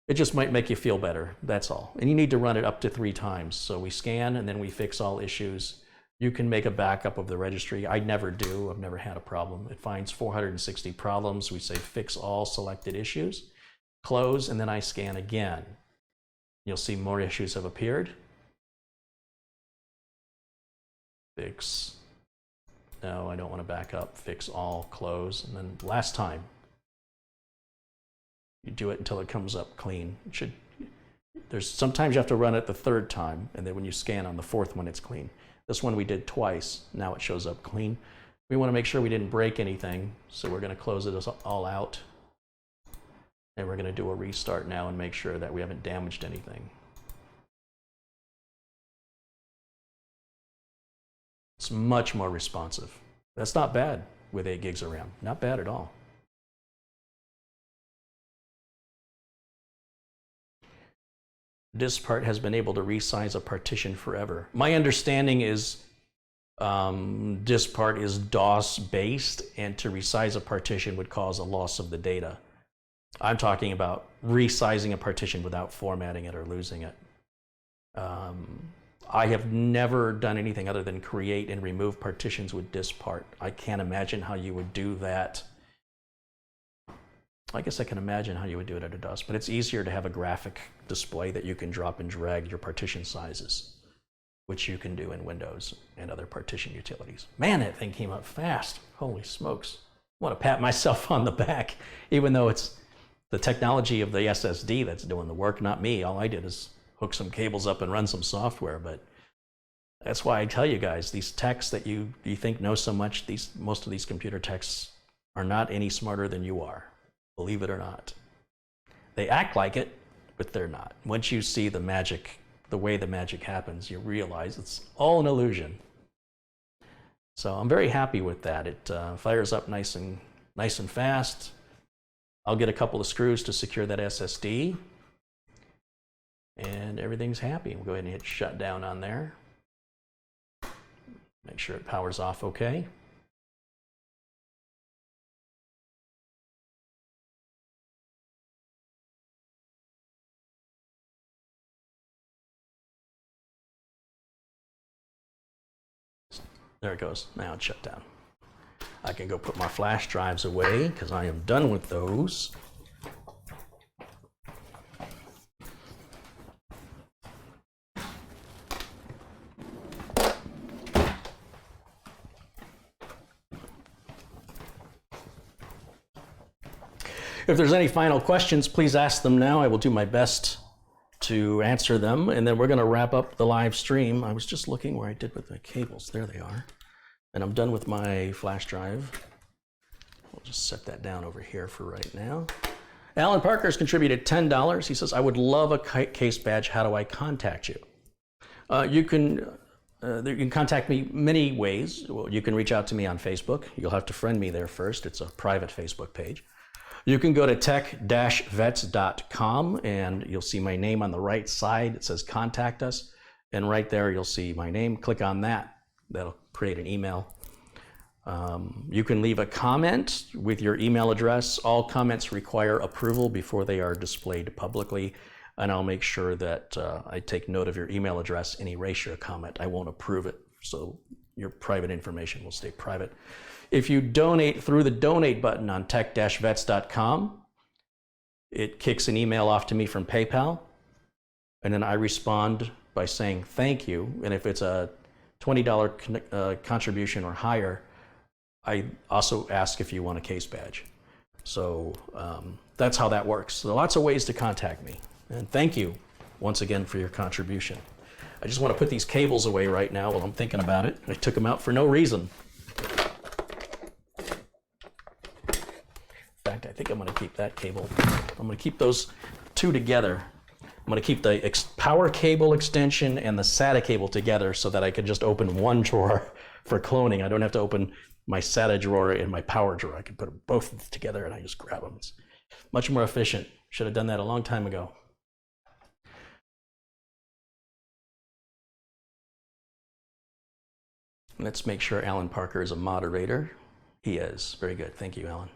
It just might make you feel better, that's all. And you need to run it up to 3 times. So we scan and then we fix all issues. You can make a backup of the registry. I never do, I've never had a problem. It finds 460 problems. We say fix all selected issues, close, and then I scan again. You'll see more issues have appeared. Fix, no, I don't want to back up. Fix all, close, and then last time. You do it until it comes up clean. Sometimes you have to run it the 3rd time, and then when you scan on the 4th one, it's clean. This one we did twice. Now it shows up clean. We want to make sure we didn't break anything, so we're going to close it all out. And we're going to do a restart now and make sure that we haven't damaged anything. It's much more responsive. That's not bad with 8 gigs of RAM. Not bad at all. This part has been able to resize a partition forever. My understanding is this part is DOS based, and to resize a partition would cause a loss of the data. I'm talking about resizing a partition without formatting it or losing it. I have never done anything other than create and remove partitions with this part. I can't imagine how you would do that. I guess I can imagine how you would do it under DOS, but it's easier to have a graphic display that you can drop and drag your partition sizes, which you can do in Windows and other partition utilities. Man, that thing came up fast. Holy smokes. I want to pat myself on the back, even though it's the technology of the SSD that's doing the work, not me. All I did is hook some cables up and run some software, but that's why I tell you guys, these techs that you think know so much, most of these computer techs are not any smarter than you are, believe it or not. They act like it, but they're not. Once you see the magic, the way the magic happens, you realize it's all an illusion. So I'm very happy with that. It fires up nice and fast. I'll get a couple of screws to secure that SSD, and everything's happy. We'll go ahead and hit shut down on there. Make sure it powers off okay. There it goes. Now it's shut down. I can go put my flash drives away because I am done with those. If there's any final questions, please ask them now. I will do my best to answer them, and then we're going to wrap up the live stream. I was just looking where I did with my cables. There they are. And I'm done with my flash drive. We'll just set that down over here for right now. Alan Parker has contributed $10. He says, I would love a case badge. How do I contact you? You can contact me many ways. Well, you can reach out to me on Facebook. You'll have to friend me there first. It's a private Facebook page. You can go to tech-vets.com and you'll see my name on the right side. It says contact us. And right there, you'll see my name. Click on that. That'll create an email. You can leave a comment with your email address. All comments require approval before they are displayed publicly. And I'll make sure that I take note of your email address and erase your comment. I won't approve it, so your private information will stay private. If you donate through the donate button on tech-vets.com, it kicks an email off to me from PayPal, and then I respond by saying thank you. And if it's a $20 contribution or higher, I also ask if you want a case badge. So that's how that works. So lots of ways to contact me. And thank you once again for your contribution. I just want to put these cables away right now while I'm thinking about it. I took them out for no reason. In fact, I think I'm going to keep that cable. I'm going to keep those two together. I'm going to keep the power cable extension and the SATA cable together so that I can just open one drawer for cloning. I don't have to open my SATA drawer and my power drawer. I can put them both together and I just grab them. It's much more efficient. Should have done that a long time ago. Let's make sure Alan Parker is a moderator. He is. Very good. Thank you, Alan.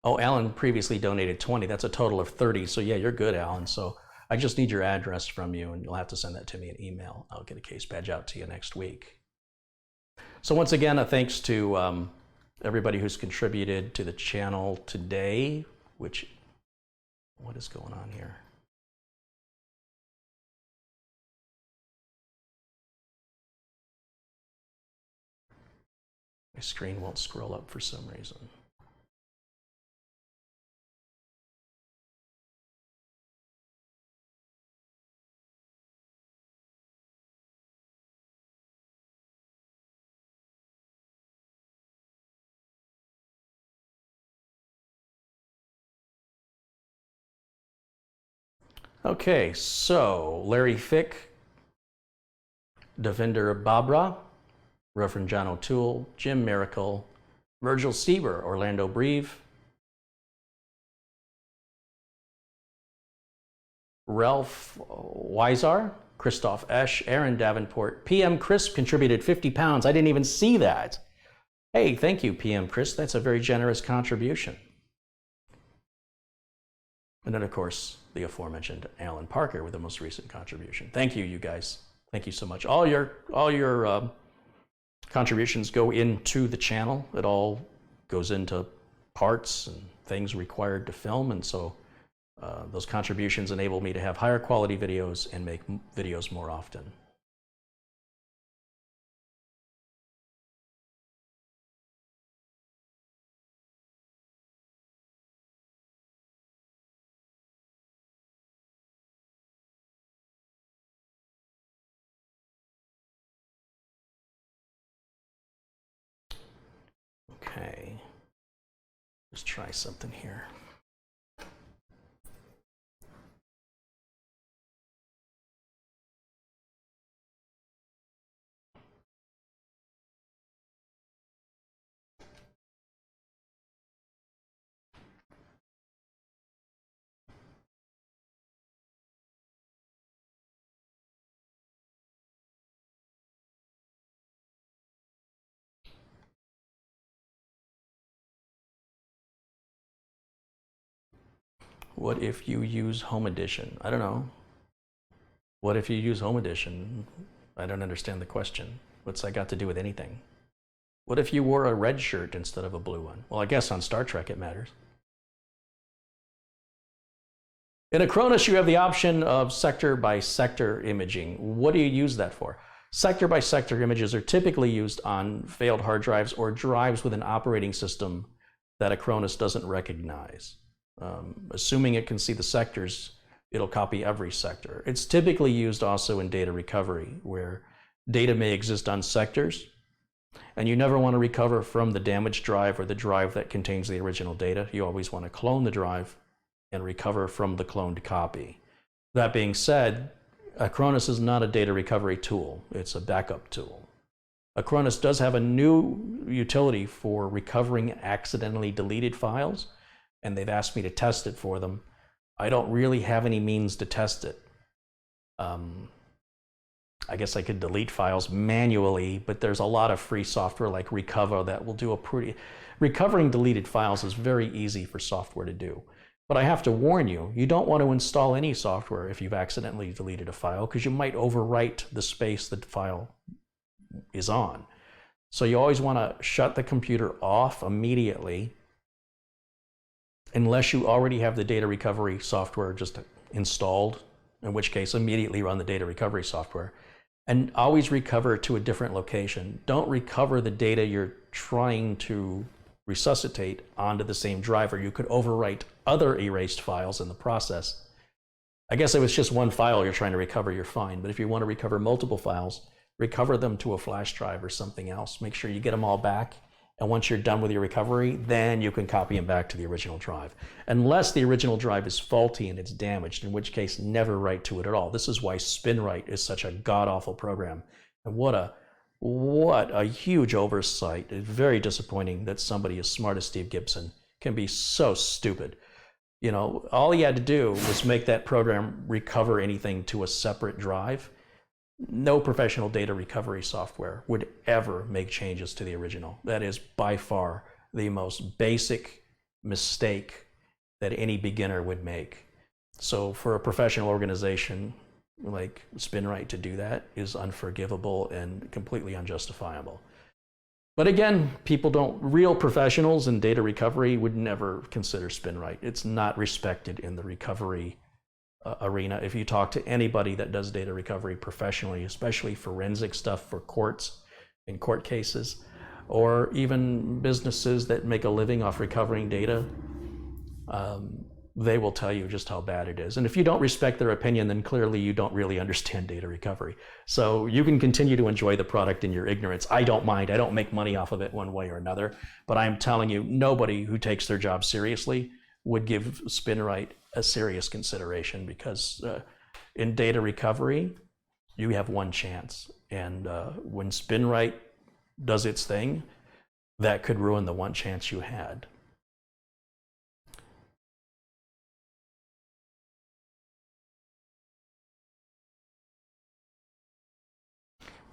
Oh, Alan previously donated 20. That's a total of 30. So yeah, you're good, Alan. So I just need your address from you, and you'll have to send that to me in email. I'll get a case badge out to you next week. So once again, a thanks to everybody who's contributed to the channel today, what is going on here? My screen won't scroll up for some reason. Okay, so Larry Fick, Devinder Babra, Reverend John O'Toole, Jim Miracle, Virgil Sieber, Orlando Breve, Ralph Weisar, Christoph Esch, Aaron Davenport, PM Chris contributed 50 pounds. I didn't even see that. Hey, thank you, PM Chris. That's a very generous contribution. And then, of course, the aforementioned Alan Parker with the most recent contribution. Thank you, you guys. Thank you so much. All your contributions go into the channel. It all goes into parts and things required to film, and so those contributions enable me to have higher quality videos and make videos more often. Okay, let's try something here. What if you use Home Edition? I don't know. What if you use Home Edition? I don't understand the question. What's that got to do with anything? What if you wore a red shirt instead of a blue one? Well, I guess on Star Trek it matters. In Acronis, you have the option of sector by sector imaging. What do you use that for? Sector by sector images are typically used on failed hard drives or drives with an operating system that Acronis doesn't recognize. Assuming it can see the sectors, it'll copy every sector. It's typically used also in data recovery, where data may exist on sectors, and you never want to recover from the damaged drive or the drive that contains the original data. You always want to clone the drive and recover from the cloned copy. That being said, Acronis is not a data recovery tool. It's a backup tool. Acronis does have a new utility for recovering accidentally deleted files, and they've asked me to test it for them. I don't really have any means to test it. I guess I could delete files manually, but there's a lot of free software like Recover that will do recovering deleted files is very easy for software to do. But I have to warn you, you don't want to install any software if you've accidentally deleted a file, because you might overwrite the space the file is on. So you always want to shut the computer off immediately, unless you already have the data recovery software just installed, in which case immediately run the data recovery software. And always recover to a different location. Don't recover the data you're trying to resuscitate onto the same drive, or you could overwrite other erased files in the process. I guess if it's just one file you're trying to recover, you're fine. But if you want to recover multiple files, recover them to a flash drive or something else. Make sure you get them all back. And once you're done with your recovery, then you can copy them back to the original drive. Unless the original drive is faulty and it's damaged, in which case never write to it at all. This is why SpinWrite is such a god-awful program. And what a huge oversight. It's very disappointing that somebody as smart as Steve Gibson can be so stupid. You know, all he had to do was make that program recover anything to a separate drive. No professional data recovery software would ever make changes to the original. That is by far the most basic mistake that any beginner would make. So for a professional organization like SpinWrite to do that is unforgivable and completely unjustifiable. But again, real professionals in data recovery would never consider SpinWrite. It's not respected in the recovery arena. If you talk to anybody that does data recovery professionally, especially forensic stuff for courts, in court cases, or even businesses that make a living off recovering data, they will tell you just how bad it is. And if you don't respect their opinion, then clearly you don't really understand data recovery. So you can continue to enjoy the product in your ignorance. I don't mind. I don't make money off of it one way or another. But I'm telling you, nobody who takes their job seriously would give SpinWrite a serious consideration, because in data recovery, you have one chance. And when SpinWrite does its thing, that could ruin the one chance you had.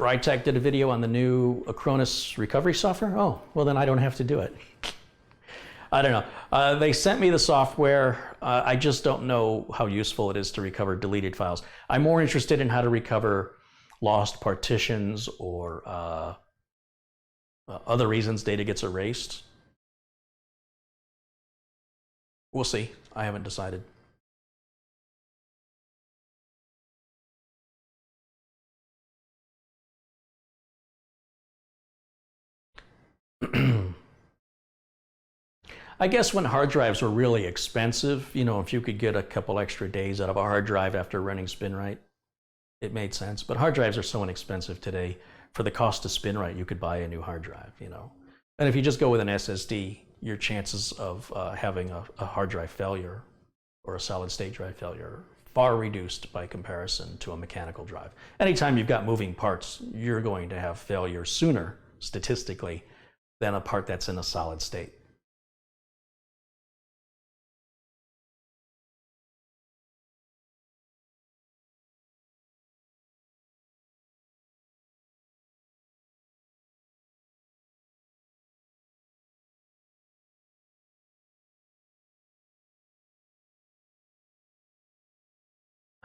Brightech did a video on the new Acronis recovery software. Oh, well then I don't have to do it. I don't know. They sent me the software. I just don't know how useful it is to recover deleted files. I'm more interested in how to recover lost partitions or other reasons data gets erased. We'll see. I haven't decided. I guess when hard drives were really expensive, you know, if you could get a couple extra days out of a hard drive after running SpinRite, it made sense. But hard drives are so inexpensive today. For the cost of SpinRite, you could buy a new hard drive, you know. And if you just go with an SSD, your chances of having a hard drive failure or a solid state drive failure are far reduced by comparison to a mechanical drive. Anytime you've got moving parts, you're going to have failure sooner, statistically, than a part that's in a solid state.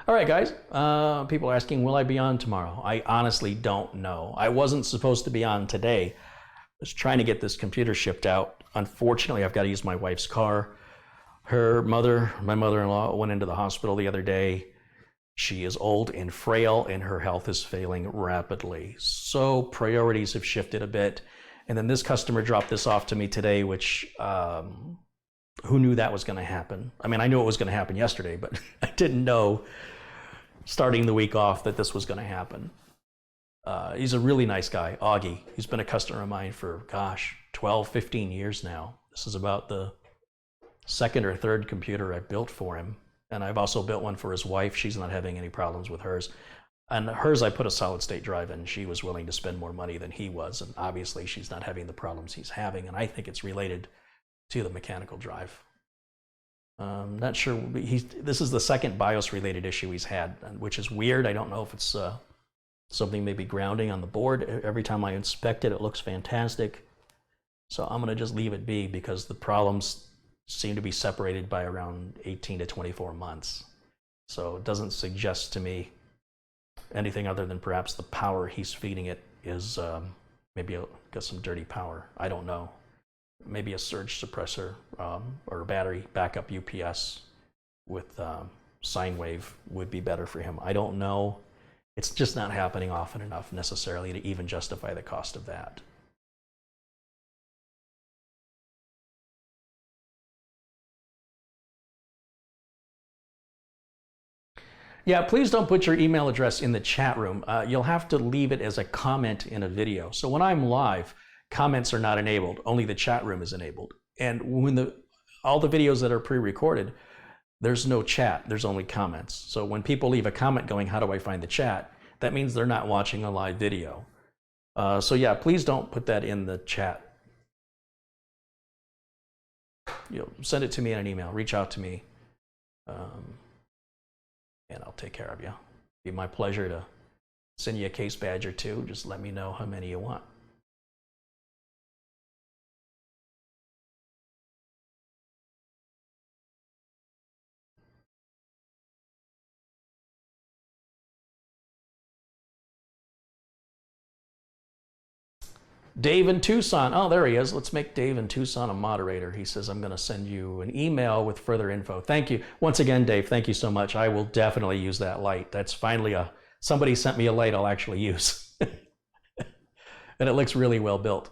All right, guys. People are asking, will I be on tomorrow? I honestly don't know. I wasn't supposed to be on today. I was trying to get this computer shipped out. Unfortunately, I've got to use my wife's car. Her mother, my mother-in-law, went into the hospital the other day. She is old and frail, and her health is failing rapidly. So priorities have shifted a bit. And then this customer dropped this off to me today, which who knew that was going to happen? I mean, I knew it was going to happen yesterday, but I didn't know starting the week off that this was going to happen. He's a really nice guy, Augie. He's been a customer of mine for, gosh, 12, 15 years now. This is about the second or third computer I've built for him. And I've also built one for his wife. She's not having any problems with hers. And hers, I put a solid state drive in. She was willing to spend more money than he was. And obviously she's not having the problems he's having. And I think it's related to the mechanical drive. Not sure. This is the second BIOS-related issue he's had, which is weird. I don't know if it's something maybe grounding on the board. Every time I inspect it, it looks fantastic. So I'm going to just leave it be because the problems seem to be separated by around 18 to 24 months. So it doesn't suggest to me anything other than perhaps the power he's feeding it is maybe got some dirty power. I don't know. Maybe a surge suppressor or a battery backup UPS with sine wave would be better for him. I don't know. It's just not happening often enough necessarily to even justify the cost of that. Yeah, please don't put your email address in the chat room. You'll have to leave it as a comment in a video. So when I'm live, comments are not enabled, only the chat room is enabled. And when all the videos that are pre-recorded, there's no chat, there's only comments. So when people leave a comment going, how do I find the chat? That means they're not watching a live video. So yeah, please don't put that in the chat. Send it to me in an email, reach out to me, and I'll take care of you. It'd be my pleasure to send you a case badge or two. Just let me know how many you want. Dave in Tucson. Oh, there he is. Let's make Dave in Tucson a moderator. He says, I'm going to send you an email with further info. Thank you. Once again, Dave, thank you so much. I will definitely use that light. That's finally somebody sent me a light I'll actually use. And it looks really well built.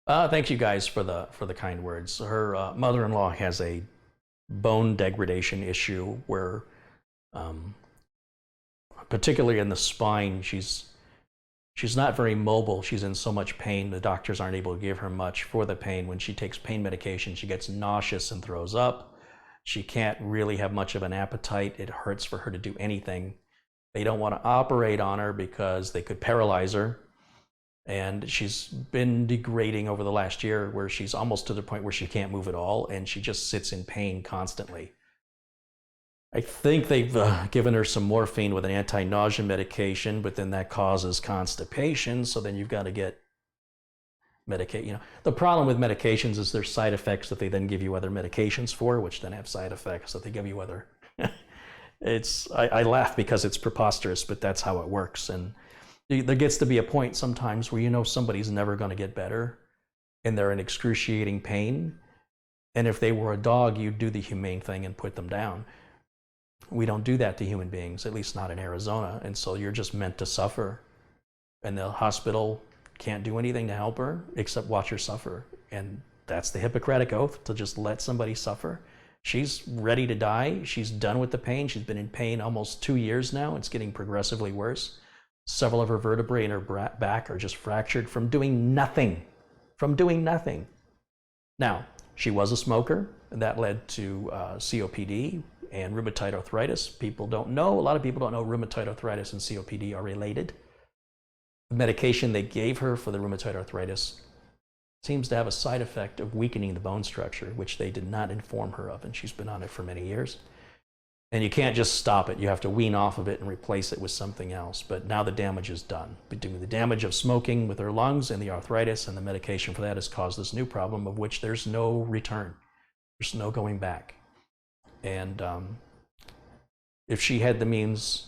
Thank you guys for the kind words. Her mother-in-law has a bone degradation issue where particularly in the spine, she's not very mobile. She's in so much pain. The doctors aren't able to give her much for the pain. When she takes pain medication, she gets nauseous and throws up. She can't really have much of an appetite. It hurts for her to do anything. They don't want to operate on her because they could paralyze her. And she's been degrading over the last year where she's almost to the point where she can't move at all, and she just sits in pain constantly. I think they've given her some morphine with an anti-nausea medication, but then that causes constipation, so then you've got to get medicate. The problem with medications is there's side effects that they then give you other medications for, which then have side effects that they give you other. I laugh because it's preposterous, but that's how it works. And there gets to be a point sometimes where somebody's never going to get better, and they're in excruciating pain. And if they were a dog, you'd do the humane thing and put them down. We don't do that to human beings, at least not in Arizona. And so you're just meant to suffer. And the hospital can't do anything to help her except watch her suffer. And that's the Hippocratic Oath, to just let somebody suffer. She's ready to die. She's done with the pain. She's been in pain almost 2 years now. It's getting progressively worse. Several of her vertebrae in her back are just fractured from doing nothing. Now, she was a smoker, and that led to COPD and rheumatoid arthritis. A lot of people don't know rheumatoid arthritis and COPD are related. The medication they gave her for the rheumatoid arthritis seems to have a side effect of weakening the bone structure, which they did not inform her of, and she's been on it for many years. And you can't just stop it. You have to wean off of it and replace it with something else. But now the damage is done. Between the damage of smoking with her lungs and the arthritis and the medication for that has caused this new problem of which there's no return. There's no going back. And if she had the means,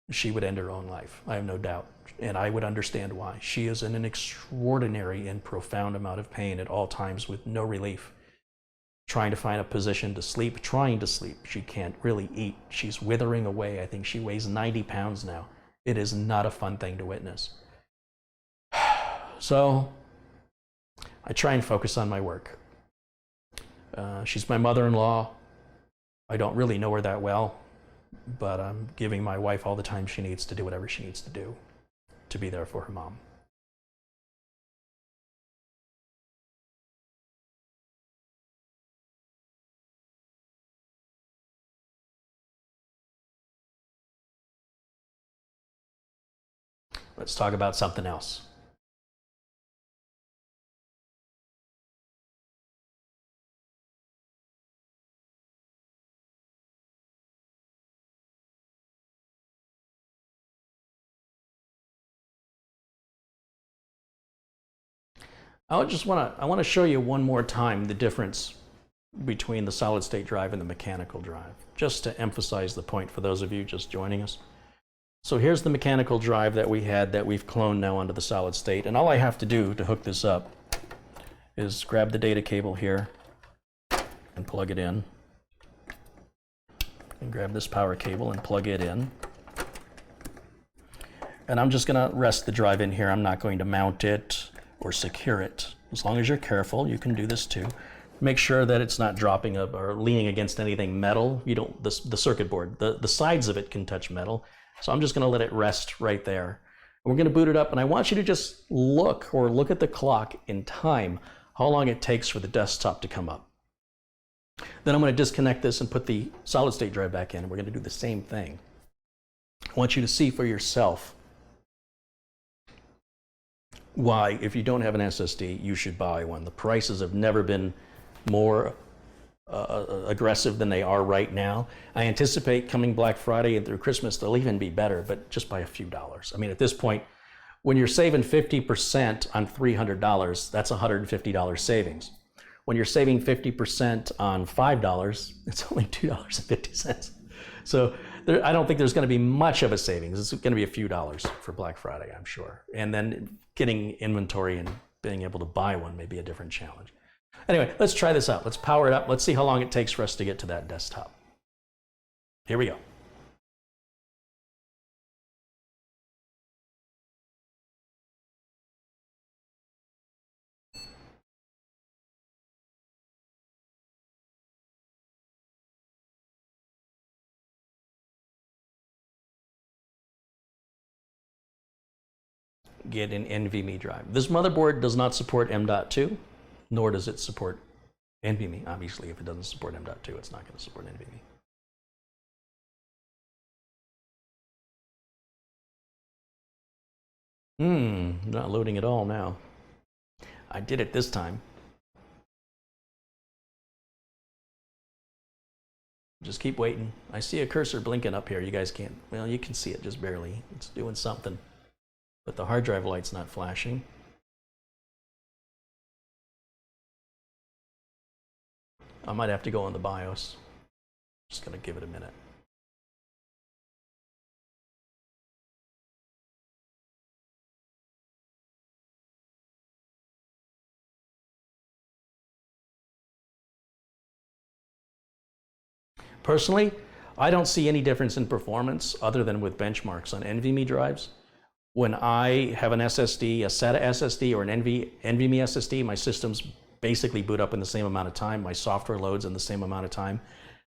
she would end her own life. I have no doubt. And I would understand why. She is in an extraordinary and profound amount of pain at all times with no relief. Trying to find a position to sleep, trying to sleep. She can't really eat. She's withering away. I think she weighs 90 pounds now. It is not a fun thing to witness. So I try and focus on my work. She's my mother-in-law. I don't really know her that well, but I'm giving my wife all the time she needs to do whatever she needs to do to be there for her mom. Let's talk about something else. I want to show you one more time the difference between the solid state drive and the mechanical drive, just to emphasize the point for those of you just joining us. So here's the mechanical drive that we had that we've cloned now onto the solid state. And all I have to do to hook this up is grab the data cable here and plug it in. And grab this power cable and plug it in. And I'm just going to rest the drive in here. I'm not going to mount it or secure it. As long as you're careful, you can do this too. Make sure that it's not dropping up or leaning against anything metal. You don't, the circuit board, the sides of it can touch metal. So I'm just going to let it rest right there. We're going to boot it up, and I want you to just look at the clock in time, how long it takes for the desktop to come up. Then I'm going to disconnect this and put the solid state drive back in, and we're going to do the same thing. I want you to see for yourself why, if you don't have an SSD, you should buy one. The prices have never been more aggressive than they are right now. I anticipate coming Black Friday and through Christmas, they'll even be better, but just by a few dollars. I mean, at this point, when you're saving 50% on $300, that's $150 savings. When you're saving 50% on $5, it's only $2.50. So I don't think there's going to be much of a savings. It's going to be a few dollars for Black Friday, I'm sure. And then getting inventory and being able to buy one may be a different challenge. Anyway, let's try this out. Let's power it up. Let's see how long it takes for us to get to that desktop. Here we go. Get an NVMe drive. This motherboard does not support M.2, nor does it support NVMe. Obviously, if it doesn't support M.2, it's not going to support NVMe. Not loading at all now. I did it this time. Just keep waiting. I see a cursor blinking up here. You guys can't, well, you can see it just barely. It's doing something. But the hard drive light's not flashing. I might have to go on the BIOS. Just gonna give it a minute. Personally, I don't see any difference in performance other than with benchmarks on NVMe drives. When I have an SSD, a SATA SSD, or an NVMe SSD, my systems basically boot up in the same amount of time. My software loads in the same amount of time.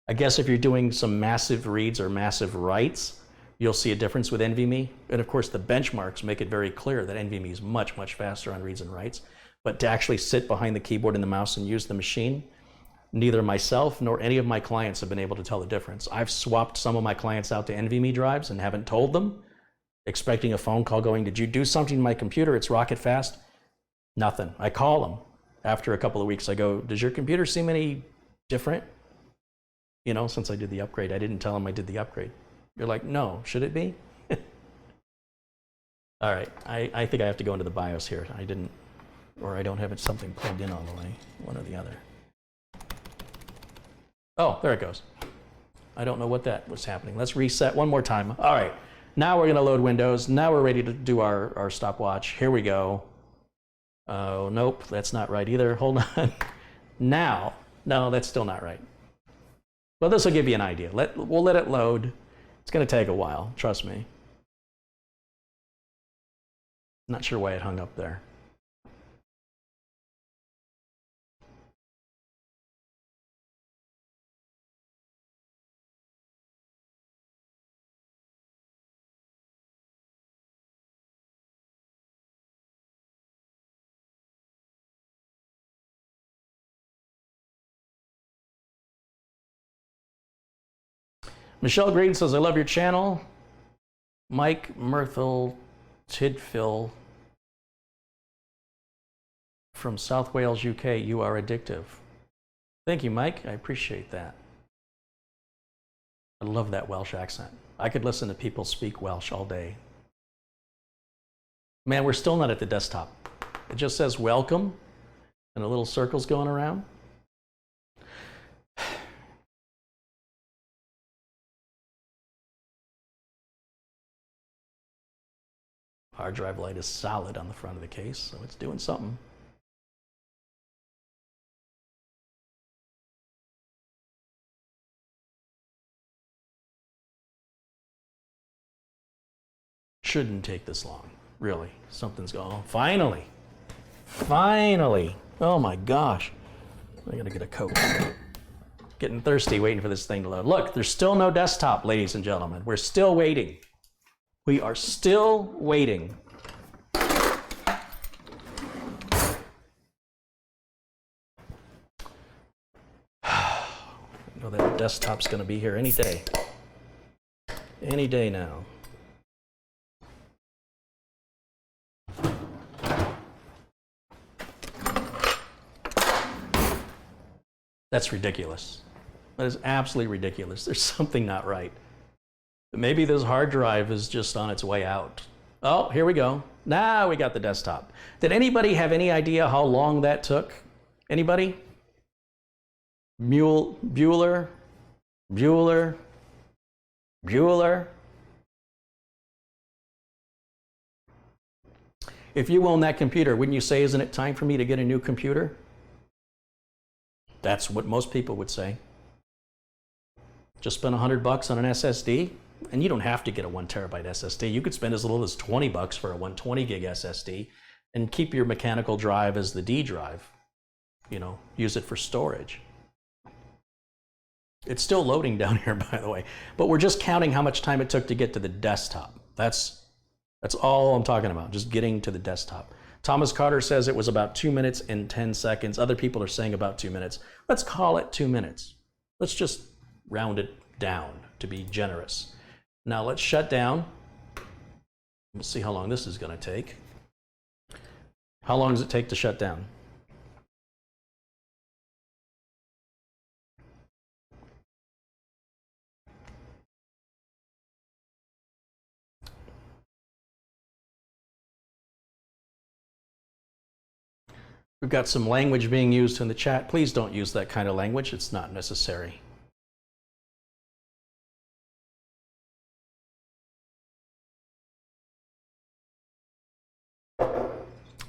I guess if you're doing some massive reads or massive writes, you'll see a difference with NVMe. And of course, the benchmarks make it very clear that NVMe is much, much faster on reads and writes. But to actually sit behind the keyboard and the mouse and use the machine, neither myself nor any of my clients have been able to tell the difference. I've swapped some of my clients out to NVMe drives and haven't told them, expecting a phone call going, did you do something to my computer? It's rocket fast. Nothing. I call them after a couple of weeks. I go, does your computer seem any different? You know, since I did the upgrade. I didn't tell them I did the upgrade. You're like, no, should it be? All right, I think I have to go into the BIOS here. I didn't, or I don't have it something plugged in all the way, one or the other. Oh, there it goes. I don't know what that was happening. Let's reset one more time. All right, now we're gonna load Windows. Now we're ready to do our stopwatch. Here we go. Oh, nope, that's not right either. Hold on. Now, no, that's still not right. Well, this will give you an idea. We'll let it load. It's gonna take a while, trust me. Not sure why it hung up there. Michelle Green says, I love your channel. Mike Myrtle Tidfill from South Wales, UK, you are addictive. Thank you, Mike. I appreciate that. I love that Welsh accent. I could listen to people speak Welsh all day. Man, we're still not at the desktop. It just says welcome and a little circle's going around. Hard drive light is solid on the front of the case, so it's doing something. Shouldn't take this long, really. Something's going on. Finally. Finally. Oh my gosh. I gotta get a Coke. Getting thirsty waiting for this thing to load. Look, there's still no desktop, ladies and gentlemen. We're still waiting. We are still waiting. I know that desktop's gonna be here any day. Any day now. That's ridiculous. That is absolutely ridiculous. There's something not right. Maybe this hard drive is just on its way out. Oh, here we go. Now we got the desktop. Did anybody have any idea how long that took? Anybody? Bueller? If you own that computer, wouldn't you say, isn't it time for me to get a new computer? That's what most people would say. Just spend $100 on an SSD, and you don't have to get a 1 terabyte SSD. You could spend as little as $20 for a 120 gig SSD and keep your mechanical drive as the D drive. You know, use it for storage. It's still loading down here, by the way, but we're just counting how much time it took to get to the desktop. That's all I'm talking about, just getting to the desktop. Thomas Carter says it was about 2 minutes and 10 seconds. Other people are saying about 2 minutes. Let's call it 2 minutes. Let's just round it down to be generous. Now let's shut down. We'll see how long this is going to take. How long does it take to shut down? We've got some language being used in the chat. Please don't use that kind of language. It's not necessary.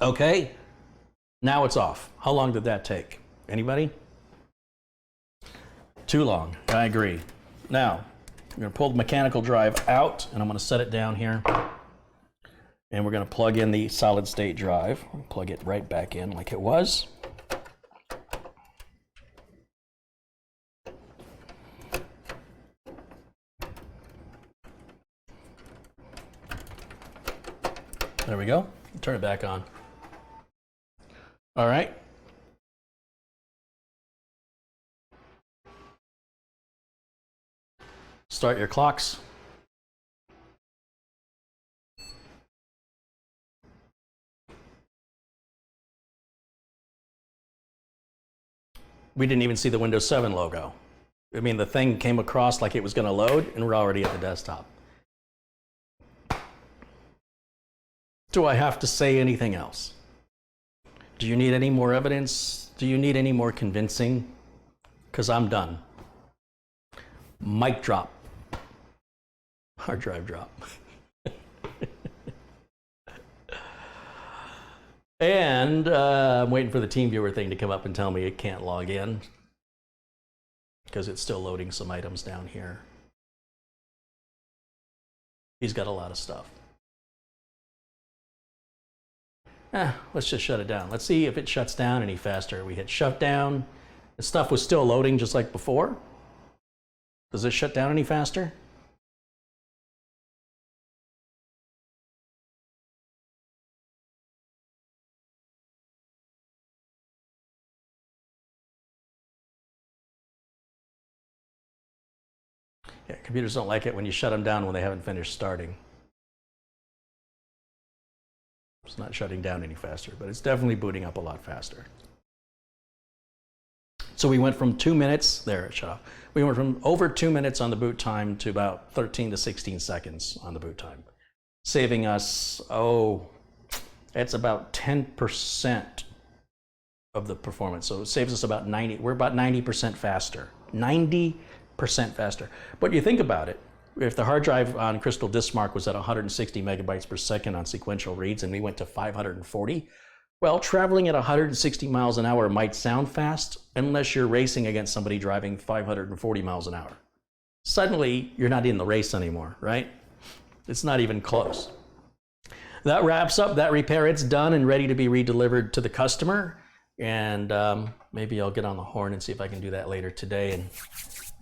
Okay, now it's off. How long did that take? Anybody? Too long, I agree. Now, I'm gonna pull the mechanical drive out and I'm gonna set it down here. And we're gonna plug in the solid state drive. Plug it right back in like it was. There we go, turn it back on. All right. Start your clocks. We didn't even see the Windows 7 logo. I mean, the thing came across like it was going to load, and we're already at the desktop. Do I have to say anything else? Do you need any more evidence? Do you need any more convincing? Because I'm done. Mic drop. Hard drive drop. And I'm waiting for the TeamViewer thing to come up and tell me it can't log in because it's still loading some items down here. He's got a lot of stuff. Let's just shut it down. Let's see if it shuts down any faster. We hit shut down. The stuff was still loading just like before. Does it shut down any faster? Yeah, computers don't like it when you shut them down when they haven't finished starting. It's not shutting down any faster, but it's definitely booting up a lot faster. So we went from 2 minutes, there it shut off. We went from over 2 minutes on the boot time to about 13 to 16 seconds on the boot time, saving us, it's about 10% of the performance. So it saves us about 90, we're about 90% faster, 90% faster. But you think about it, if the hard drive on Crystal Diskmark was at 160 megabytes per second on sequential reads and we went to 540, well, traveling at 160 miles an hour might sound fast unless you're racing against somebody driving 540 miles an hour. Suddenly, you're not in the race anymore, right? It's not even close. That wraps up that repair. It's done and ready to be redelivered to the customer. And maybe I'll get on the horn and see if I can do that later today and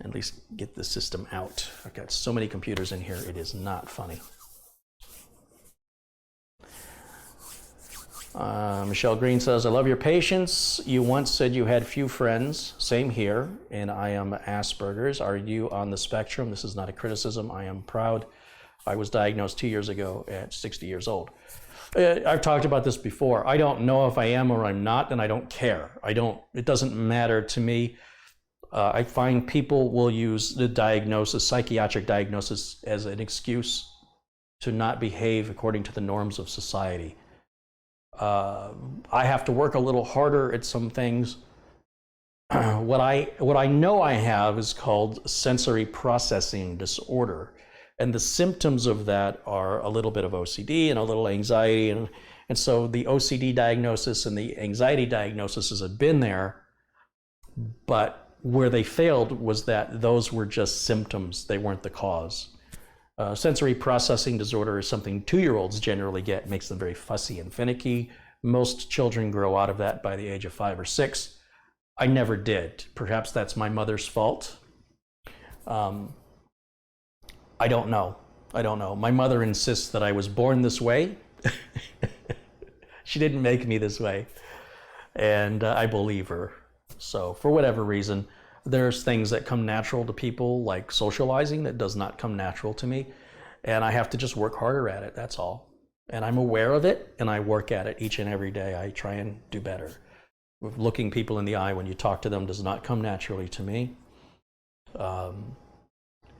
at least get the system out. I've got so many computers in here, it is not funny. Michelle Green says, I love your patience. You once said you had few friends. Same here, and I am Asperger's. Are you on the spectrum? This is not a criticism. I am proud. I was diagnosed 2 years ago at 60 years old. I've talked about this before. I don't know if I am or I'm not, and I don't care. It doesn't matter to me. I find people will use the diagnosis, psychiatric diagnosis, as an excuse to not behave according to the norms of society. I have to work a little harder at some things. What I know I have is called sensory processing disorder. And the symptoms of that are a little bit of OCD and a little anxiety. And so the OCD diagnosis and the anxiety diagnoses have been there, but where they failed was that those were just symptoms. They weren't the cause. Sensory processing disorder is something 2-year-olds generally get. It makes them very fussy and finicky. Most children grow out of that by the age of 5 or 6. I never did. Perhaps that's my mother's fault. I don't know. My mother insists that I was born this way. She didn't make me this way. And I believe her. So for whatever reason, there's things that come natural to people, like socializing, that does not come natural to me. And I have to just work harder at it, that's all. And I'm aware of it, and I work at it each and every day. I try and do better. Looking people in the eye when you talk to them does not come naturally to me.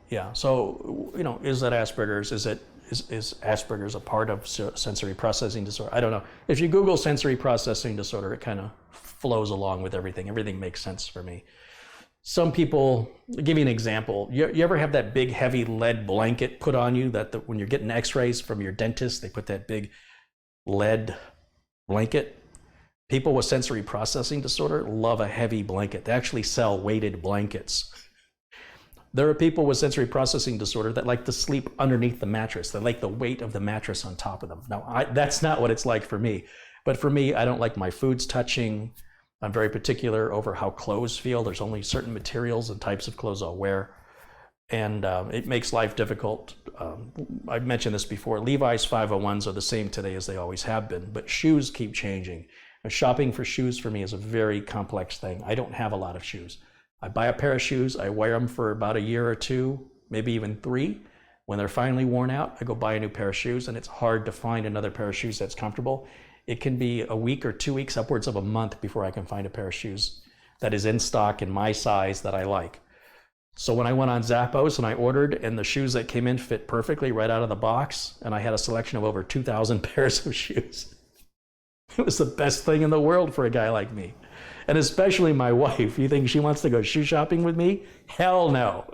Yeah, so, you know, is that Asperger's? Is Asperger's a part of sensory processing disorder? I don't know. If you Google sensory processing disorder, it kind of flows along with everything. Everything makes sense for me. Some people, I'll give you an example. You ever have that big, heavy lead blanket put on you that when you're getting x-rays from your dentist, they put that big lead blanket? People with sensory processing disorder love a heavy blanket. They actually sell weighted blankets. There are people with sensory processing disorder that like to sleep underneath the mattress. They like the weight of the mattress on top of them. Now, that's not what it's like for me. But for me, I don't like my foods touching. I'm very particular over how clothes feel. There's only certain materials and types of clothes I'll wear. And it makes life difficult. I've mentioned this before. Levi's 501s are the same today as they always have been, but shoes keep changing. And shopping for shoes for me is a very complex thing. I don't have a lot of shoes. I buy a pair of shoes, I wear them for about a year or two, maybe even 3. When they're finally worn out, I go buy a new pair of shoes, and it's hard to find another pair of shoes that's comfortable. It can be a week or 2 weeks, upwards of a month before I can find a pair of shoes that is in stock in my size that I like. So when I went on Zappos and I ordered, and the shoes that came in fit perfectly right out of the box, and I had a selection of over 2,000 pairs of shoes. It was the best thing in the world for a guy like me. And especially my wife. You think she wants to go shoe shopping with me? Hell no.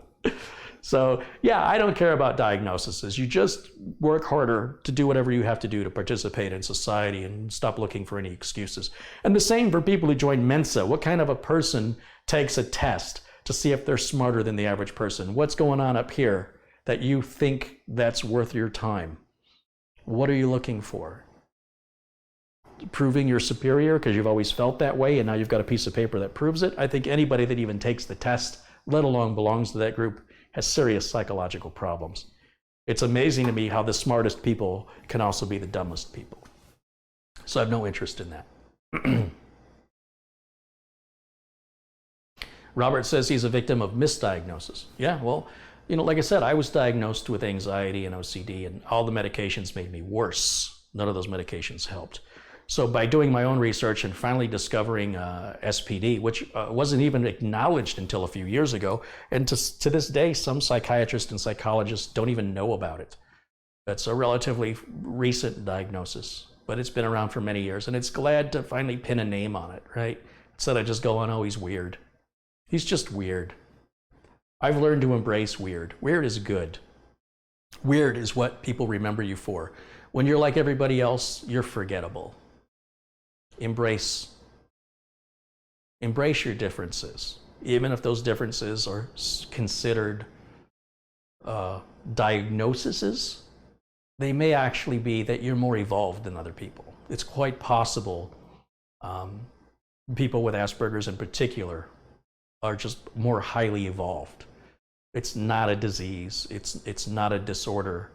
So yeah, I don't care about diagnoses. You just work harder to do whatever you have to do to participate in society and stop looking for any excuses. And the same for people who join Mensa. What kind of a person takes a test to see if they're smarter than the average person? What's going on up here that you think that's worth your time? What are you looking for? Proving you're superior because you've always felt that way and now you've got a piece of paper that proves it? I think anybody that even takes the test, let alone belongs to that group, has serious psychological problems. It's amazing to me how the smartest people can also be the dumbest people. So I have no interest in that. Robert says he's a victim of misdiagnosis. Yeah, well, you know, like I said, I was diagnosed with anxiety and OCD, and all the medications made me worse. None of those medications helped. So by doing my own research and finally discovering SPD, which wasn't even acknowledged until a few years ago, and to this day, some psychiatrists and psychologists don't even know about it. That's a relatively recent diagnosis, but it's been around for many years, and it's glad to finally pin a name on it, right? Instead of just going, oh, he's weird. He's just weird. I've learned to embrace weird. Weird is good. Weird is what people remember you for. When you're like everybody else, you're forgettable. Embrace your differences, even if those differences are considered diagnoses. They may actually be that you're more evolved than other people. It's quite possible people with Asperger's in particular are just more highly evolved. It's not a disease. It's not a disorder.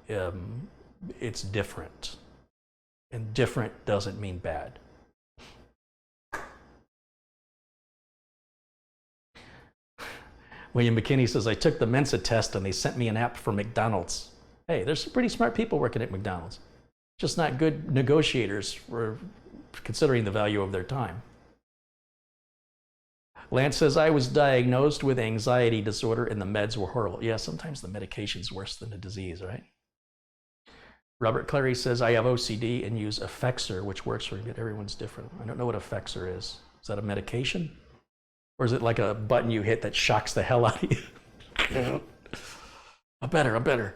It's different. And different doesn't mean bad. William McKinney says, I took the Mensa test and they sent me an app for McDonald's. Hey, there's some pretty smart people working at McDonald's. Just not good negotiators for considering the value of their time. Lance says, I was diagnosed with anxiety disorder and the meds were horrible. Yeah, sometimes the medication's worse than the disease, right? Robert Clary says, I have OCD and use Effexor, which works for me, but everyone's different. I don't know what Effexor is. Is that a medication? Or is it like a button you hit that shocks the hell out of you? I'm better.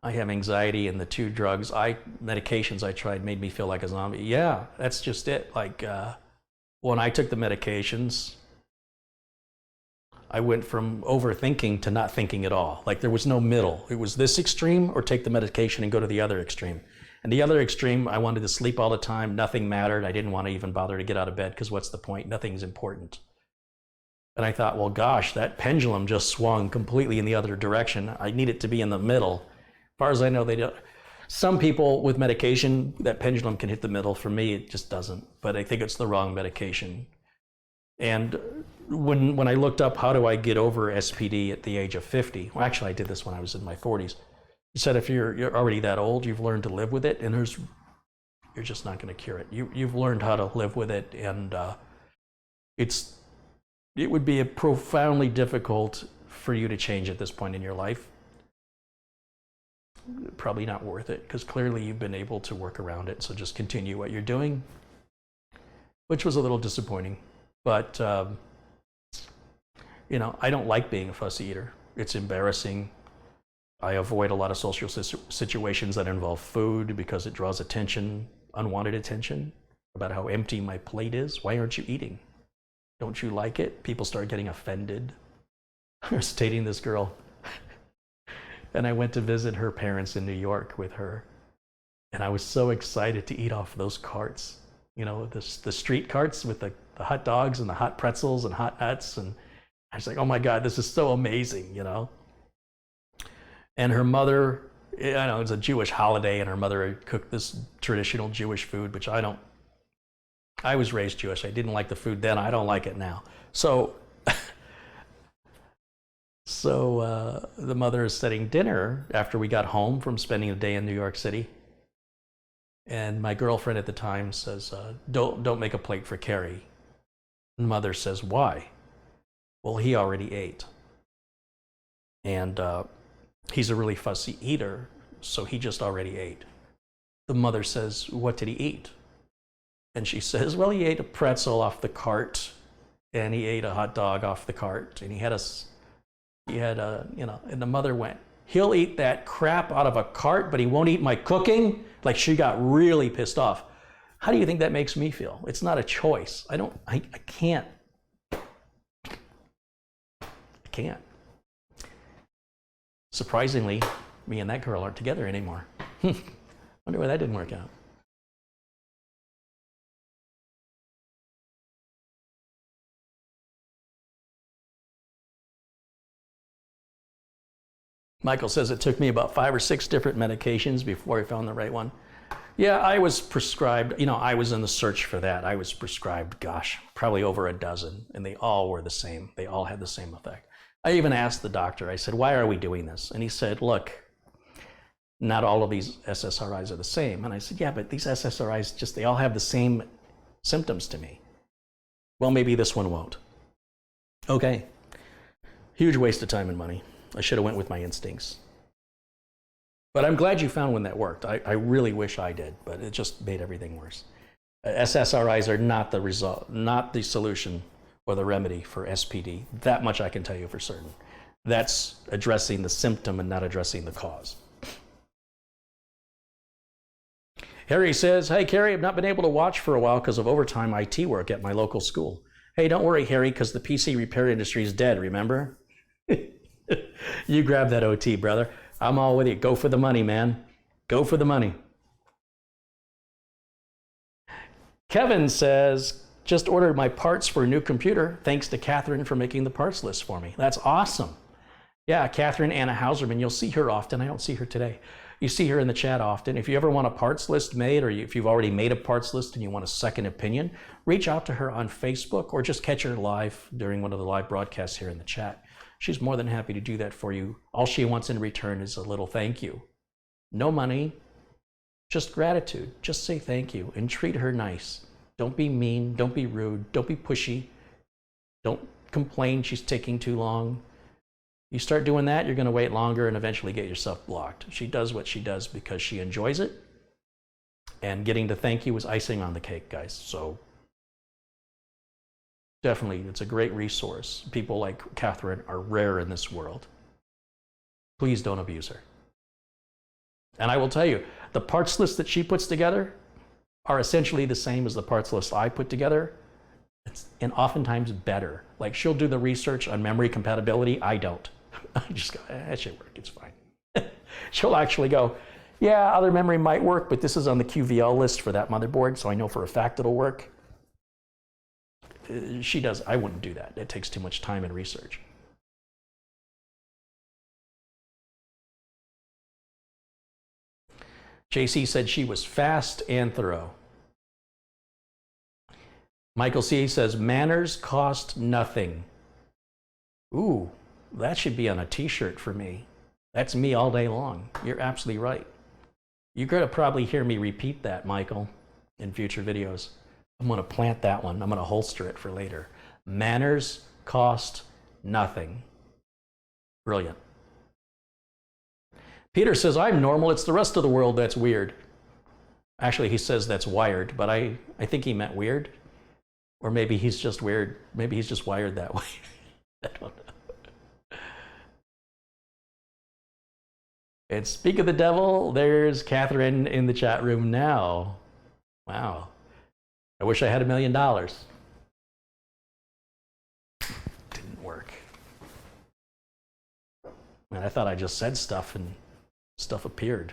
I have anxiety, and the 2 medications I tried made me feel like a zombie. Yeah, that's just it. Like when I took the medications, I went from overthinking to not thinking at all. Like there was no middle. It was this extreme or take the medication and go to the other extreme. And the other extreme, I wanted to sleep all the time. Nothing mattered. I didn't want to even bother to get out of bed because what's the point? Nothing's important. And I thought, well, gosh, that pendulum just swung completely in the other direction. I need it to be in the middle. As far as I know, they don't. Some people with medication, that pendulum can hit the middle. For me, it just doesn't. But I think it's the wrong medication. And when I looked up how do I get over SPD at the age of 50, well, actually I did this when I was in my 40s. He said if you're already that old, you've learned to live with it, and you're just not going to cure it. You've learned how to live with it, and it would be profoundly difficult for you to change at this point in your life. Probably not worth it, because clearly you've been able to work around it. So just continue what you're doing, which was a little disappointing. But, you know, I don't like being a fussy eater. It's embarrassing. I avoid a lot of social situations that involve food because it draws attention, unwanted attention, about how empty my plate is. Why aren't you eating? Don't you like it? People start getting offended. I was dating this girl, and I went to visit her parents in New York with her, and I was so excited to eat off those carts. You know, the street carts with the hot dogs and the hot pretzels and hot nuts, and I was like, oh my God, this is so amazing, you know? And her mother, I know it's a Jewish holiday, and her mother cooked this traditional Jewish food, which I was raised Jewish. I didn't like the food then. I don't like it now. So the mother is setting dinner after we got home from spending a day in New York City. And my girlfriend at the time says, don't make a plate for Carrie. And the mother says, why? Well, he already ate. And he's a really fussy eater, so he just already ate. The mother says, what did he eat? And she says, well, he ate a pretzel off the cart, and he ate a hot dog off the cart, and he had you know, and the mother went, he'll eat that crap out of a cart, but he won't eat my cooking? Like, she got really pissed off. How do you think that makes me feel? It's not a choice. I can't. I can't. Surprisingly, me and that girl aren't together anymore. Wonder why that didn't work out. Michael says it took me about 5 or 6 different medications before I found the right one. Yeah, I was prescribed, you know, I was in the search for that. I was prescribed, gosh, probably over a dozen, and they all were the same. They all had the same effect. I even asked the doctor, I said, why are we doing this? And he said, look, not all of these SSRIs are the same. And I said, yeah, but these SSRIs they all have the same symptoms to me. Well, maybe this one won't. Okay. Huge waste of time and money. I should have went with my instincts. But I'm glad you found one that worked. I really wish I did, but it just made everything worse. SSRIs are not the result, not the solution or the remedy for SPD. That much I can tell you for certain. That's addressing the symptom and not addressing the cause. Harry says, hey, Carrie, I've not been able to watch for a while because of overtime IT work at my local school. Hey, don't worry, Harry, because the PC repair industry is dead, remember? You grab that OT, brother. I'm all with you. Go for the money, man. Go for the money. Kevin says, just ordered my parts for a new computer. Thanks to Catherine for making the parts list for me. That's awesome. Yeah, Catherine Anna Hauserman, you'll see her often. I don't see her today. You see her in the chat often. If you ever want a parts list made, or if you've already made a parts list and you want a second opinion, reach out to her on Facebook or just catch her live during one of the live broadcasts here in the chat. She's more than happy to do that for you. All she wants in return is a little thank you. No money, just gratitude. Just say thank you and treat her nice. Don't be mean, don't be rude, don't be pushy. Don't complain she's taking too long. You start doing that, you're gonna wait longer and eventually get yourself blocked. She does what she does because she enjoys it. And getting to thank you is icing on the cake, guys. So definitely, it's a great resource. People like Catherine are rare in this world. Please don't abuse her. And I will tell you, the parts list that she puts together are essentially the same as the parts list I put together, and oftentimes better. Like, she'll do the research on memory compatibility. I don't. I just go, that should work, it's fine. She'll actually go, yeah, other memory might work, but this is on the QVL list for that motherboard, so I know for a fact it'll work. She does. I wouldn't do that. It takes too much time and research. JC said she was fast and thorough. Michael C. says, manners cost nothing. Ooh, that should be on a t-shirt for me. That's me all day long. You're absolutely right. You're going to probably hear me repeat that, Michael, in future videos. I'm going to plant that one. I'm going to holster it for later. Manners cost nothing. Brilliant. Peter says, I'm normal. It's the rest of the world that's weird. Actually, he says that's wired, but I think he meant weird. Or maybe he's just weird. Maybe he's just wired that way. I don't know. And speak of the devil, there's Catherine in the chat room now. Wow. I wish I had $1 million. Didn't work. And I thought I just said stuff and stuff appeared.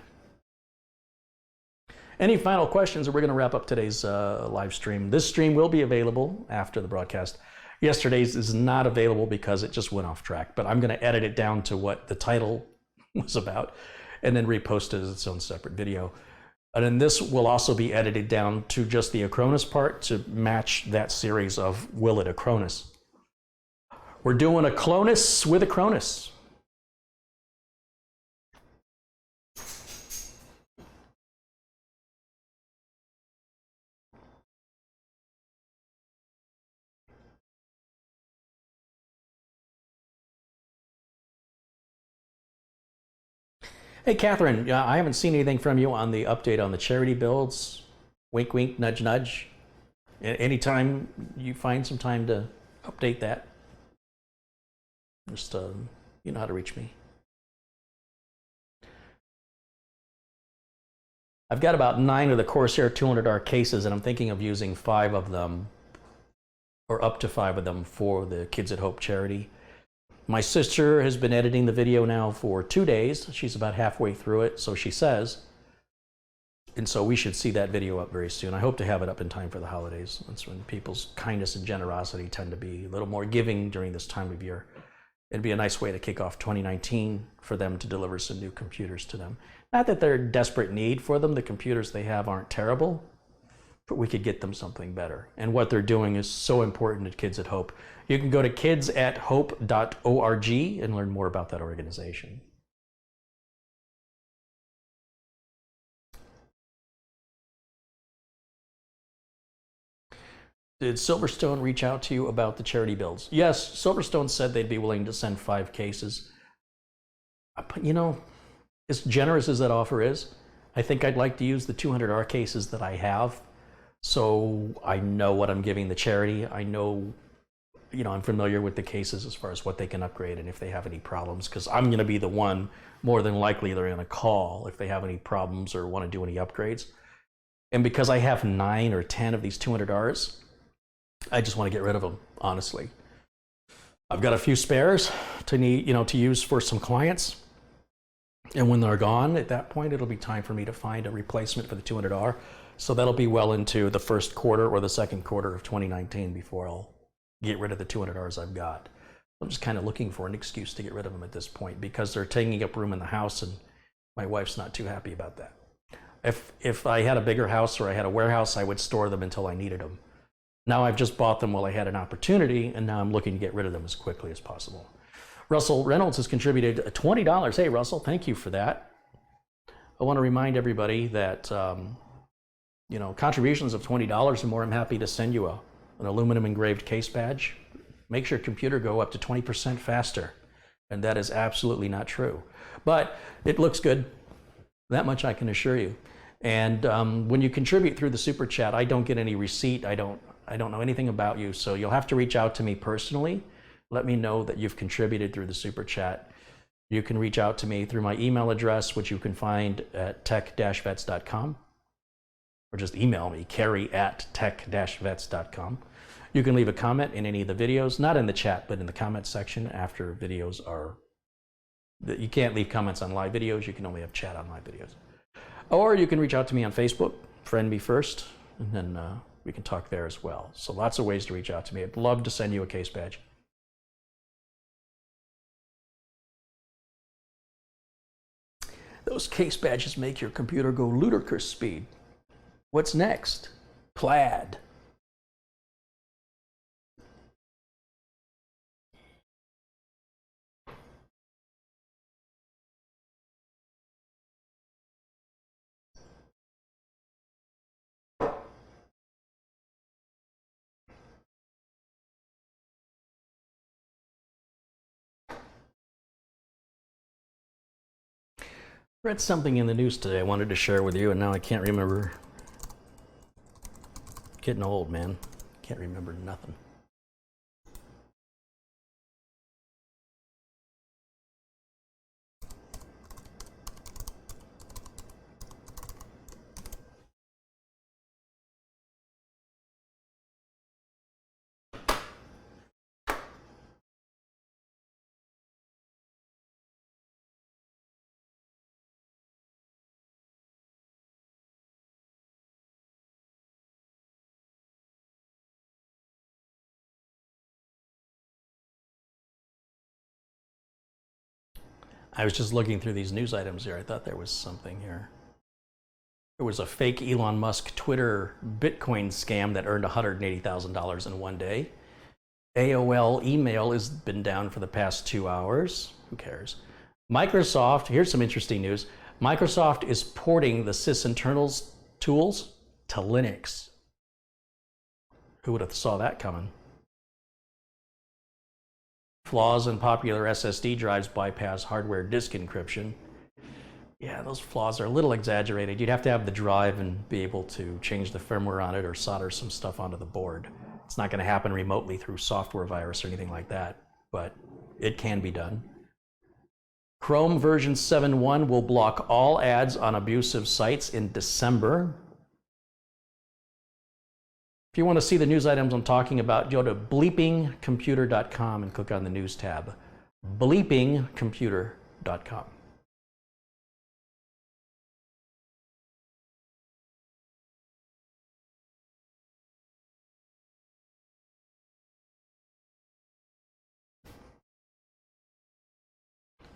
Any final questions, or we're going to wrap up today's live stream. This stream will be available after the broadcast. Yesterday's is not available because it just went off track, but I'm going to edit it down to what the title was about and then repost it as its own separate video. And then this will also be edited down to just the Acronis part to match that series of Will It Acronis. We're doing a Clonus with Acronis. Hey, Catherine, I haven't seen anything from you on the update on the charity builds. Wink, wink, nudge, nudge. Anytime you find some time to update that, just you know how to reach me. I've got about 9 of the Corsair 200R cases, and I'm thinking of using 5 of them, or up to 5 of them, for the Kids at Hope charity. My sister has been editing the video now for 2 days. She's about halfway through it, so she says. And so we should see that video up very soon. I hope to have it up in time for the holidays. That's when people's kindness and generosity tend to be a little more giving during this time of year. It'd be a nice way to kick off 2019 for them to deliver some new computers to them. Not that they're in desperate need for them. The computers they have aren't terrible, but we could get them something better. And what they're doing is so important at Kids at Hope. You can go to kidsathope.org and learn more about that organization. Did Silverstone reach out to you about the charity builds? Yes, Silverstone said they'd be willing to send 5 cases. You know, as generous as that offer is, I think I'd like to use the 200R cases that I have, so I know what I'm giving the charity. I know, you know, I'm familiar with the cases as far as what they can upgrade and if they have any problems, because I'm going to be the one, more than likely, they're going to call if they have any problems or want to do any upgrades. And because I have 9 or 10 of these 200Rs, I just want to get rid of them, honestly. I've got a few spares to need, you know, to use for some clients. And when they're gone, at that point, it'll be time for me to find a replacement for the 200R. So that'll be well into the first quarter or the second quarter of 2019 before I'll get rid of the 200Rs I've got. I'm just kind of looking for an excuse to get rid of them at this point because they're taking up room in the house and my wife's not too happy about that. If I had a bigger house or I had a warehouse, I would store them until I needed them. Now I've just bought them while I had an opportunity, and now I'm looking to get rid of them as quickly as possible. Russell Reynolds has contributed $20. Hey, Russell, thank you for that. I want to remind everybody that you know, contributions of $20 or more, I'm happy to send you an aluminum engraved case badge. Makes your computer go up to 20% faster, and that is absolutely not true. But it looks good. That much I can assure you. And when you contribute through the Super Chat, I don't get any receipt. I don't know anything about you, so you'll have to reach out to me personally. Let me know that you've contributed through the Super Chat. You can reach out to me through my email address, which you can find at tech-vets.com, or just email me, carrie@tech-vets.com. You can leave a comment in any of the videos, not in the chat, but in the comment section after videos are... You can't leave comments on live videos, you can only have chat on live videos. Or you can reach out to me on Facebook, friend me first, and then we can talk there as well. So lots of ways to reach out to me. I'd love to send you a case badge. Those case badges make your computer go ludicrous speed. What's next? Plaid. Read something in the news today I wanted to share with you, and now I can't remember. Getting old, man. Can't remember nothing. I was just looking through these news items here. I thought there was something here. There was a fake Elon Musk Twitter Bitcoin scam that earned $180,000 in one day. AOL email has been down for the past 2 hours. Who cares? Microsoft, here's some interesting news. Microsoft is porting the sysinternals tools to Linux. Who would have saw that coming? Flaws in popular SSD drives bypass hardware disk encryption. Yeah, those flaws are a little exaggerated. You'd have to have the drive and be able to change the firmware on it or solder some stuff onto the board. It's not going to happen remotely through software virus or anything like that, but it can be done. Chrome version 7.1 will block all ads on abusive sites in December. If you want to see the news items I'm talking about, go to bleepingcomputer.com and click on the news tab. bleepingcomputer.com.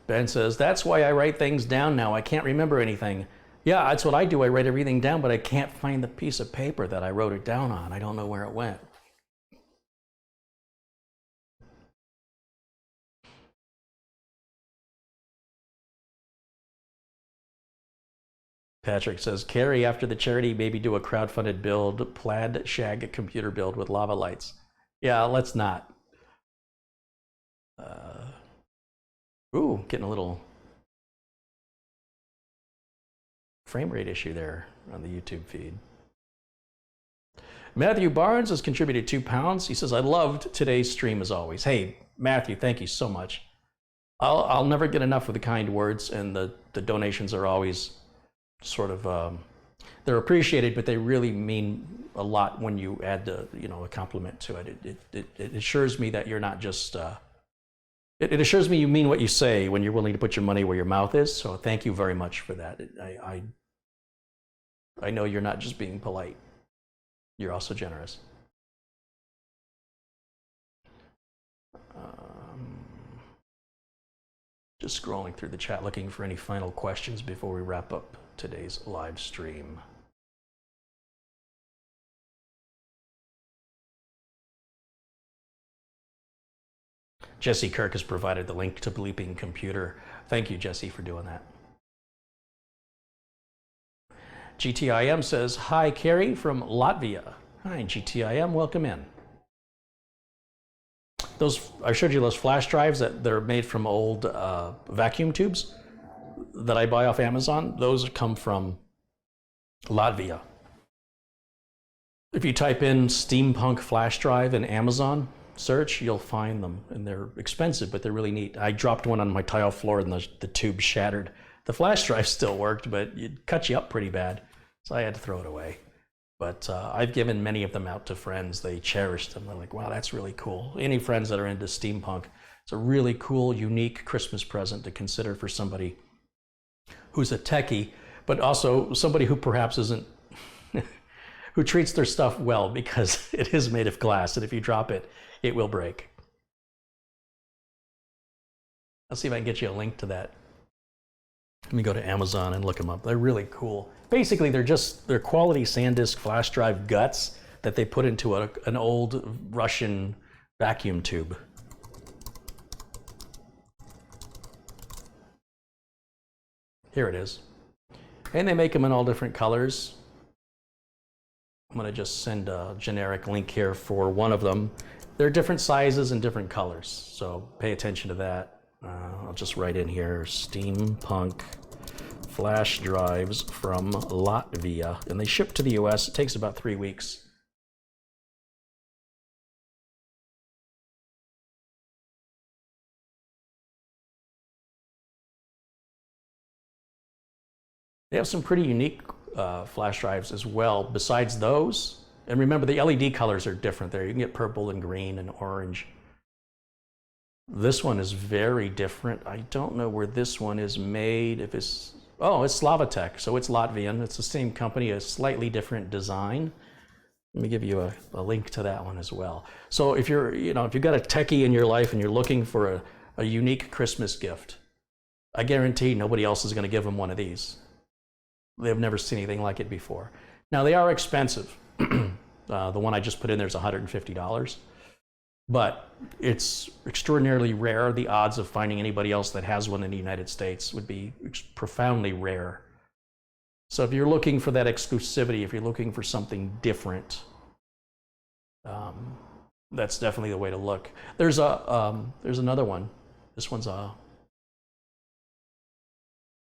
Ben says, that's why I write things down now. I can't remember anything. Yeah, that's what I do. I write everything down, but I can't find the piece of paper that I wrote it down on. I don't know where it went. Patrick says, Carrie, after the charity, maybe do a crowdfunded build, plaid shag computer build with lava lights. Yeah, let's not. Ooh, getting a little frame rate issue there on the YouTube feed. Matthew Barnes has contributed £2. He says, I loved today's stream as always. Hey, Matthew, thank you so much. I'll never get enough of the kind words, and the donations are always sort of, they're appreciated, but they really mean a lot when you add a compliment to it. It assures me that you're not just, it assures me you mean what you say when you're willing to put your money where your mouth is. So thank you very much for that. I know you're not just being polite. You're also generous. Just scrolling through the chat looking for any final questions before we wrap up today's live stream. Jesse Kirk has provided the link to Bleeping Computer. Thank you, Jesse, for doing that. GTIM says, hi, Carrie from Latvia. Hi, GTIM, welcome in. I showed you those flash drives that they're made from old vacuum tubes that I buy off Amazon. Those come from Latvia. If you type in steampunk flash drive in Amazon search, you'll find them, and they're expensive, but they're really neat. I dropped one on my tile floor and the tube shattered. The flash drive still worked, but it cut you up pretty bad, so I had to throw it away. But I've given many of them out to friends. They cherished them. They're like, wow, that's really cool. Any friends that are into steampunk, it's a really cool, unique Christmas present to consider for somebody who's a techie, but also somebody who perhaps isn't, who treats their stuff well, because it is made of glass, and if you drop it, it will break. I'll see if I can get you a link to that. Let me go to Amazon and look them up. They're really cool. Basically, they're quality SanDisk flash drive guts that they put into an old Russian vacuum tube. Here it is. And they make them in all different colors. I'm going to just send a generic link here for one of them. They're different sizes and different colors, so pay attention to that. I'll just write in here, steampunk flash drives from Latvia, and they ship to the US. It takes about 3 weeks. They have some pretty unique flash drives as well besides those. And remember, the LED colors are different there. You can get purple and green and orange. This one is very different. I don't know where this one is made. If it's, oh, it's Slavatech, so it's Latvian. It's the same company, a slightly different design. Let me give you a link to that one as well. So if you're, if you've got a techie in your life and you're looking for a unique Christmas gift, I guarantee nobody else is going to give them one of these. They've never seen anything like it before. Now, they are expensive. The one I just put in there is $150, but it's extraordinarily rare. The odds of finding anybody else that has one in the United States would be profoundly rare. So if you're looking for that exclusivity, if you're looking for something different, that's definitely the way to look. There's another one. This one's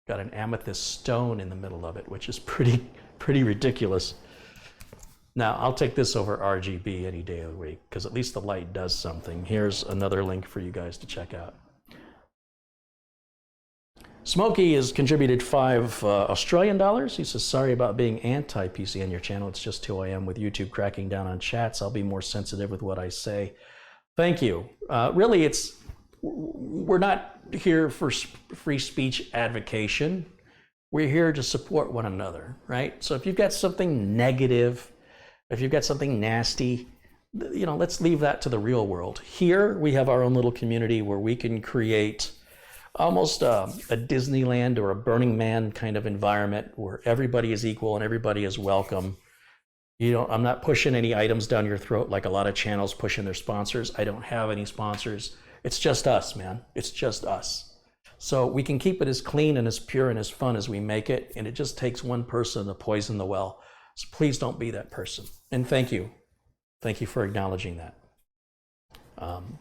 got an amethyst stone in the middle of it, which is pretty ridiculous. Now, I'll take this over RGB any day of the week, because at least the light does something. Here's another link for you guys to check out. Smokey has contributed $5 Australian dollars. He says, sorry about being anti-PC on your channel. It's just who I am with YouTube cracking down on chats. I'll be more sensitive with what I say. Thank you. Really, we're not here for free speech advocation. We're here to support one another, right? So if you've got something negative, if you've got something nasty, let's leave that to the real world. Here, we have our own little community where we can create almost a Disneyland or a Burning Man kind of environment where everybody is equal and everybody is welcome. I'm not pushing any items down your throat like a lot of channels pushing their sponsors. I don't have any sponsors. It's just us, man. It's just us. So we can keep it as clean and as pure and as fun as we make it, and it just takes one person to poison the well. So please don't be that person. And thank you. Thank you for acknowledging that.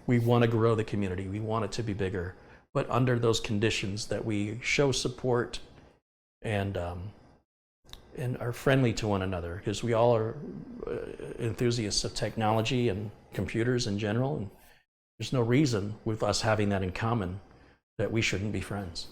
We want to grow the community. We want it to be bigger, but under those conditions that we show support and are friendly to one another, because we all are enthusiasts of technology and computers in general, and there's no reason with us having that in common that we shouldn't be friends.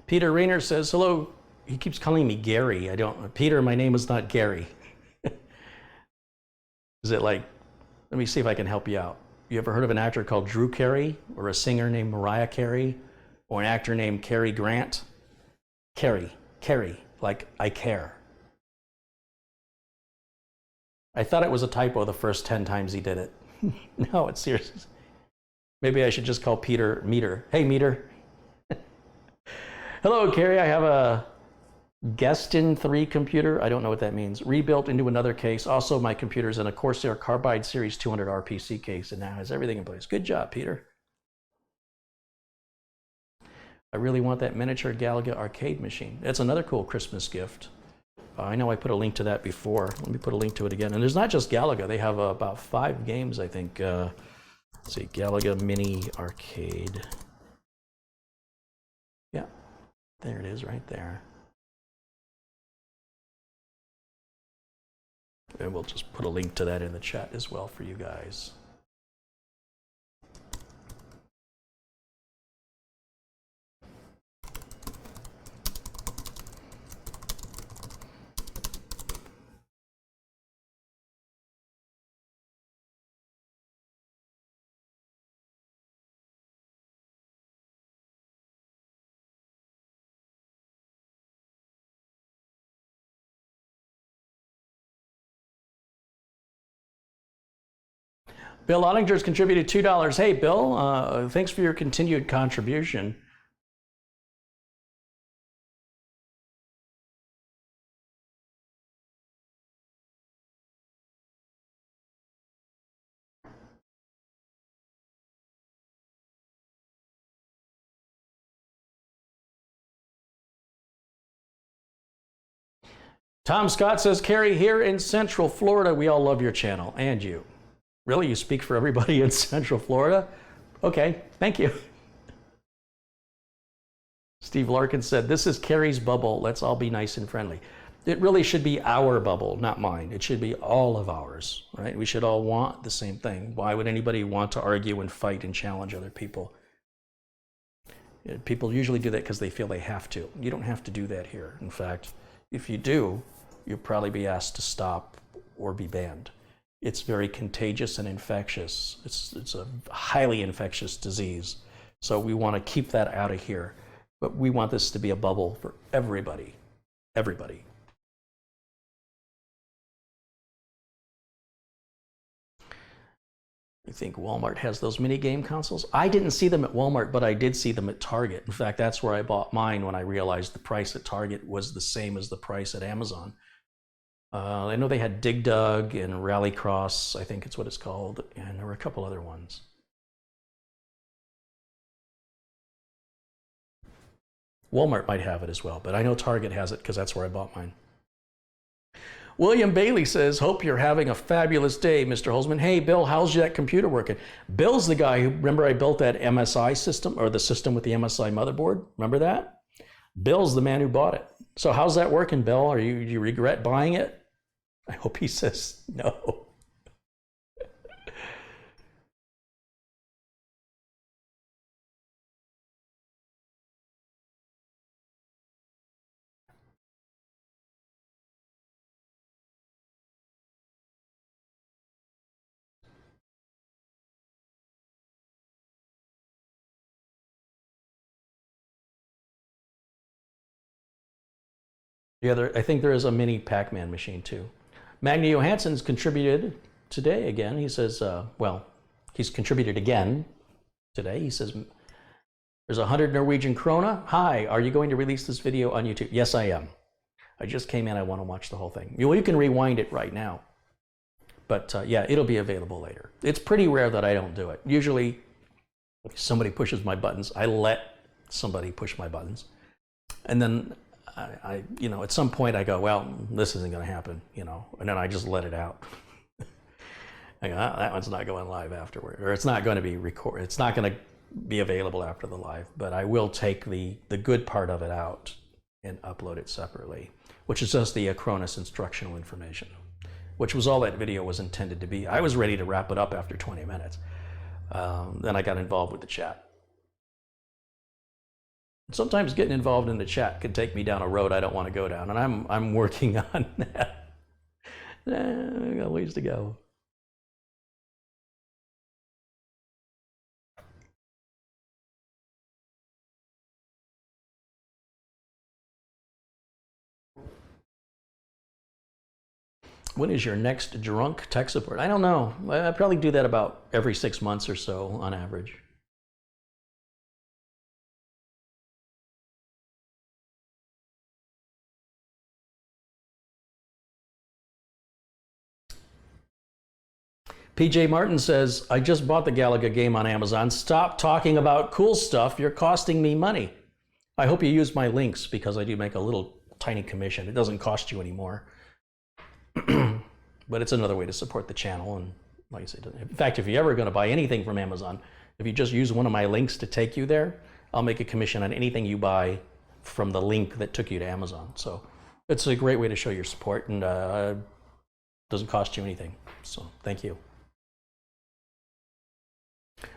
Peter Rayner says, hello. He keeps calling me Gary. Peter, my name is not Gary. Is it like, let me see if I can help you out. You ever heard of an actor called Drew Carey, or a singer named Mariah Carey, or an actor named Cary Grant? Carey, like I care. I thought it was a typo the first 10 times he did it. No, it's serious. Maybe I should just call Peter Meter. Hey, Meter. Hello, Carrie. I have a Guestin 3 computer. I don't know what that means. Rebuilt into another case. Also, my computer's in a Corsair Carbide Series 200 RPC case and now has everything in place. Good job, Peter. I really want that miniature Galaga arcade machine. That's another cool Christmas gift. I know I put a link to that before. Let me put a link to it again. And there's not just Galaga. They have about 5 games, I think. Let's see, Galaga Mini Arcade. Yeah, there it is right there. And we'll just put a link to that in the chat as well for you guys. Bill Ottinger's contributed $2. Hey, Bill, thanks for your continued contribution. Tom Scott says, Carrie, here in Central Florida, we all love your channel and you. Really? You speak for everybody in Central Florida? Okay, thank you. Steve Larkin said, this is Carrie's bubble. Let's all be nice and friendly. It really should be our bubble, not mine. It should be all of ours, right? We should all want the same thing. Why would anybody want to argue and fight and challenge other people? People usually do that because they feel they have to. You don't have to do that here. In fact, if you do, you'll probably be asked to stop or be banned. It's very contagious and infectious. It's a highly infectious disease. So we want to keep that out of here. But we want this to be a bubble for everybody. Everybody. I think Walmart has those mini game consoles. I didn't see them at Walmart, but I did see them at Target. In fact, that's where I bought mine when I realized the price at Target was the same as the price at Amazon. I know they had Dig Dug and Rallycross, I think it's what it's called, and there were a couple other ones. Walmart might have it as well, but I know Target has it because that's where I bought mine. William Bailey says, hope you're having a fabulous day, Mr. Holzman. Hey, Bill, how's that computer working? Bill's the guy who, remember I built that MSI system, or the system with the MSI motherboard? Remember that? Bill's the man who bought it. So how's that working, Bill? Do you regret buying it? I hope he says no. I think there is a mini Pac-Man machine too. Magni Johansson's contributed today again. He says, well, he's contributed again today. He says, there's 100 Norwegian krona. Hi, are you going to release this video on YouTube? Yes, I am. I just came in. I want to watch the whole thing. Well, you can rewind it right now. But yeah, it'll be available later. It's pretty rare that I don't do it. Usually, if somebody pushes my buttons, I let somebody push my buttons. And then you know, at some point I go, well, this isn't going to happen, you know, and then I just let it out. I go, that one's not going live afterward, or it's not going to be recorded. It's not going to be available after the live, but I will take the good part of it out and upload it separately, which is just the Acronis instructional information, which was all that video was intended to be. I was ready to wrap it up after 20 minutes. Then I got involved with the chat. Sometimes getting involved in the chat can take me down a road I don't want to go down, and I'm working on that. I got ways to go. When is your next drunk tech support? I don't know. I probably do that about every 6 months or so on average. PJ Martin says, I just bought the Galaga game on Amazon. Stop talking about cool stuff. You're costing me money. I hope you use my links because I do make a little tiny commission. It doesn't cost you anymore. But it's another way to support the channel. And like I said, in fact, if you're ever going to buy anything from Amazon, if you just use one of my links to take you there, I'll make a commission on anything you buy from the link that took you to Amazon. So it's a great way to show your support, and doesn't cost you anything. So thank you.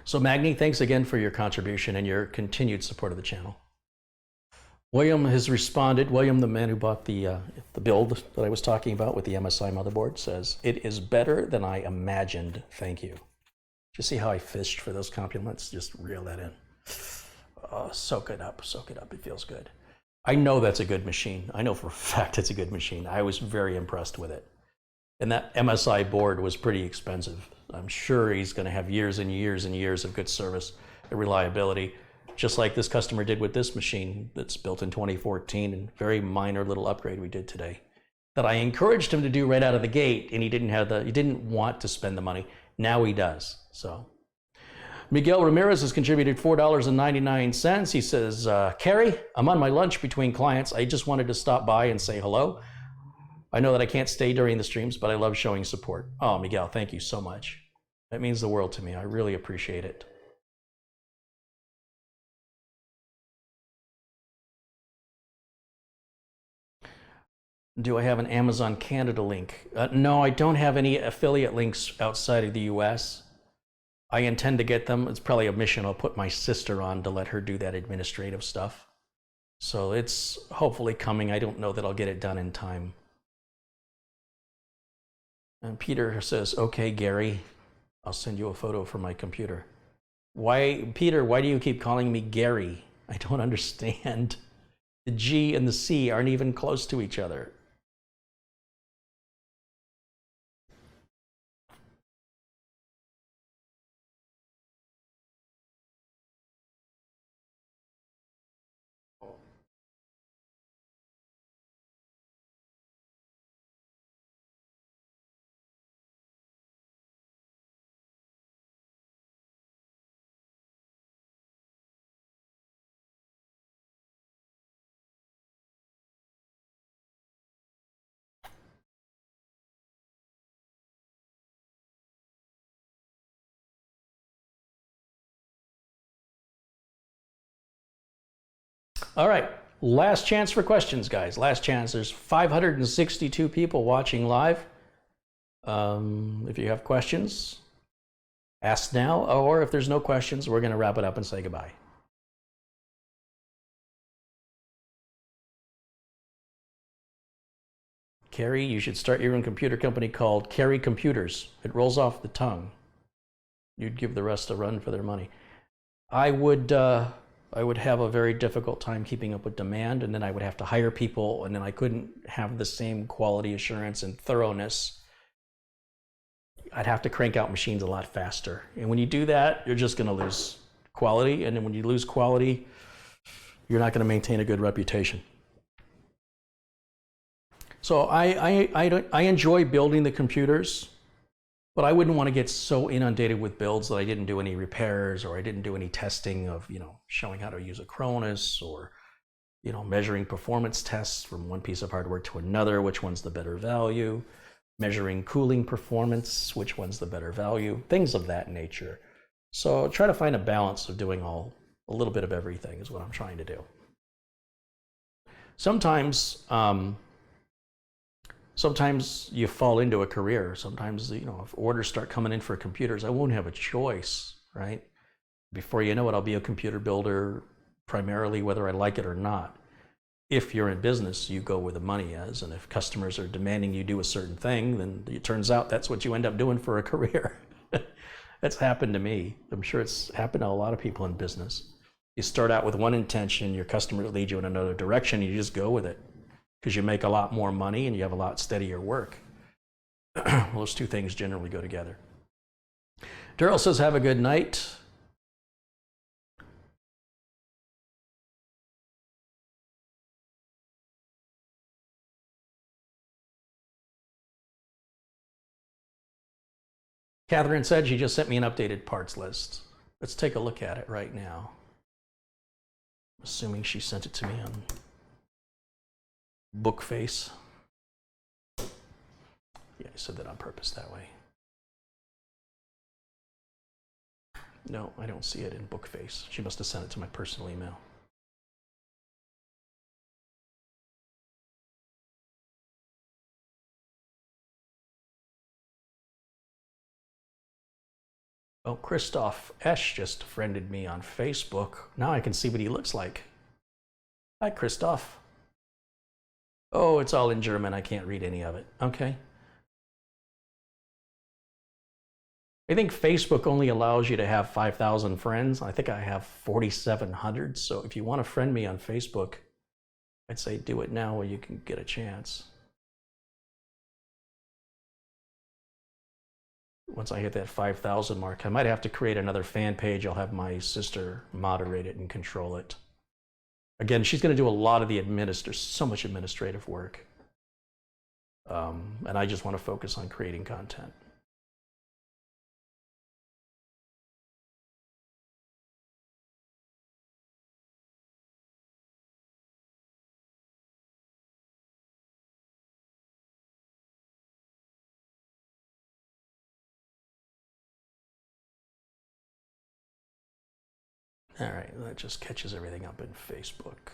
So Magni, thanks again for your contribution and your continued support of the channel. William has responded. William, the man who bought the build that I was talking about with the MSI motherboard, says, it is better than I imagined. Thank you. Just see how I fished for those compliments? Just reel that in. Oh, soak it up, soak it up. It feels good. I know that's a good machine. I know for a fact it's a good machine. I was very impressed with it. And that MSI board was pretty expensive. I'm sure he's going to have years and years and years of good service and reliability, just like this customer did with this machine that's built in 2014, and very minor little upgrade we did today that I encouraged him to do right out of the gate, and he didn't want to spend the money. Now he does. So Miguel Ramirez has contributed $4.99. He says, Carrie, I'm on my lunch between clients. I just wanted to stop by and say hello. I know that I can't stay during the streams, but I love showing support. Oh, Miguel, thank you so much. That means the world to me. I really appreciate it. Do I have an Amazon Canada link? No, I don't have any affiliate links outside of the US. I intend to get them. It's probably a mission I'll put my sister on to let her do that administrative stuff. So it's hopefully coming. I don't know that I'll get it done in time. And Peter says, okay, Gary, I'll send you a photo from my computer. Why, Peter, why do you keep calling me Gary? I don't understand. The G and the C aren't even close to each other. All right, last chance for questions, guys. Last chance. There's 562 people watching live. If you have questions, ask now, or if there's no questions, we're going to wrap it up and say goodbye. Carrie, you should start your own computer company called Carrie Computers. It rolls off the tongue. You'd give the rest a run for their money. I would have a very difficult time keeping up with demand, and then I would have to hire people, and then I couldn't have the same quality assurance and thoroughness. I'd have to crank out machines a lot faster. And when you do that, you're just going to lose quality. And then when you lose quality, you're not going to maintain a good reputation. So I enjoy building the computers, but I wouldn't want to get so inundated with builds that I didn't do any repairs, or I didn't do any testing of, showing how to use a Cronus, or, measuring performance tests from one piece of hardware to another, which one's the better value, measuring cooling performance, which one's the better value, things of that nature. So try to find a balance of doing a little bit of everything is what I'm trying to do. Sometimes you fall into a career. Sometimes, if orders start coming in for computers, I won't have a choice, right? Before you know it, I'll be a computer builder primarily, whether I like it or not. If you're in business, you go where the money is. And if customers are demanding you do a certain thing, then it turns out that's what you end up doing for a career. That's happened to me. I'm sure it's happened to a lot of people in business. You start out with one intention, your customer leads you in another direction, you just go with it, because you make a lot more money and you have a lot steadier work. Those two things generally go together. Daryl says, have a good night. Catherine said she just sent me an updated parts list. Let's take a look at it right now. Assuming she sent it to me on Bookface. Yeah, I said that on purpose that way. No, I don't see it in Bookface. She must have sent it to my personal email. Oh, Christoph Esch just friended me on Facebook. Now I can see what he looks like. Hi, Christoph. Oh, it's all in German. I can't read any of it. Okay. I think Facebook only allows you to have 5,000 friends. I think I have 4,700. So if you want to friend me on Facebook, I'd say do it now while you can get a chance. once I hit that 5,000 mark. I might have to create another fan page. I'll have my sister moderate it and control it. Again, she's going to do a lot of the so much administrative work. And I just want to focus on creating content. All right, that just catches everything up in Facebook.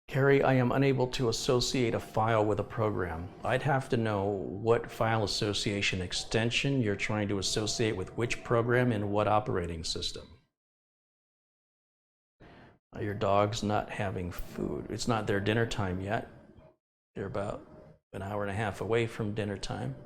Carrie, I am unable to associate a file with a program. I'd have to know what file association extension you're trying to associate with which program and what operating system. Your dog's not having food. It's not their dinner time yet. They're about an hour and a half away from dinner time.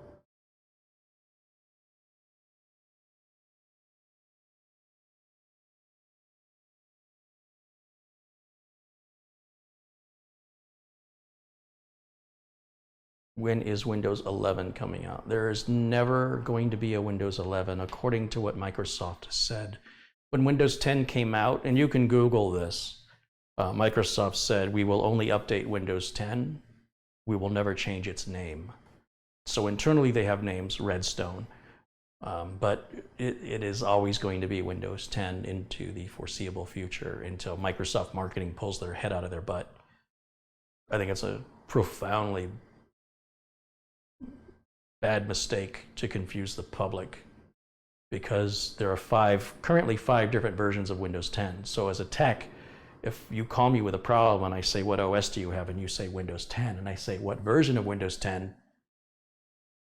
When is Windows 11 coming out? There is never going to be a Windows 11, according to what Microsoft said. When Windows 10 came out, and you can Google this, Microsoft said, we will only update Windows 10. We will never change its name. So internally they have names, Redstone, but it is always going to be Windows 10 into the foreseeable future until Microsoft marketing pulls their head out of their butt. I think it's a profoundly bad mistake to confuse the public, because there are currently five different versions of Windows 10. So as a tech, if you call me with a problem and I say, what OS do you have? And you say Windows 10, and I say, what version of Windows 10?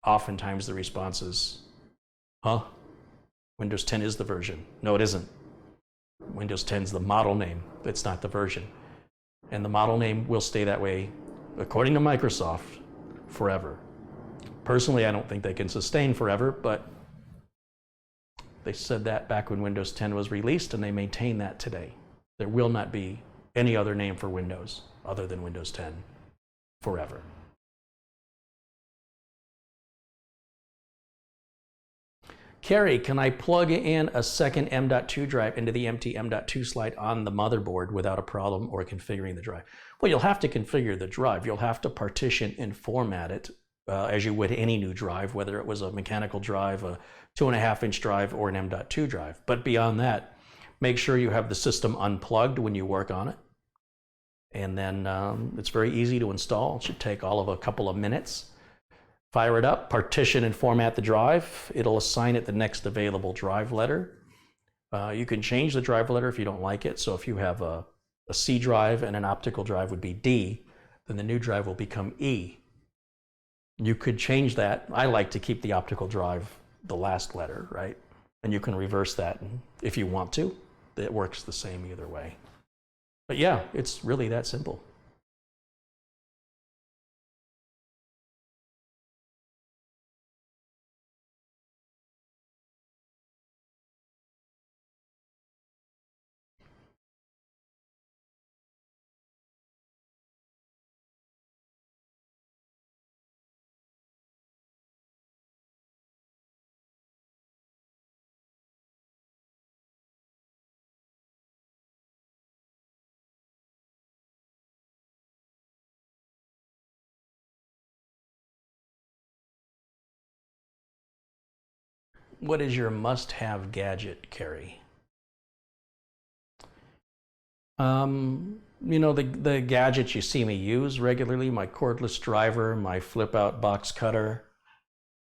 Oftentimes the response is, huh? Windows 10 is the version. No, it isn't. Windows 10 is the model name. It's not the version. And the model name will stay that way, according to Microsoft, forever. Personally, I don't think they can sustain forever, but they said that back when Windows 10 was released, and they maintain that today. There will not be any other name for Windows other than Windows 10 forever. Carrie, can I plug in a second M.2 drive into the empty M.2 slide on the motherboard without a problem or configuring the drive? Well, you'll have to configure the drive. You'll have to partition and format it as you would any new drive, whether it was a mechanical drive, a 2.5-inch drive, or an M.2 drive. But beyond that, make sure you have the system unplugged when you work on it. And then it's very easy to install. It should take all of a couple of minutes. Fire it up, partition and format the drive. It'll assign it the next available drive letter. You can change the drive letter if you don't like it. So if you have a C drive and an optical drive would be D, then the new drive will become E. You could change that. I like to keep the optical drive the last letter, right? And you can reverse that if you want to. It works the same either way. But yeah, it's really that simple. What is your must-have gadget, Carrie? You know, the gadgets you see me use regularly, my cordless driver, my flip-out box cutter,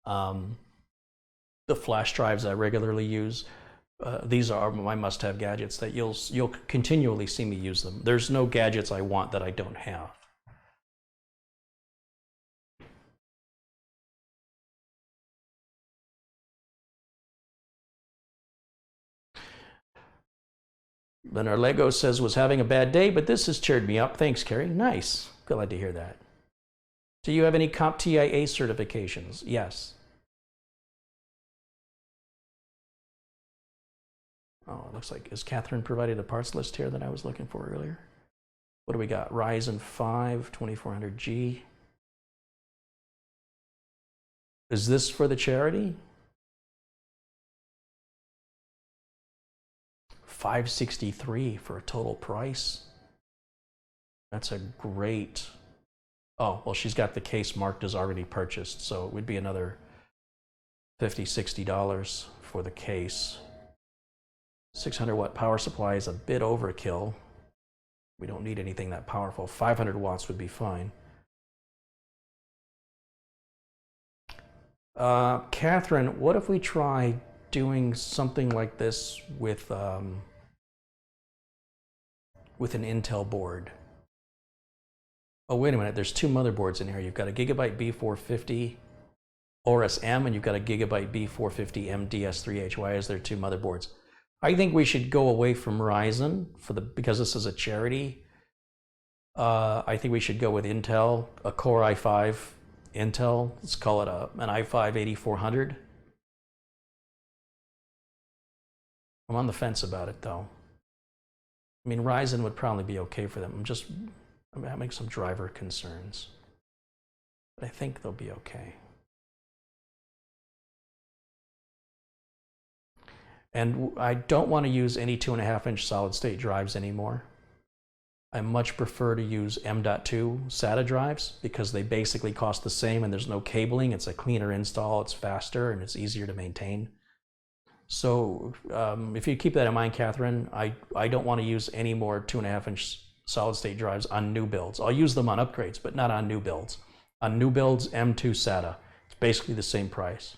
the flash drives I regularly use. These are my must-have gadgets that you'll continually see me use them. There's no gadgets I want that I don't have. Then our Lego says was having a bad day, but this has cheered me up. Thanks, Carrie. Nice. Glad to hear that. Do you have any CompTIA certifications? Yes. Oh, it looks like, is Catherine provided a parts list here that I was looking for earlier? What do we got? Ryzen 5, 2400G. Is this for the charity? $563 for a total price. That's a great. Oh, well, she's got the case marked as already purchased, so it would be another $50, $60 for the case. 600 watt power supply is a bit overkill. We don't need anything that powerful. 500 watts would be fine. Catherine, what if we try doing something like this with an Intel board? Oh, wait a minute, there's two motherboards in here. You've got a Gigabyte B450 ORS-M and you've got a Gigabyte B450M DS3H. Why is there two motherboards? I think we should go away from Ryzen because this is a charity. I think we should go with Intel, a Core i5 Intel. Let's call it an i5-8400. I'm on the fence about it though. I mean, Ryzen would probably be okay for them. I'm having some driver concerns, but I think they'll be okay. And I don't want to use any 2.5-inch solid state drives anymore. I much prefer to use M.2 SATA drives because they basically cost the same and there's no cabling. It's a cleaner install, it's faster, and it's easier to maintain. So if you keep that in mind, Catherine, I don't want to use any more 2.5-inch solid state drives on new builds. I'll use them on upgrades, but not on new builds. On new builds, M.2 SATA. It's basically the same price.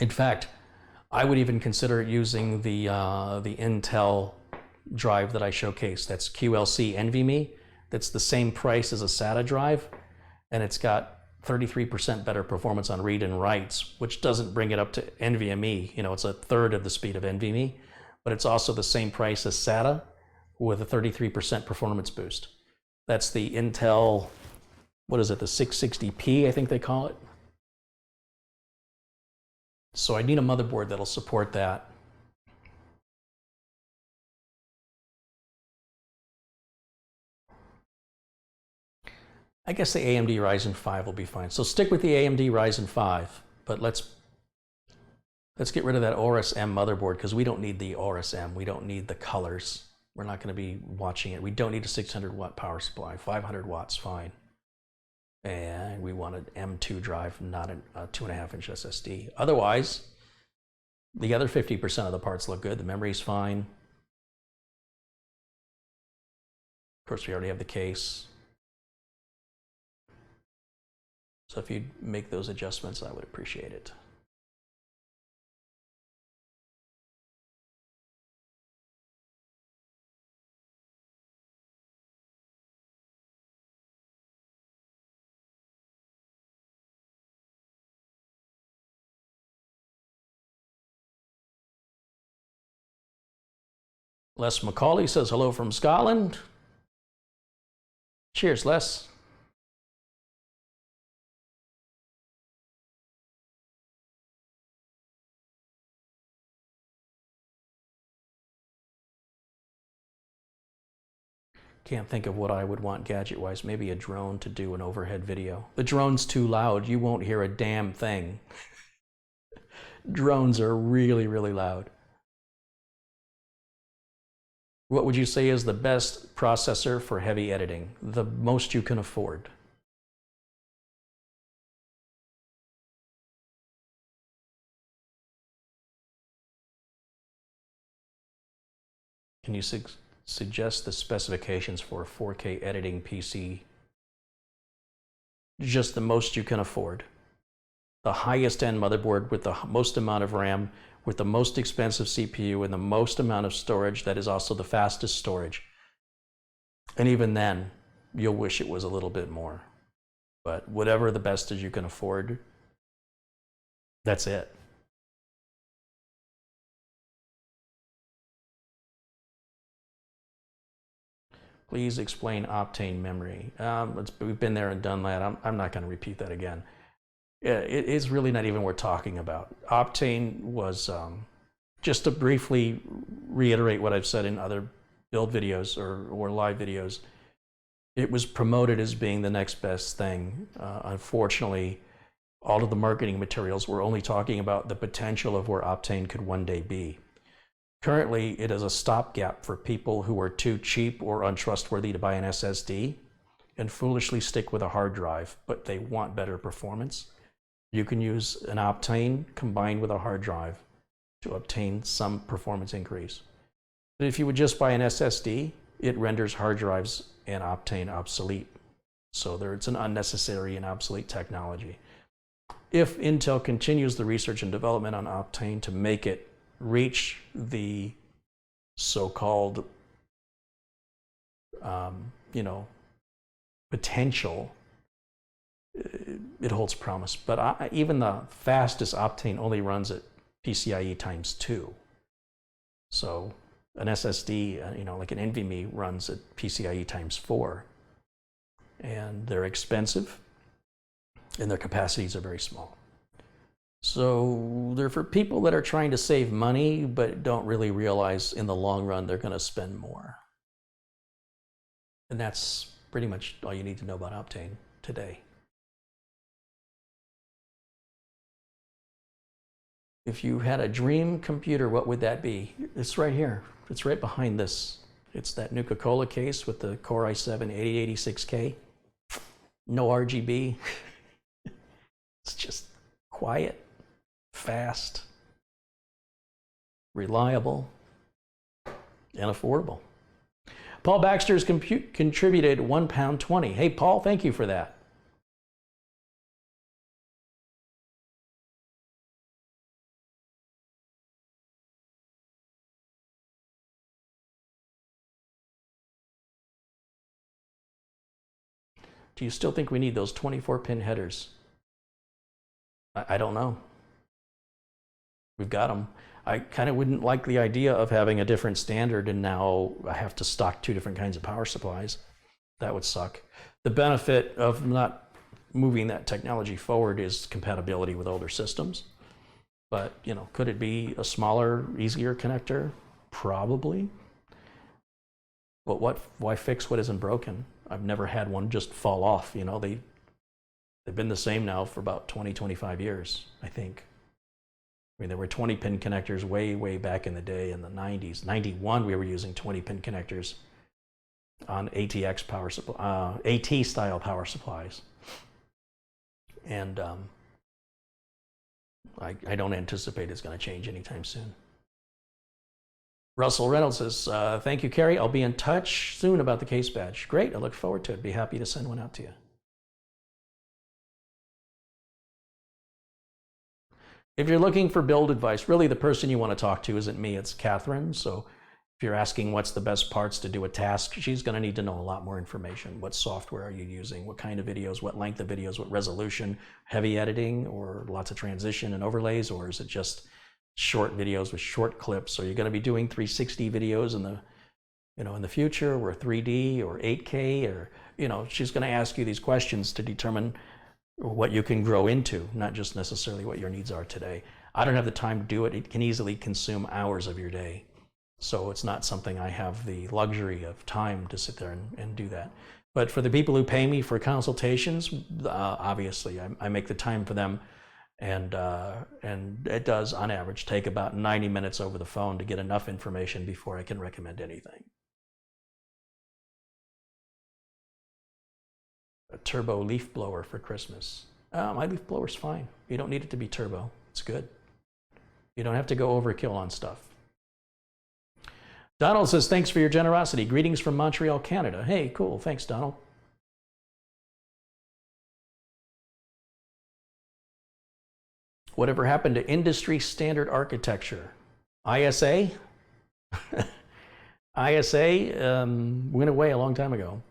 In fact, I would even consider using the Intel drive that I showcased. That's QLC NVMe. That's the same price as a SATA drive, and it's got 33% better performance on read and writes, which doesn't bring it up to NVMe. You know, it's a third of the speed of NVMe, but it's also the same price as SATA with a 33% performance boost. That's the Intel, what is it, the 660p, I think they call it. So I need a motherboard that'll support that. I guess the AMD Ryzen 5 will be fine. So stick with the AMD Ryzen 5, but let's get rid of that ORS-M motherboard because we don't need the ORS-M. We don't need the colors. We're not going to be watching it. We don't need a 600 watt power supply. 500 watts, fine. And we want an M.2 drive, not a 2.5-inch SSD. Otherwise, the other 50% of the parts look good. The memory's fine. Of course, we already have the case. So if you'd make those adjustments, I would appreciate it. Les Macaulay says hello from Scotland. Cheers, Les. Can't think of what I would want gadget-wise. Maybe a drone to do an overhead video. The drone's too loud. You won't hear a damn thing. Drones are really, really loud. What would you say is the best processor for heavy editing? The most you can afford. Can you suggest the specifications for a 4K editing PC? Just the most you can afford. The highest end motherboard with the most amount of RAM, with the most expensive CPU and the most amount of storage that is also the fastest storage. And even then, you'll wish it was a little bit more. But whatever the best is you can afford, that's it. Please explain Optane memory. We've been there and done that. I'm not going to repeat that again. It's really not even worth talking about. Optane was, just to briefly reiterate what I've said in other build videos or live videos, it was promoted as being the next best thing. Unfortunately, all of the marketing materials were only talking about the potential of where Optane could one day be. Currently, it is a stopgap for people who are too cheap or untrustworthy to buy an SSD and foolishly stick with a hard drive, but they want better performance. You can use an Optane combined with a hard drive to obtain some performance increase. But if you would just buy an SSD, it renders hard drives and Optane obsolete. So it's an unnecessary and obsolete technology. If Intel continues the research and development on Optane to make it reach the so-called, potential, it holds promise. But even the fastest Optane only runs at PCIe times 2. So an SSD, like an NVMe, runs at PCIe times 4. And they're expensive, and their capacities are very small. So they're for people that are trying to save money, but don't really realize in the long run they're going to spend more. And that's pretty much all you need to know about Optane today. If you had a dream computer, what would that be? It's right here. It's right behind this. It's that Nuka-Cola case with the Core i7 8086K. No RGB. It's just quiet, fast, reliable, and affordable. Paul Baxter's contributed £1.20. Hey, Paul, thank you for that. Do you still think we need those 24-pin headers? I don't know. We've got them. I kind of wouldn't like the idea of having a different standard and now I have to stock 2 different kinds of power supplies. That would suck. The benefit of not moving that technology forward is compatibility with older systems. But, could it be a smaller, easier connector? Probably. But why fix what isn't broken? I've never had one just fall off. They've been the same now for about 20, 25 years, I think. I mean, there were 20-pin connectors way back in the day in the 90s. 91, we were using 20-pin connectors on ATX power supply, AT-style power supplies. And I don't anticipate it's going to change anytime soon. Russell Reynolds says, thank you, Carrie. I'll be in touch soon about the case badge. Great, I look forward to it. Be happy to send one out to you. If you're looking for build advice, really the person you want to talk to isn't me, it's Catherine. So if you're asking what's the best parts to do a task, she's going to need to know a lot more information. What software are you using? What kind of videos? What length of videos? What resolution? Heavy editing or lots of transition and overlays? Or is it just short videos with short clips? Are you going to be doing 360 videos in the future, or 3D or 8K? Or, she's going to ask you these questions to determine what you can grow into, not just necessarily what your needs are today. I don't have the time to do it. It can easily consume hours of your day. So it's not something I have the luxury of time to sit there and do that. But for the people who pay me for consultations, obviously I make the time for them. And it does, on average, take about 90 minutes over the phone to get enough information before I can recommend anything. A turbo leaf blower for Christmas. My leaf blower's fine. You don't need it to be turbo. It's good. You don't have to go overkill on stuff. Donald says, thanks for your generosity. Greetings from Montreal, Canada. Hey, cool. Thanks, Donald. Whatever happened to industry standard architecture? ISA? ISA went away a long time ago.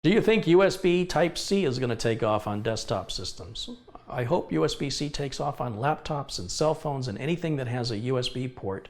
Do you think USB Type-C is going to take off on desktop systems? I hope USB-C takes off on laptops and cell phones and anything that has a USB port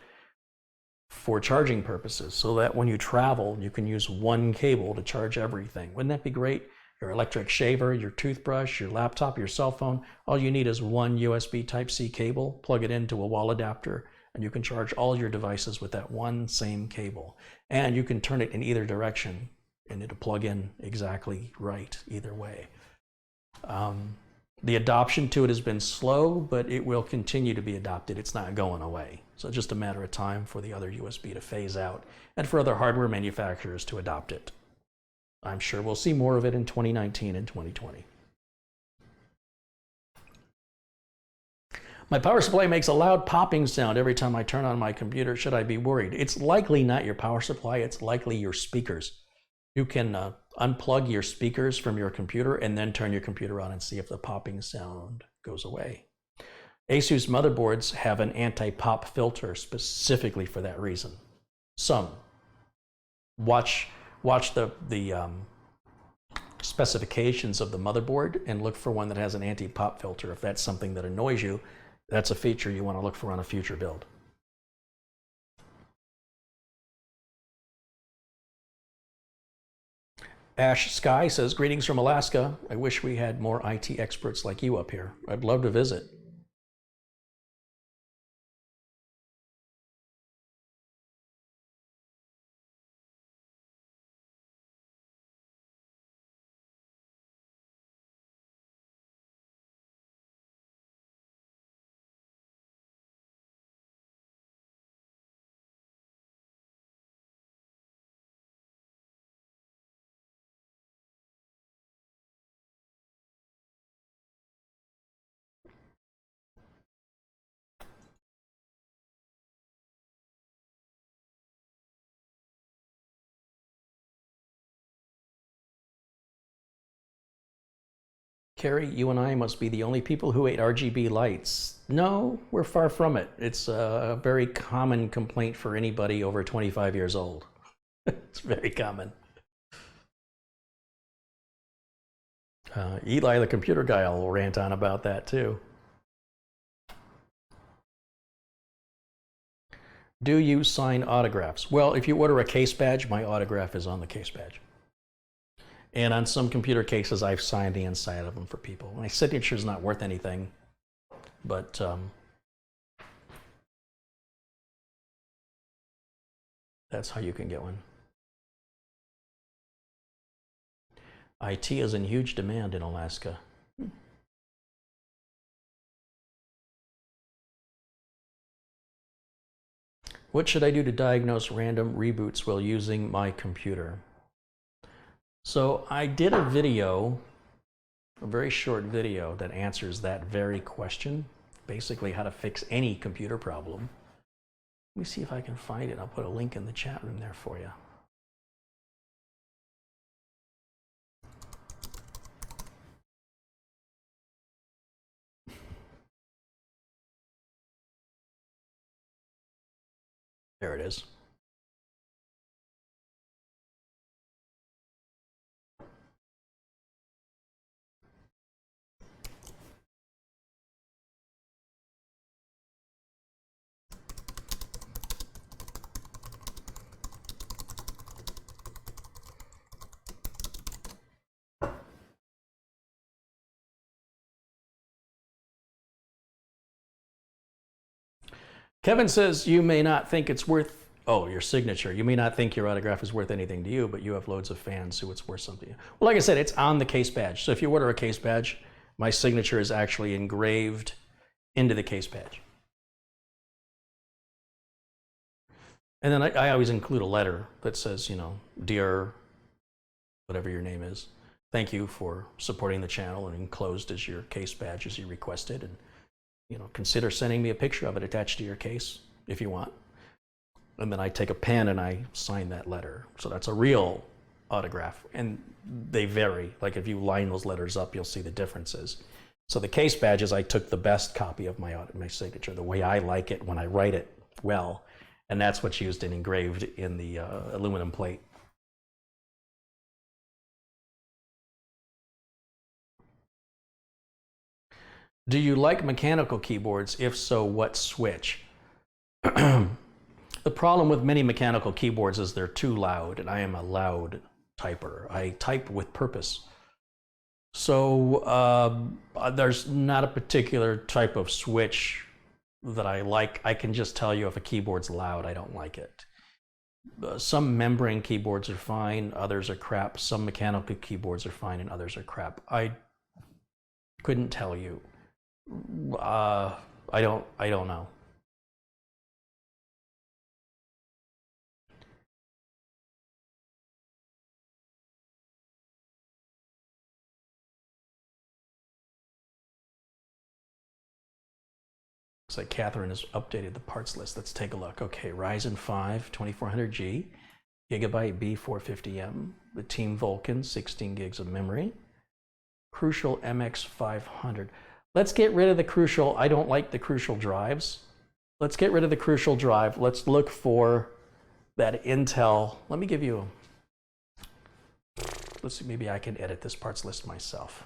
for charging purposes, so that when you travel, you can use one cable to charge everything. Wouldn't that be great? Your electric shaver, your toothbrush, your laptop, your cell phone, all you need is one USB Type-C cable, plug it into a wall adapter, and you can charge all your devices with that one same cable. And you can turn it in either direction, and it'll plug in exactly right either way. The adoption to it has been slow, but it will continue to be adopted. It's not going away. So it's just a matter of time for the other USB to phase out and for other hardware manufacturers to adopt it. I'm sure we'll see more of it in 2019 and 2020. My power supply makes a loud popping sound every time I turn on my computer. Should I be worried? It's likely not your power supply. It's likely your speakers. You can unplug your speakers from your computer and then turn your computer on and see if the popping sound goes away. Asus motherboards have an anti-pop filter specifically for that reason. Some. Watch the specifications of the motherboard and look for one that has an anti-pop filter. If that's something that annoys you, that's a feature you want to look for on a future build. Ash Sky says, greetings from Alaska. I wish we had more IT experts like you up here. I'd love to visit. Carrie, you and I must be the only people who hate RGB lights. No, we're far from it. It's a very common complaint for anybody over 25 years old. It's very common. Eli, the computer guy, will rant on about that too. Do you sign autographs? Well, if you order a case badge, my autograph is on the case badge. And on some computer cases, I've signed the inside of them for people. My signature is not worth anything, but that's how you can get one. IT is in huge demand in Alaska. What should I do to diagnose random reboots while using my computer? So I did a video, a very short video that answers that very question, basically how to fix any computer problem. Let me see if I can find it. I'll put a link in the chat room there for you. There it is. Kevin says you may not think it's worth, your signature. You may not think your autograph is worth anything to you, but you have loads of fans who it's worth something to you. Well, like I said, it's on the case badge. So if you order a case badge, my signature is actually engraved into the case badge. And then I always include a letter that says, dear, whatever your name is, thank you for supporting the channel, and enclosed is your case badge as you requested. And consider sending me a picture of it attached to your case if you want. And then I take a pen and I sign that letter. So that's a real autograph. And they vary. Like if you line those letters up, you'll see the differences. So the case badges, I took the best copy of my signature, the way I like it when I write it well. And that's what's used and engraved in the aluminum plate. Do you like mechanical keyboards? If so, what switch? The The problem with many mechanical keyboards is they're too loud, and I am a loud typer. I type with purpose. So there's not a particular type of switch that I like. I can just tell you if a keyboard's loud, I don't like it. Some membrane keyboards are fine, others are crap. Some mechanical keyboards are fine and others are crap. I couldn't tell you. I don't know. Looks like Catherine has updated the parts list. Let's take a look. Okay, Ryzen 5 2400G, Gigabyte B450M, the Team Vulcan 16 gigs of memory, Crucial MX500. Let's get rid of the Crucial. I don't like the Crucial drives. Let's get rid of the Crucial drive. Let's look for that Intel. Let me give you, let's see, maybe I can edit this parts list myself.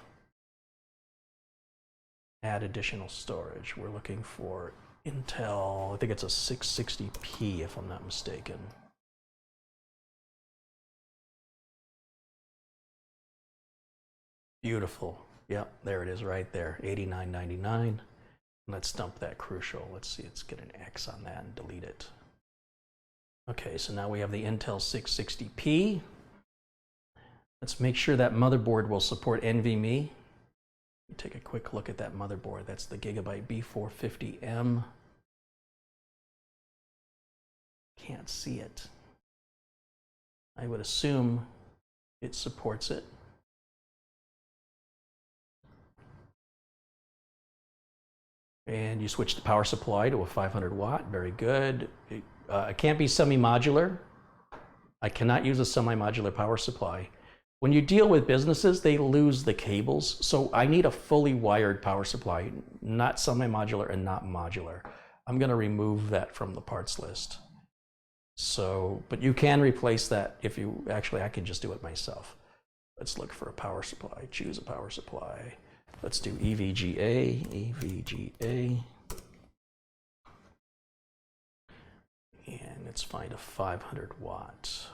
Add additional storage. We're looking for Intel, I think it's a 660p if I'm not mistaken. Beautiful. Yep, there it is right there, $89.99. Let's dump that Crucial. Let's see, let's get an X on that and delete it. Okay, so now we have the Intel 660p. Let's make sure that motherboard will support NVMe. Take a quick look at that motherboard. That's the Gigabyte B450M. Can't see it. I would assume it supports it. And you switch the power supply to a 500 watt. Very good. It can't be semi-modular. I cannot use a semi-modular power supply. When you deal with businesses, they lose the cables. So I need a fully wired power supply, not semi-modular and not modular. I'm going to remove that from the parts list. So, but you can replace that if you, actually, I can just do it myself. Let's look for a power supply. Choose a power supply. Let's do EVGA, EVGA. And let's find a 500 watt.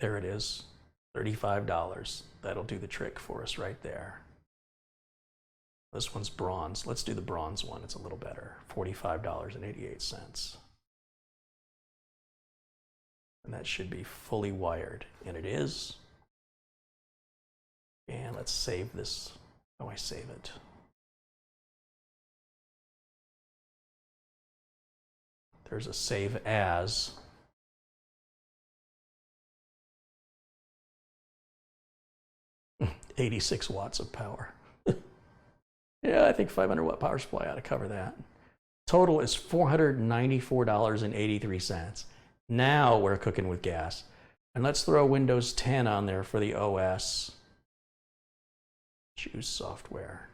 There it is, $35. That'll do the trick for us right there. This one's bronze. Let's do the bronze one. It's a little better, $45.88. And that should be fully wired, and it is. And let's save this. How do I save it? There's a save as. $86 watts of power. Yeah, I think 500 watt power supply ought to cover that. Total is $494.83. Now we're cooking with gas. And let's throw Windows 10 on there for the OS. Choose software.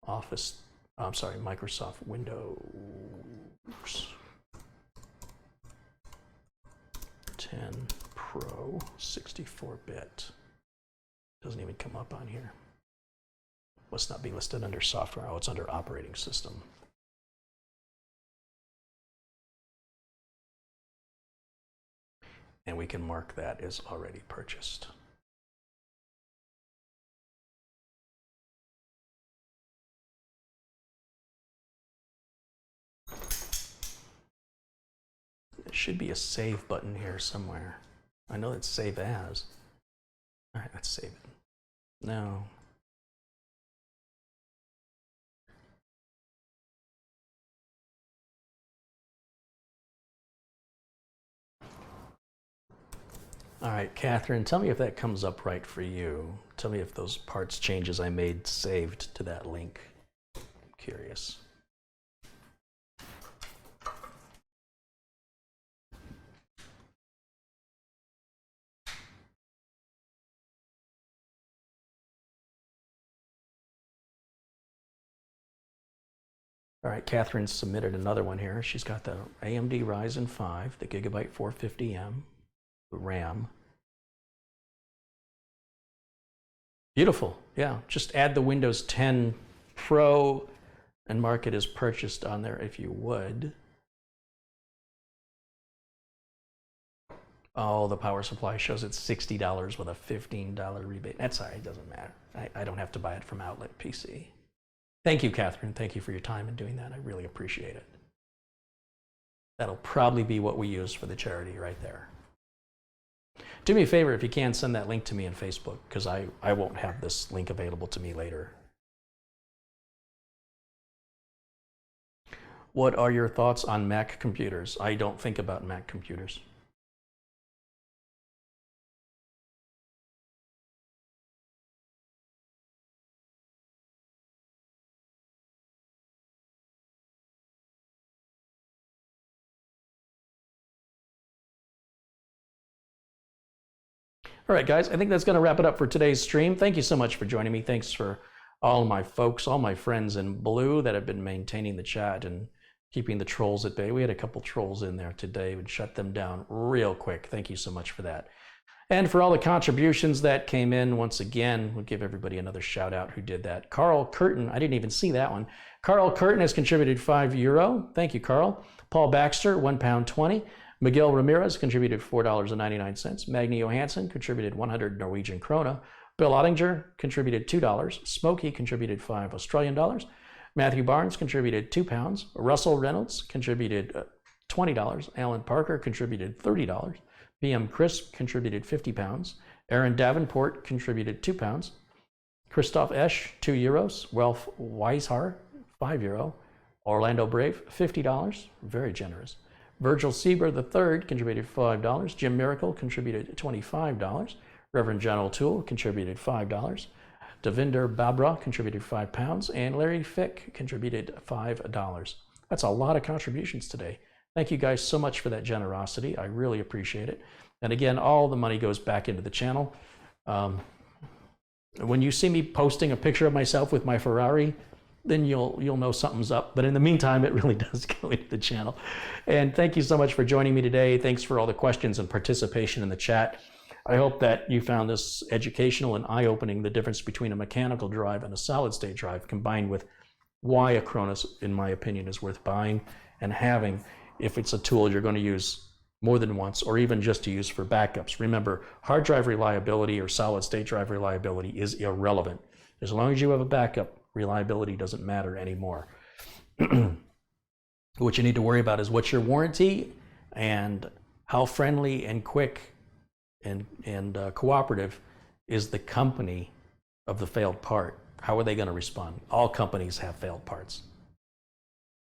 Office, I'm sorry, Microsoft Windows 10 Pro, 64-bit. Doesn't even come up on here. Must not be listed under software. Oh, it's under operating system. And we can mark that as already purchased. There should be a save button here somewhere. I know it's save as. All right, let's save it. No. All right, Catherine, tell me if that comes up right for you. Tell me if those parts changes I made saved to that link. I'm curious. All right, Catherine submitted another one here. She's got the AMD Ryzen 5, the Gigabyte 450M, RAM. Beautiful. Yeah, just add the Windows 10 Pro and mark it as purchased on there if you would. Oh, the power supply shows it's $60 with a $15 rebate. That's all right, it doesn't matter. I don't have to buy it from Outlet PC. Thank you, Catherine. Thank you for your time in doing that. I really appreciate it. That'll probably be what we use for the charity right there. Do me a favor, if you can, send that link to me on Facebook, because I won't have this link available to me later. What are your thoughts on Mac computers? I don't think about Mac computers. All right, guys, I think that's going to wrap it up for today's stream. Thank you so much for joining me. Thanks for all my folks, all my friends in blue that have been maintaining the chat and keeping the trolls at bay. We had a couple trolls in there today. We'd shut them down real quick. Thank you so much for that. And for all the contributions that came in, once again, we'll give everybody another shout out who did that. Carl Curtin, I didn't even see that one. Carl Curtin has contributed €5. Thank you, Carl. Paul Baxter, £1.20. Miguel Ramirez contributed $4.99. Magni Johansson contributed 100 Norwegian krona. Bill Ottinger contributed $2. Smokey contributed $5 AUD. Matthew Barnes contributed £2. Russell Reynolds contributed $20. Alan Parker contributed $30. PM Crisp contributed £50. Aaron Davenport contributed £2. Christoph Esch, €2. Ralph Weishar, €5. Orlando Brave, $50. Very generous. Virgil Sieber III contributed $5. Jim Miracle contributed $25. Reverend John O'Toole contributed $5. Devinder Babra contributed £5. And Larry Fick contributed $5. That's a lot of contributions today. Thank you guys so much for that generosity. I really appreciate it. And again, all the money goes back into the channel. When you see me posting a picture of myself with my Ferrari, then you'll know something's up. But in the meantime, it really does go into the channel. And thank you so much for joining me today. Thanks for all the questions and participation in the chat. I hope that you found this educational and eye-opening, the difference between a mechanical drive and a solid-state drive, combined with why a Cronus, in my opinion, is worth buying and having if it's a tool you're going to use more than once, or even just to use for backups. Remember, hard drive reliability or solid-state drive reliability is irrelevant. As long as you have a backup, reliability doesn't matter anymore. What you need to worry about is what's your warranty and how friendly and quick and cooperative is the company of the failed part. How are they going to respond? All companies have failed parts.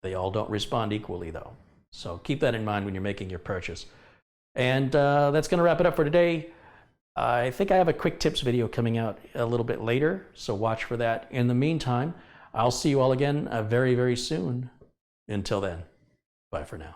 They all don't respond equally, though. So keep that in mind when you're making your purchase. And that's going to wrap it up for today. I think I have a quick tips video coming out a little bit later, so watch for that. In the meantime, I'll see you all again very, very soon. Until then, bye for now.